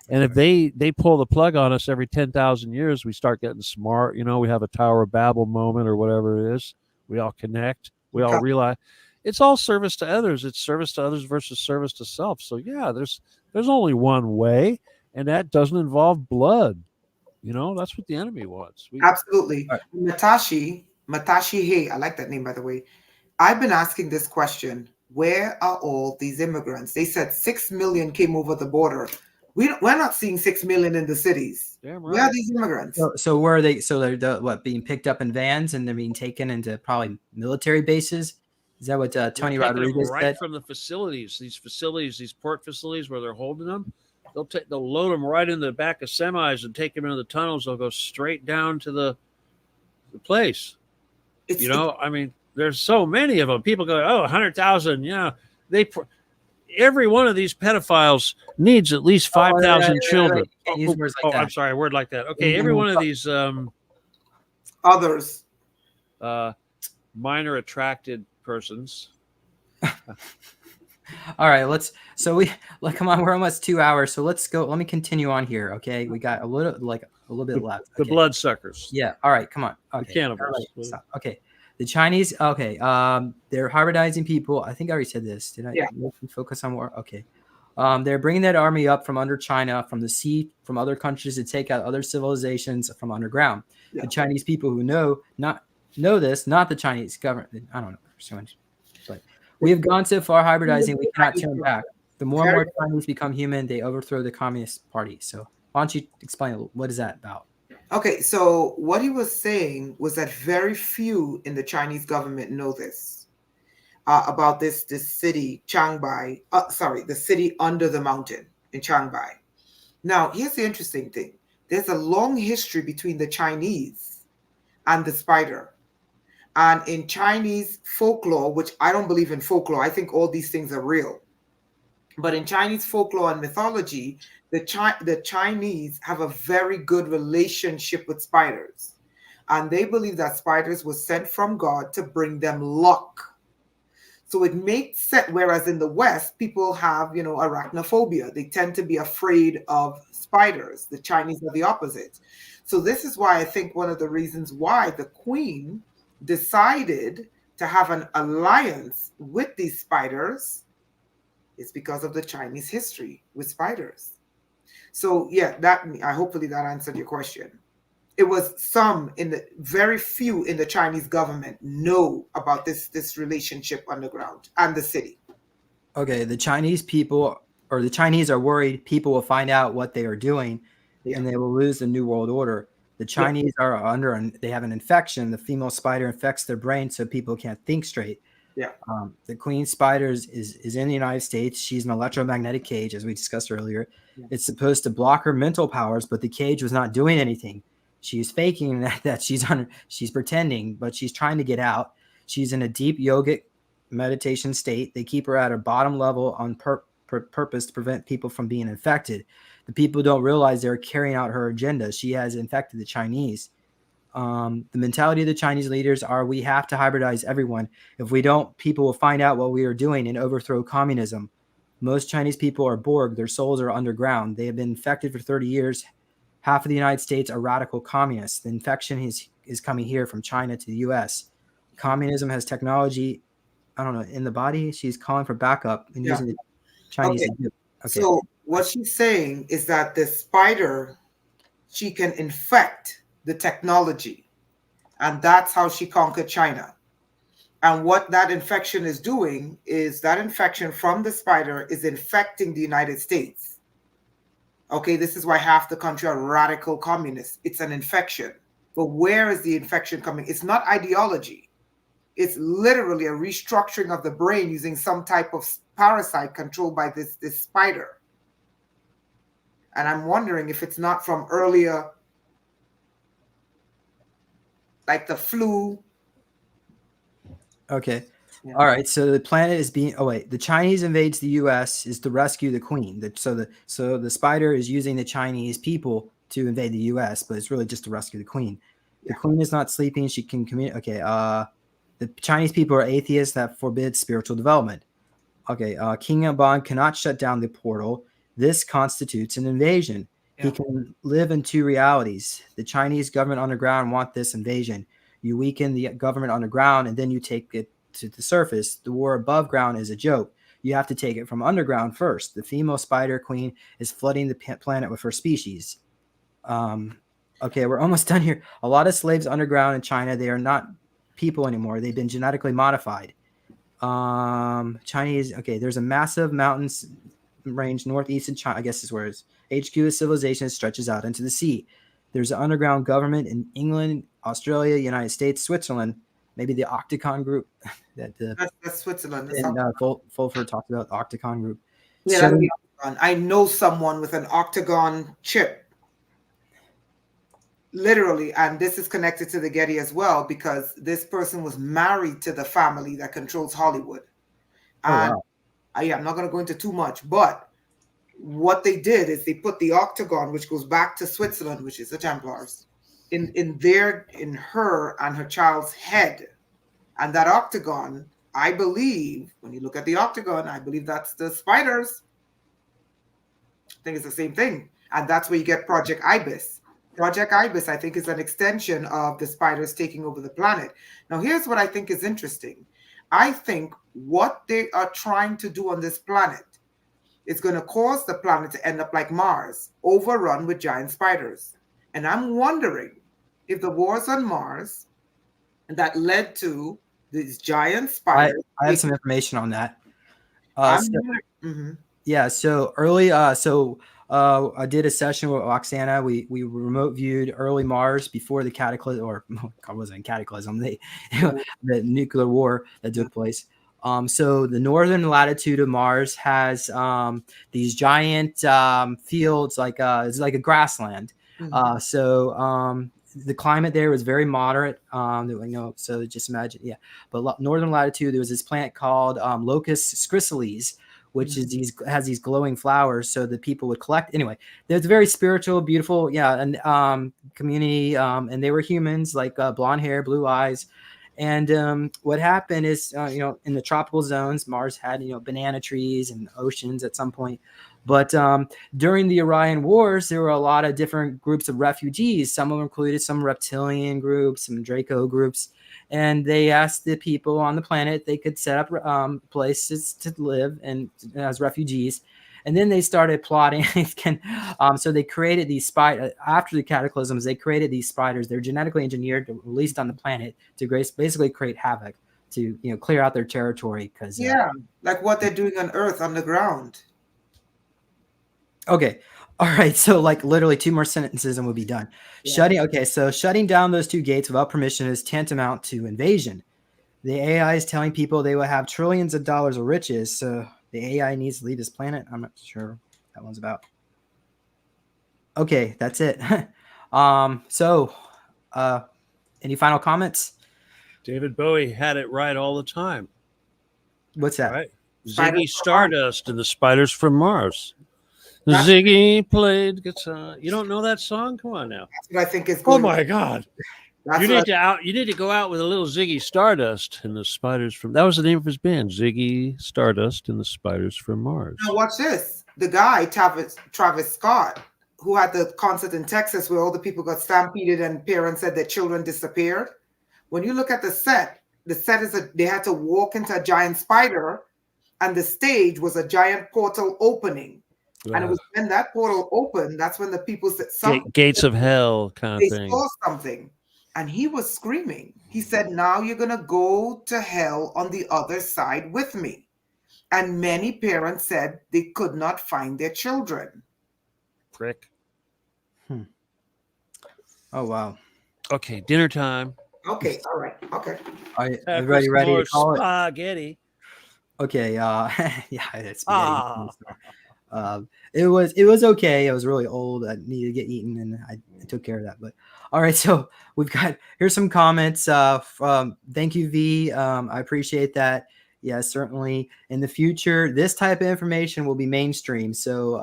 And if they pull the plug on us every 10,000 years, we start getting smart. We have a Tower of Babel moment or whatever it is. We all connect. We all realize it's all service to others. It's service to others versus service to self. So yeah, there's only one way, and that doesn't involve blood. That's what the enemy wants. Absolutely. Natashi, Matashi Hay, I like that name, by the way. I've been asking this question. Where are all these immigrants? They said 6 million came over the border. We're not seeing 6 million in the cities. Damn Where are right. these immigrants? So where are they? So they're being picked up in vans and they're being taken into probably military bases. Is that what Tony They're taking them Rodriguez right said? from the facilities, these port facilities where they're holding them. They'll load them right in the back of semis and take them into the tunnels. They'll go straight down to the place. I mean, there's so many of them. People go, 100,000. Yeah, every one of these pedophiles needs at least 5,000 children. Can't use words like that. I'm sorry, a word like that. Okay, every one of these others, minor attracted persons. All right, come on, we're almost 2 hours, so let's go. Let me continue on here. Okay, we got a little bit left. The okay. bloodsuckers. Yeah. All right, come on. Okay. The cannibals. Right, okay. The Chinese. Okay. They're hybridizing people. I think I already said this. Did I? Yeah. Focus on more. Okay. They're bringing that army up from under China, from the sea, from other countries to take out other civilizations from underground. Yeah. The Chinese people who know this, not the Chinese government. I don't know so much, but we have gone so far hybridizing we cannot turn back. The more and more Chinese become human, they overthrow the Communist Party. So why don't you explain what is that about? Okay, so what he was saying was that very few in the Chinese government know this about this city, Changbai. The city under the mountain in Changbai. Now, here's the interesting thing. There's a long history between the Chinese and the spider. And in Chinese folklore, which I don't believe in folklore, I think all these things are real. But in Chinese folklore and mythology, the Chinese have a very good relationship with spiders. And they believe that spiders were sent from God to bring them luck. So it makes sense. Whereas in the West, people have, arachnophobia. They tend to be afraid of spiders. The Chinese are the opposite. So this is why I think one of the reasons why the Queen decided to have an alliance with these spiders is because of the Chinese history with spiders. So yeah, hopefully that answered your question. It was very few in the Chinese government know about this relationship underground and the city. Okay, the Chinese are worried people will find out what they are doing and they will lose the New World Order. The Chinese are they have an infection. The female spider infects their brain so people can't think straight. Yeah. The queen spider is in the United States. She's an electromagnetic cage, as we discussed earlier. Yeah. It's supposed to block her mental powers, but the cage was not doing anything. She's faking that she's pretending, but she's trying to get out. She's in a deep yogic meditation state. They keep her at her bottom level on purpose to prevent people from being infected. The people don't realize they're carrying out her agenda. She has infected the Chinese. The mentality of the Chinese leaders are we have to hybridize everyone. If we don't, people will find out what we are doing and overthrow communism. Most Chinese people are Borg. Their souls are underground. They have been infected for 30 years. Half of the United States are radical communists. The infection is coming here from China to the U.S. Communism has technology, in the body. She's calling for backup and using the Chinese. Okay. So what she's saying is that the spider, she can infect the technology, and that's how she conquered China. And what that infection is doing is that infection from the spider is infecting the United States. Okay, this is why half the country are radical communists. It's an infection. But where is the infection coming? It's not ideology. It's literally a restructuring of the brain using some type of parasite controlled by this spider. And I'm wondering if it's not from earlier, like the flu. Okay. Yeah. All right. So the planet is being. Oh wait, the Chinese invades the U.S. is to rescue the Queen. So the spider is using the Chinese people to invade the U.S., but it's really just to rescue the Queen. Yeah. The Queen is not sleeping. She can communicate. Okay. The Chinese people are atheists that forbid spiritual development. Okay. King Abon cannot shut down the portal. This constitutes an invasion. Yeah. He can live in two realities. The Chinese government underground want this invasion. You weaken the government underground, and then you take it to the surface. The war above ground is a joke. You have to take it from underground first. The female spider queen is flooding the planet with her species. Okay, we're almost done here. A lot of slaves underground in China. They are not people anymore. They've been genetically modified. Chinese. Okay, there's a massive mountains range northeast of China. I guess is where its HQ of civilization stretches out into the sea. There's an underground government in England, Australia, United States, Switzerland. Maybe the Octagon group. That's Switzerland. That's And Fulford talked about the Octagon group. yeah, So, that's the Octagon. I know someone with an Octagon chip. Literally, and this is connected to the Getty as well, because this person was married to the family that controls Hollywood. And wow. I'm not going to go into too much, but what they did is they put the Octagon, which goes back to Switzerland, which is the Templars, in her and her child's head. And that Octagon, I believe, when you look at the Octagon, I believe that's the spiders. I think it's the same thing. And that's where you get Project Ibis. Project Ibis, I think, is an extension of the spiders taking over the planet. Now, here's what I think is interesting. I think what they are trying to do on this planet is going to cause the planet to end up like Mars, overrun with giant spiders. And I'm wondering if the wars on Mars that led to these giant spiders. I have some information on that. Mhm. Yeah, so early, I did a session with Oksana. We remote viewed early Mars before the cataclysm, or it wasn't a cataclysm, the nuclear war that took place. So the northern latitude of Mars has these giant fields, like it's like a grassland. Mhm. The climate there was very moderate. So just imagine, yeah. But northern latitude, there was this plant called Locust scrisoles, which is has these glowing flowers, so that people would collect. Anyway, there's a very spiritual, beautiful, and community, and they were humans, like blonde hair, blue eyes. And what happened is, in the tropical zones, Mars had, banana trees and oceans at some point. But during the Orion Wars, there were a lot of different groups of refugees. Some of them included some reptilian groups, some Draco groups. And they asked the people on the planet they could set up places to live and as refugees. And then they started plotting. So they created these spiders. After the cataclysms, they created these spiders. They're genetically engineered, released on the planet to basically create havoc, to clear out their territory. Because like what they're doing on Earth underground. Okay. All right. So like literally 2 more sentences and we'll be done. Yeah. Shutting down those 2 gates without permission is tantamount to invasion. The AI is telling people they will have trillions of dollars of riches. So the AI needs to leave this planet. I'm not sure what that one's about. Okay. That's it. Any final comments? David Bowie had it right all the time. What's that? Right. Ziggy Stardust and the Spiders from Mars. Ziggy played guitar. You don't know that song? Come on now. That's what I think is going. Oh my God! You need to go out with a little Ziggy Stardust and the Spiders from. That was the name of his band, Ziggy Stardust and the Spiders from Mars. Now watch this. The guy Travis Scott, who had the concert in Texas where all the people got stampeded and parents said their children disappeared. When you look at the set is they had to walk into a giant spider, and the stage was a giant portal opening. And it was when that portal opened, that's when the people said gates of hell kind of thing. They saw something. And he was screaming. He said, now you're going to go to hell on the other side with me. And many parents said they could not find their children. Prick. Oh, wow. Okay, dinner time. Okay, all right. Okay. All right, everybody ready to call it? Spaghetti. Okay, yeah, it's spaghetti. It was okay. I was really old. I needed to get eaten, and I took care of that. But all right, so here's some comments. Thank you, V. I appreciate that. Yeah, certainly in the future, this type of information will be mainstream. So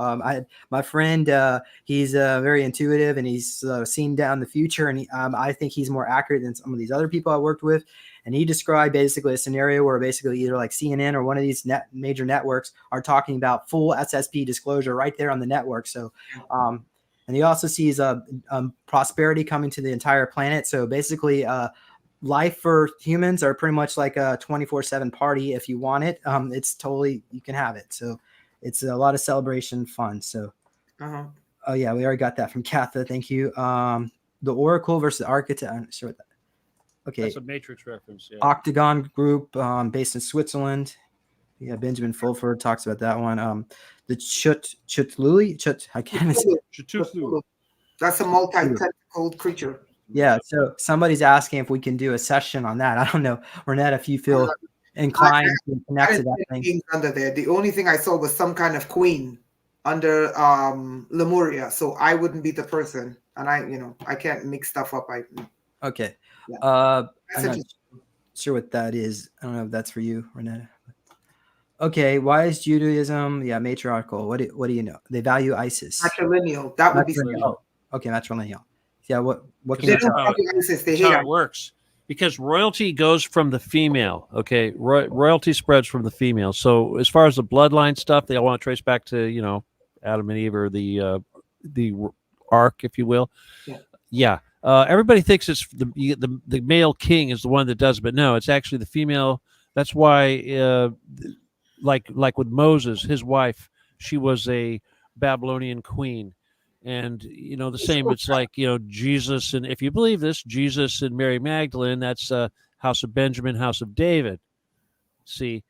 my friend, he's very intuitive, and he's seen down the future, and I think he's more accurate than some of these other people I worked with. And he described basically a scenario where basically either like CNN or one of these major networks are talking about full SSP disclosure right there on the network. So, and he also sees prosperity coming to the entire planet. So basically, life for humans are pretty much like a 24/7 party. If you want it, it's totally, you can have it. So it's a lot of celebration fun. So, oh yeah, we already got that from Katha. Thank you. The Oracle versus Architect. I'm not sure what that. Okay. That's a Matrix reference. Yeah. Octagon Group, based in Switzerland. Yeah, Benjamin Fulford talks about that one. The Chutluli, I can't say. That's a multi-tentacled creature. Yeah, so somebody's asking if we can do a session on that. I don't know, Rainetta, if you feel inclined to connect to that thing. Under there, the only thing I saw was some kind of queen under Lemuria, so I wouldn't be the person, and I can't mix stuff up. Okay. Yeah. I'm not sure what that is. I don't know if that's for you, Rainetta. Okay, why is Judaism matriarchal? What do you know? They value Isis. Matrilineal. That would be okay, matrilineal. Yeah, what can they don't value Isis, they hate how it works. Because royalty goes from the female, okay? Royalty spreads from the female. So as far as the bloodline stuff, they all want to trace back to, Adam and Eve, or the ark, if you will. Yeah. Everybody thinks it's the male king is the one that does, but no, it's actually the female. That's why, like with Moses, his wife, she was a Babylonian queen. And, the same, it's like, Jesus, and if you believe this, Jesus and Mary Magdalene, that's House of Benjamin, House of David. See,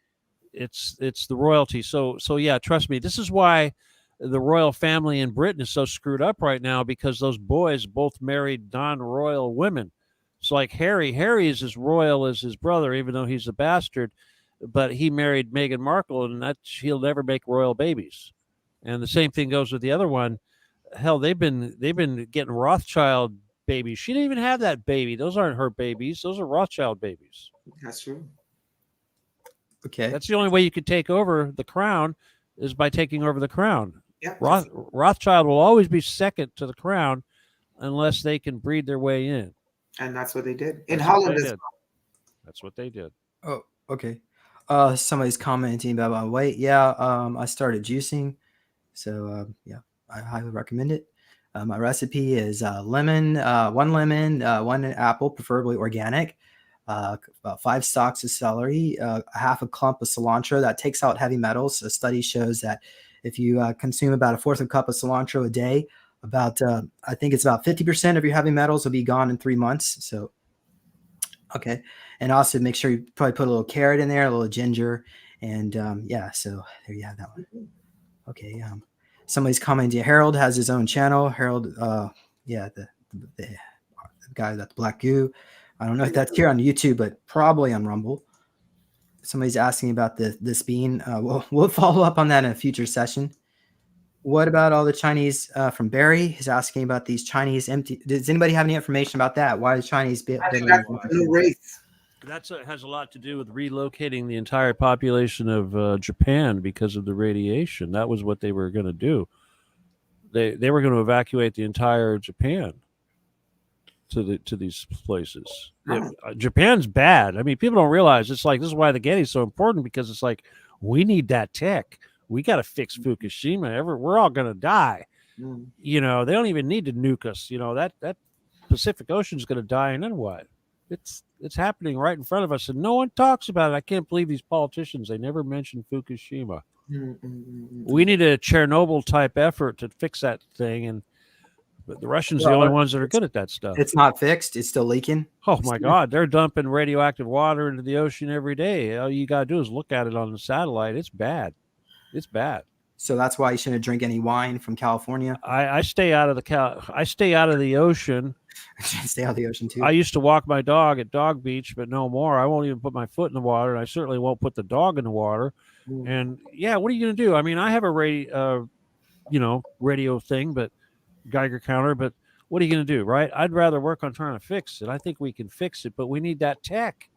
it's the royalty. So yeah, trust me, this is why the royal family in Britain is so screwed up right now, because those boys both married non-royal women. It's like Harry is as royal as his brother, even though he's a bastard, but he married Meghan Markle, and he'll never make royal babies. And the same thing goes with the other one. Hell, they've been getting Rothschild babies. She didn't even have that baby. Those aren't her babies. Those are Rothschild babies. That's true. Okay. That's the only way you could take over the crown, is by taking over the crown. Yeah. Rothschild will always be second to the crown unless they can breed their way in. And that's what they did. In Holland as well. That's what they did. Oh, okay. Somebody's commenting about my weight. Yeah, I started juicing. So, I highly recommend it. My recipe is lemon, one apple, preferably organic, about 5 stalks of celery, half a clump of cilantro. That takes out heavy metals. A study shows that if you consume about 1/4 cup of cilantro a day, I think it's about 50% of your heavy metals will be gone in 3 months. So, okay. And also make sure you probably put a little carrot in there, a little ginger. And so there you have that one. Okay. Somebody's commenting. Harold has his own channel. Harold, the guy with the black goo. I don't know if that's here on YouTube, but probably on Rumble. Somebody's asking about this bean. We'll follow up on that in a future session. What about all the Chinese from Barry? He's asking about these Chinese empty. Does anybody have any information about that? Why is Chinese building? That has a lot to do with relocating the entire population of Japan because of the radiation. That was what they were going to do. They were going to evacuate the entire Japan to these places. Japan's bad. I mean, people don't realize it's like, this is why the Getty is so important, because it's like, we need that tech. We got to fix Fukushima. We're all going to die. They don't even need to nuke us. That Pacific Ocean is going to die, and then what? It's happening right in front of us, and no one talks about it. I can't believe these politicians, they never mention Fukushima. We need a Chernobyl type effort to fix that thing, but the Russians are the only ones that are good at that stuff. It's not fixed. It's still leaking. Oh my God, they're dumping radioactive water into the ocean every day. All you got to do is look at it on the satellite. It's bad. It's bad. So that's why you shouldn't drink any wine from California. I stay out of I stay out of the ocean. Stay out of the ocean too. I used to walk my dog at Dog Beach, but no more. I won't even put my foot in the water, and I certainly won't put the dog in the water. And what are you going to do? I mean, I have a radio thing, but Geiger counter. But what are you going to do, right? I'd rather work on trying to fix it. I think we can fix it, but we need that tech.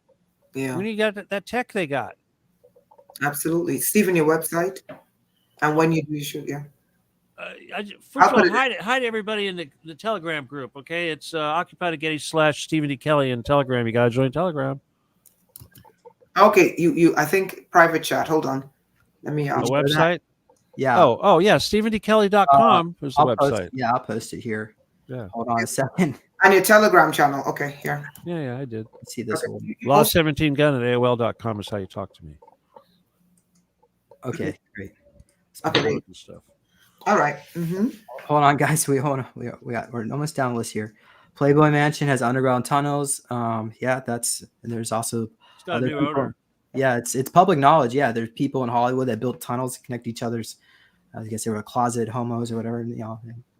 Yeah, we need that tech they got. Absolutely, Steven, your website, and when you do, you should, First of all, hide everybody in the Telegram group, okay? It's Occupied at Getty / Steven D. Kelley in Telegram. You got to join Telegram. Okay, you. I think private chat. Hold on. Let me. The website? Yeah. Oh, yeah. StevenDKelley.com is the website. I'll post it here. Yeah. Hold on a second. And your Telegram channel. Okay, here. Yeah, I did. Let's see this one. Law17gun at AOL.com is how you talk to me. Okay, great. Okay. Stuff. All right. Hold on, guys. We're almost down the list here. Playboy Mansion has underground tunnels. Yeah, there's also It's got a other new people. owner. Yeah, it's public knowledge. Yeah, there's people in Hollywood that built tunnels to connect each other's. I guess they were closet homos or whatever.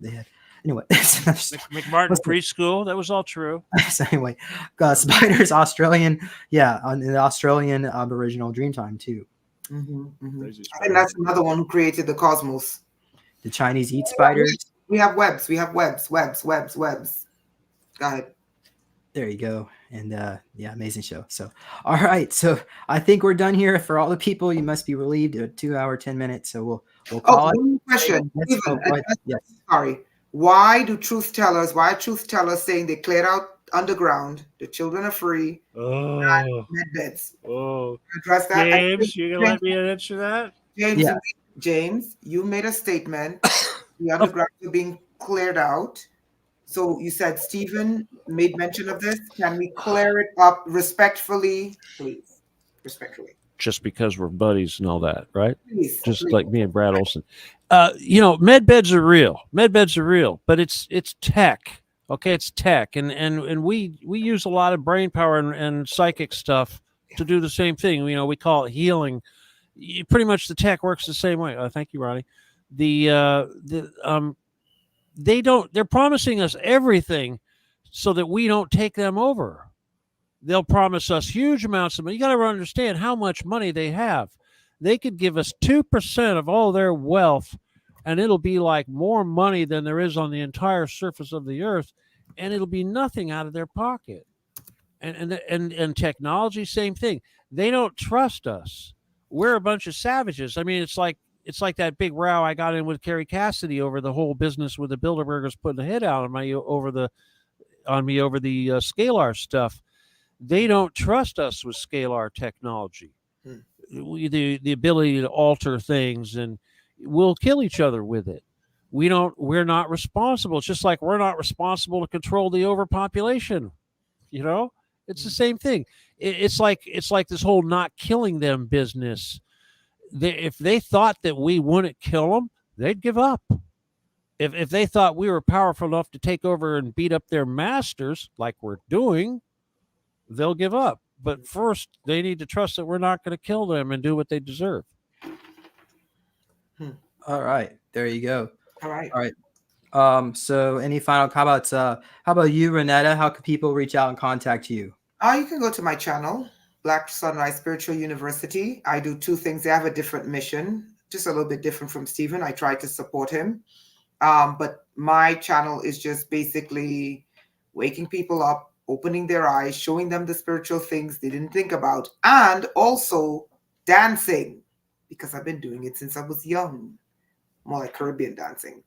They had. Anyway, McMartin preschool. That was all true. So anyway, spiders, Australian. Yeah, in the Australian Aboriginal Dreamtime too. I think that's another one who created the cosmos. The Chinese eat spiders. We have webs. Go ahead. There you go. And yeah, amazing show. So, all right. So I think we're done here. For all the people, you must be relieved. A 2 hour, 10 minutes. So we'll call it. One question. Yes. Sorry. Why are truth tellers saying they cleared out underground, the children are free, med beds? Address that. James, you gonna let me answer that? James, you made a statement. The underground are being cleared out. So you said Steven made mention of this. Can we clear it up respectfully, please? Respectfully. Just because we're buddies and all that, right? Please. Like me and Brad Olson. Med beds are real. Med beds are real, but it's tech. Okay, it's tech, and we use a lot of brain power and psychic stuff to do the same thing. We call it healing. Pretty much the tech works the same way. Thank you, Ronnie. They're promising us everything so that we don't take them over. They'll promise us huge amounts of money. You got to understand how much money they have. They could give us 2% of all their wealth, and it'll be like more money than there is on the entire surface of the earth, and it'll be nothing out of their pocket. And technology, same thing. They don't trust us. We're a bunch of savages. I mean, it's like that big row I got in with Carrie Cassidy over the whole business with the Bilderbergers putting the head out on me over the scalar stuff. They don't trust us with scalar technology. The ability to alter things, and we'll kill each other with it. We're not responsible. It's just like we're not responsible to control the overpopulation. It's the same thing. It's like this whole not killing them business. If they thought that we wouldn't kill them, they'd give up. If they thought we were powerful enough to take over and beat up their masters like we're doing, they'll give up. But first, they need to trust that we're not going to kill them and do what they deserve. All right. There you go. All right. So any final comments? How about you, Rainetta? How can people reach out and contact you? You can go to my channel, Black Sunrise Spiritual University. I do two things. They have a different mission, just a little bit different from Steven. I try to support him. But my channel is just basically waking people up, opening their eyes, showing them the spiritual things they didn't think about, and also dancing, because I've been doing it since I was young, more like Caribbean dancing.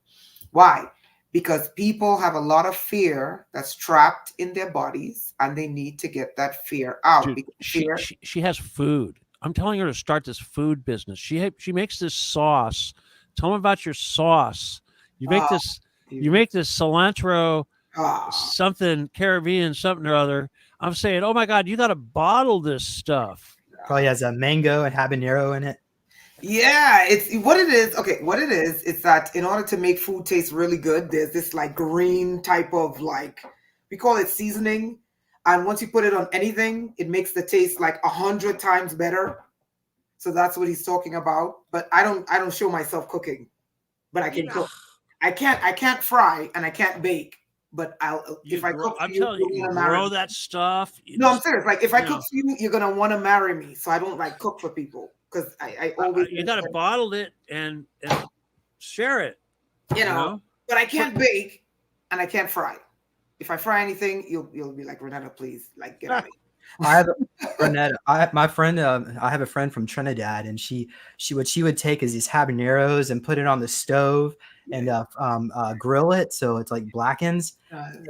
Why? Because people have a lot of fear that's trapped in their bodies, and they need to get that fear out. Dude, she has food. I'm telling her to start this food business. She makes this sauce. Tell them about your sauce. You make this cilantro something Caribbean something or other. I'm saying, oh my God, you got to bottle this stuff. Probably has a mango and habanero in it. Yeah, it's what it is. Okay, what it is, it's that in order to make food taste really good, there's this like green type of we call it seasoning. And once you put it on anything, it makes the taste like 100 times better. So that's what he's talking about. But I don't show myself cooking, but I can cook. I can't fry and I can't bake. But if I cook for you, grow that stuff. I'm serious. Like if I cook for you, you're gonna want to marry me. So I don't cook for people. Because I always you got to bottle it and share it. You know, but I can't bake and I can't fry. If I fry anything, you'll be like, Rainetta, please, get out of here. I have Rainetta. I have a friend from Trinidad, and she would take is these habaneros and put it on the stove and grill it so it's like blackens.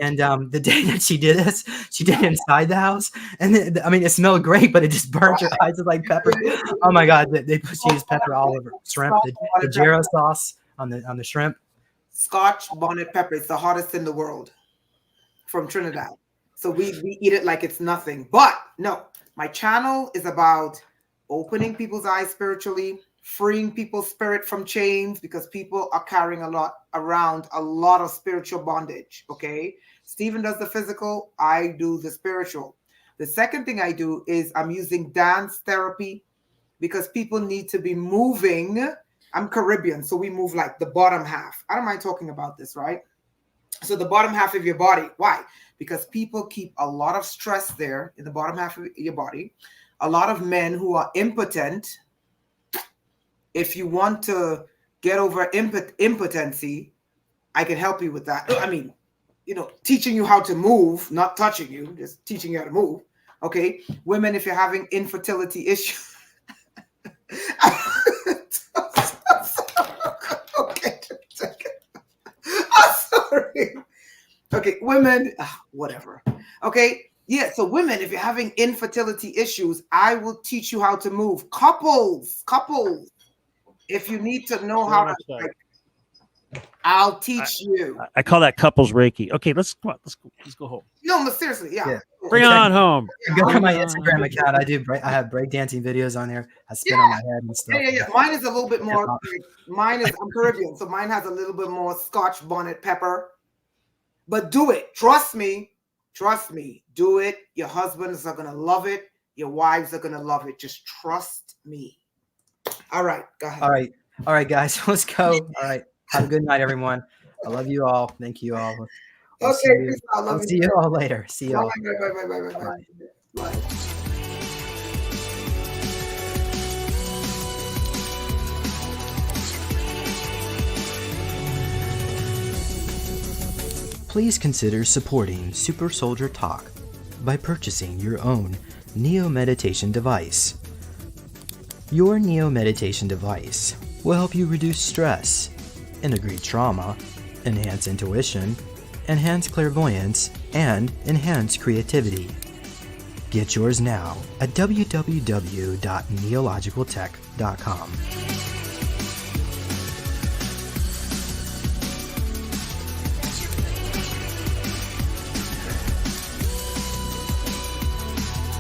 And the day that she did this, she did it inside the house, and it smelled great, but it just burnt your eyes with like pepper. Oh my God, they use pepper all over shrimp. The gyro sauce on the shrimp. Scotch bonnet pepper. It's the hottest in the world from Trinidad. So we eat it like it's nothing. But no, my channel is about opening people's eyes spiritually, freeing people's spirit from chains, because people are carrying around a lot of spiritual bondage. Okay. Steven does the physical. I do the spiritual. The second thing I do is I'm using dance therapy, because people need to be moving. I'm Caribbean, so we move like the bottom half. I don't mind talking about this, right? So the bottom half of your body. Why? Because people keep a lot of stress there in the bottom half of your body. A lot of men who are impotent. If you want to get over impotency, I can help you with that. I mean, teaching you how to move, not touching you, just teaching you how to move. Okay. Women, if you're having infertility issues. Okay. I'm sorry. Okay. Women, whatever. Okay. Yeah. So women, if you're having infertility issues, I will teach you how to move. Couples. If you need to know how to, I'll teach you. I call that couples Reiki. Okay, let's go home. No, but seriously, yeah. Bring it on home. Go to my Instagram account. I have breakdancing videos on there. I spin on my head and stuff. Yeah. Mine is a little bit more. I'm Caribbean, so mine has a little bit more Scotch bonnet pepper. But do it. Trust me. Do it. Your husbands are gonna love it. Your wives are gonna love it. Just trust me. All right, go ahead. All right, guys, let's go. All right, have a good night, everyone. I love you all. Thank you all. I'll see you all later. See you all. Bye. Please consider supporting Super Soldier Talk by purchasing your own Neo Meditation device. Your Neo Meditation device will help you reduce stress, integrate trauma, enhance intuition, enhance clairvoyance, and enhance creativity. Get yours now at www.neologicaltech.com.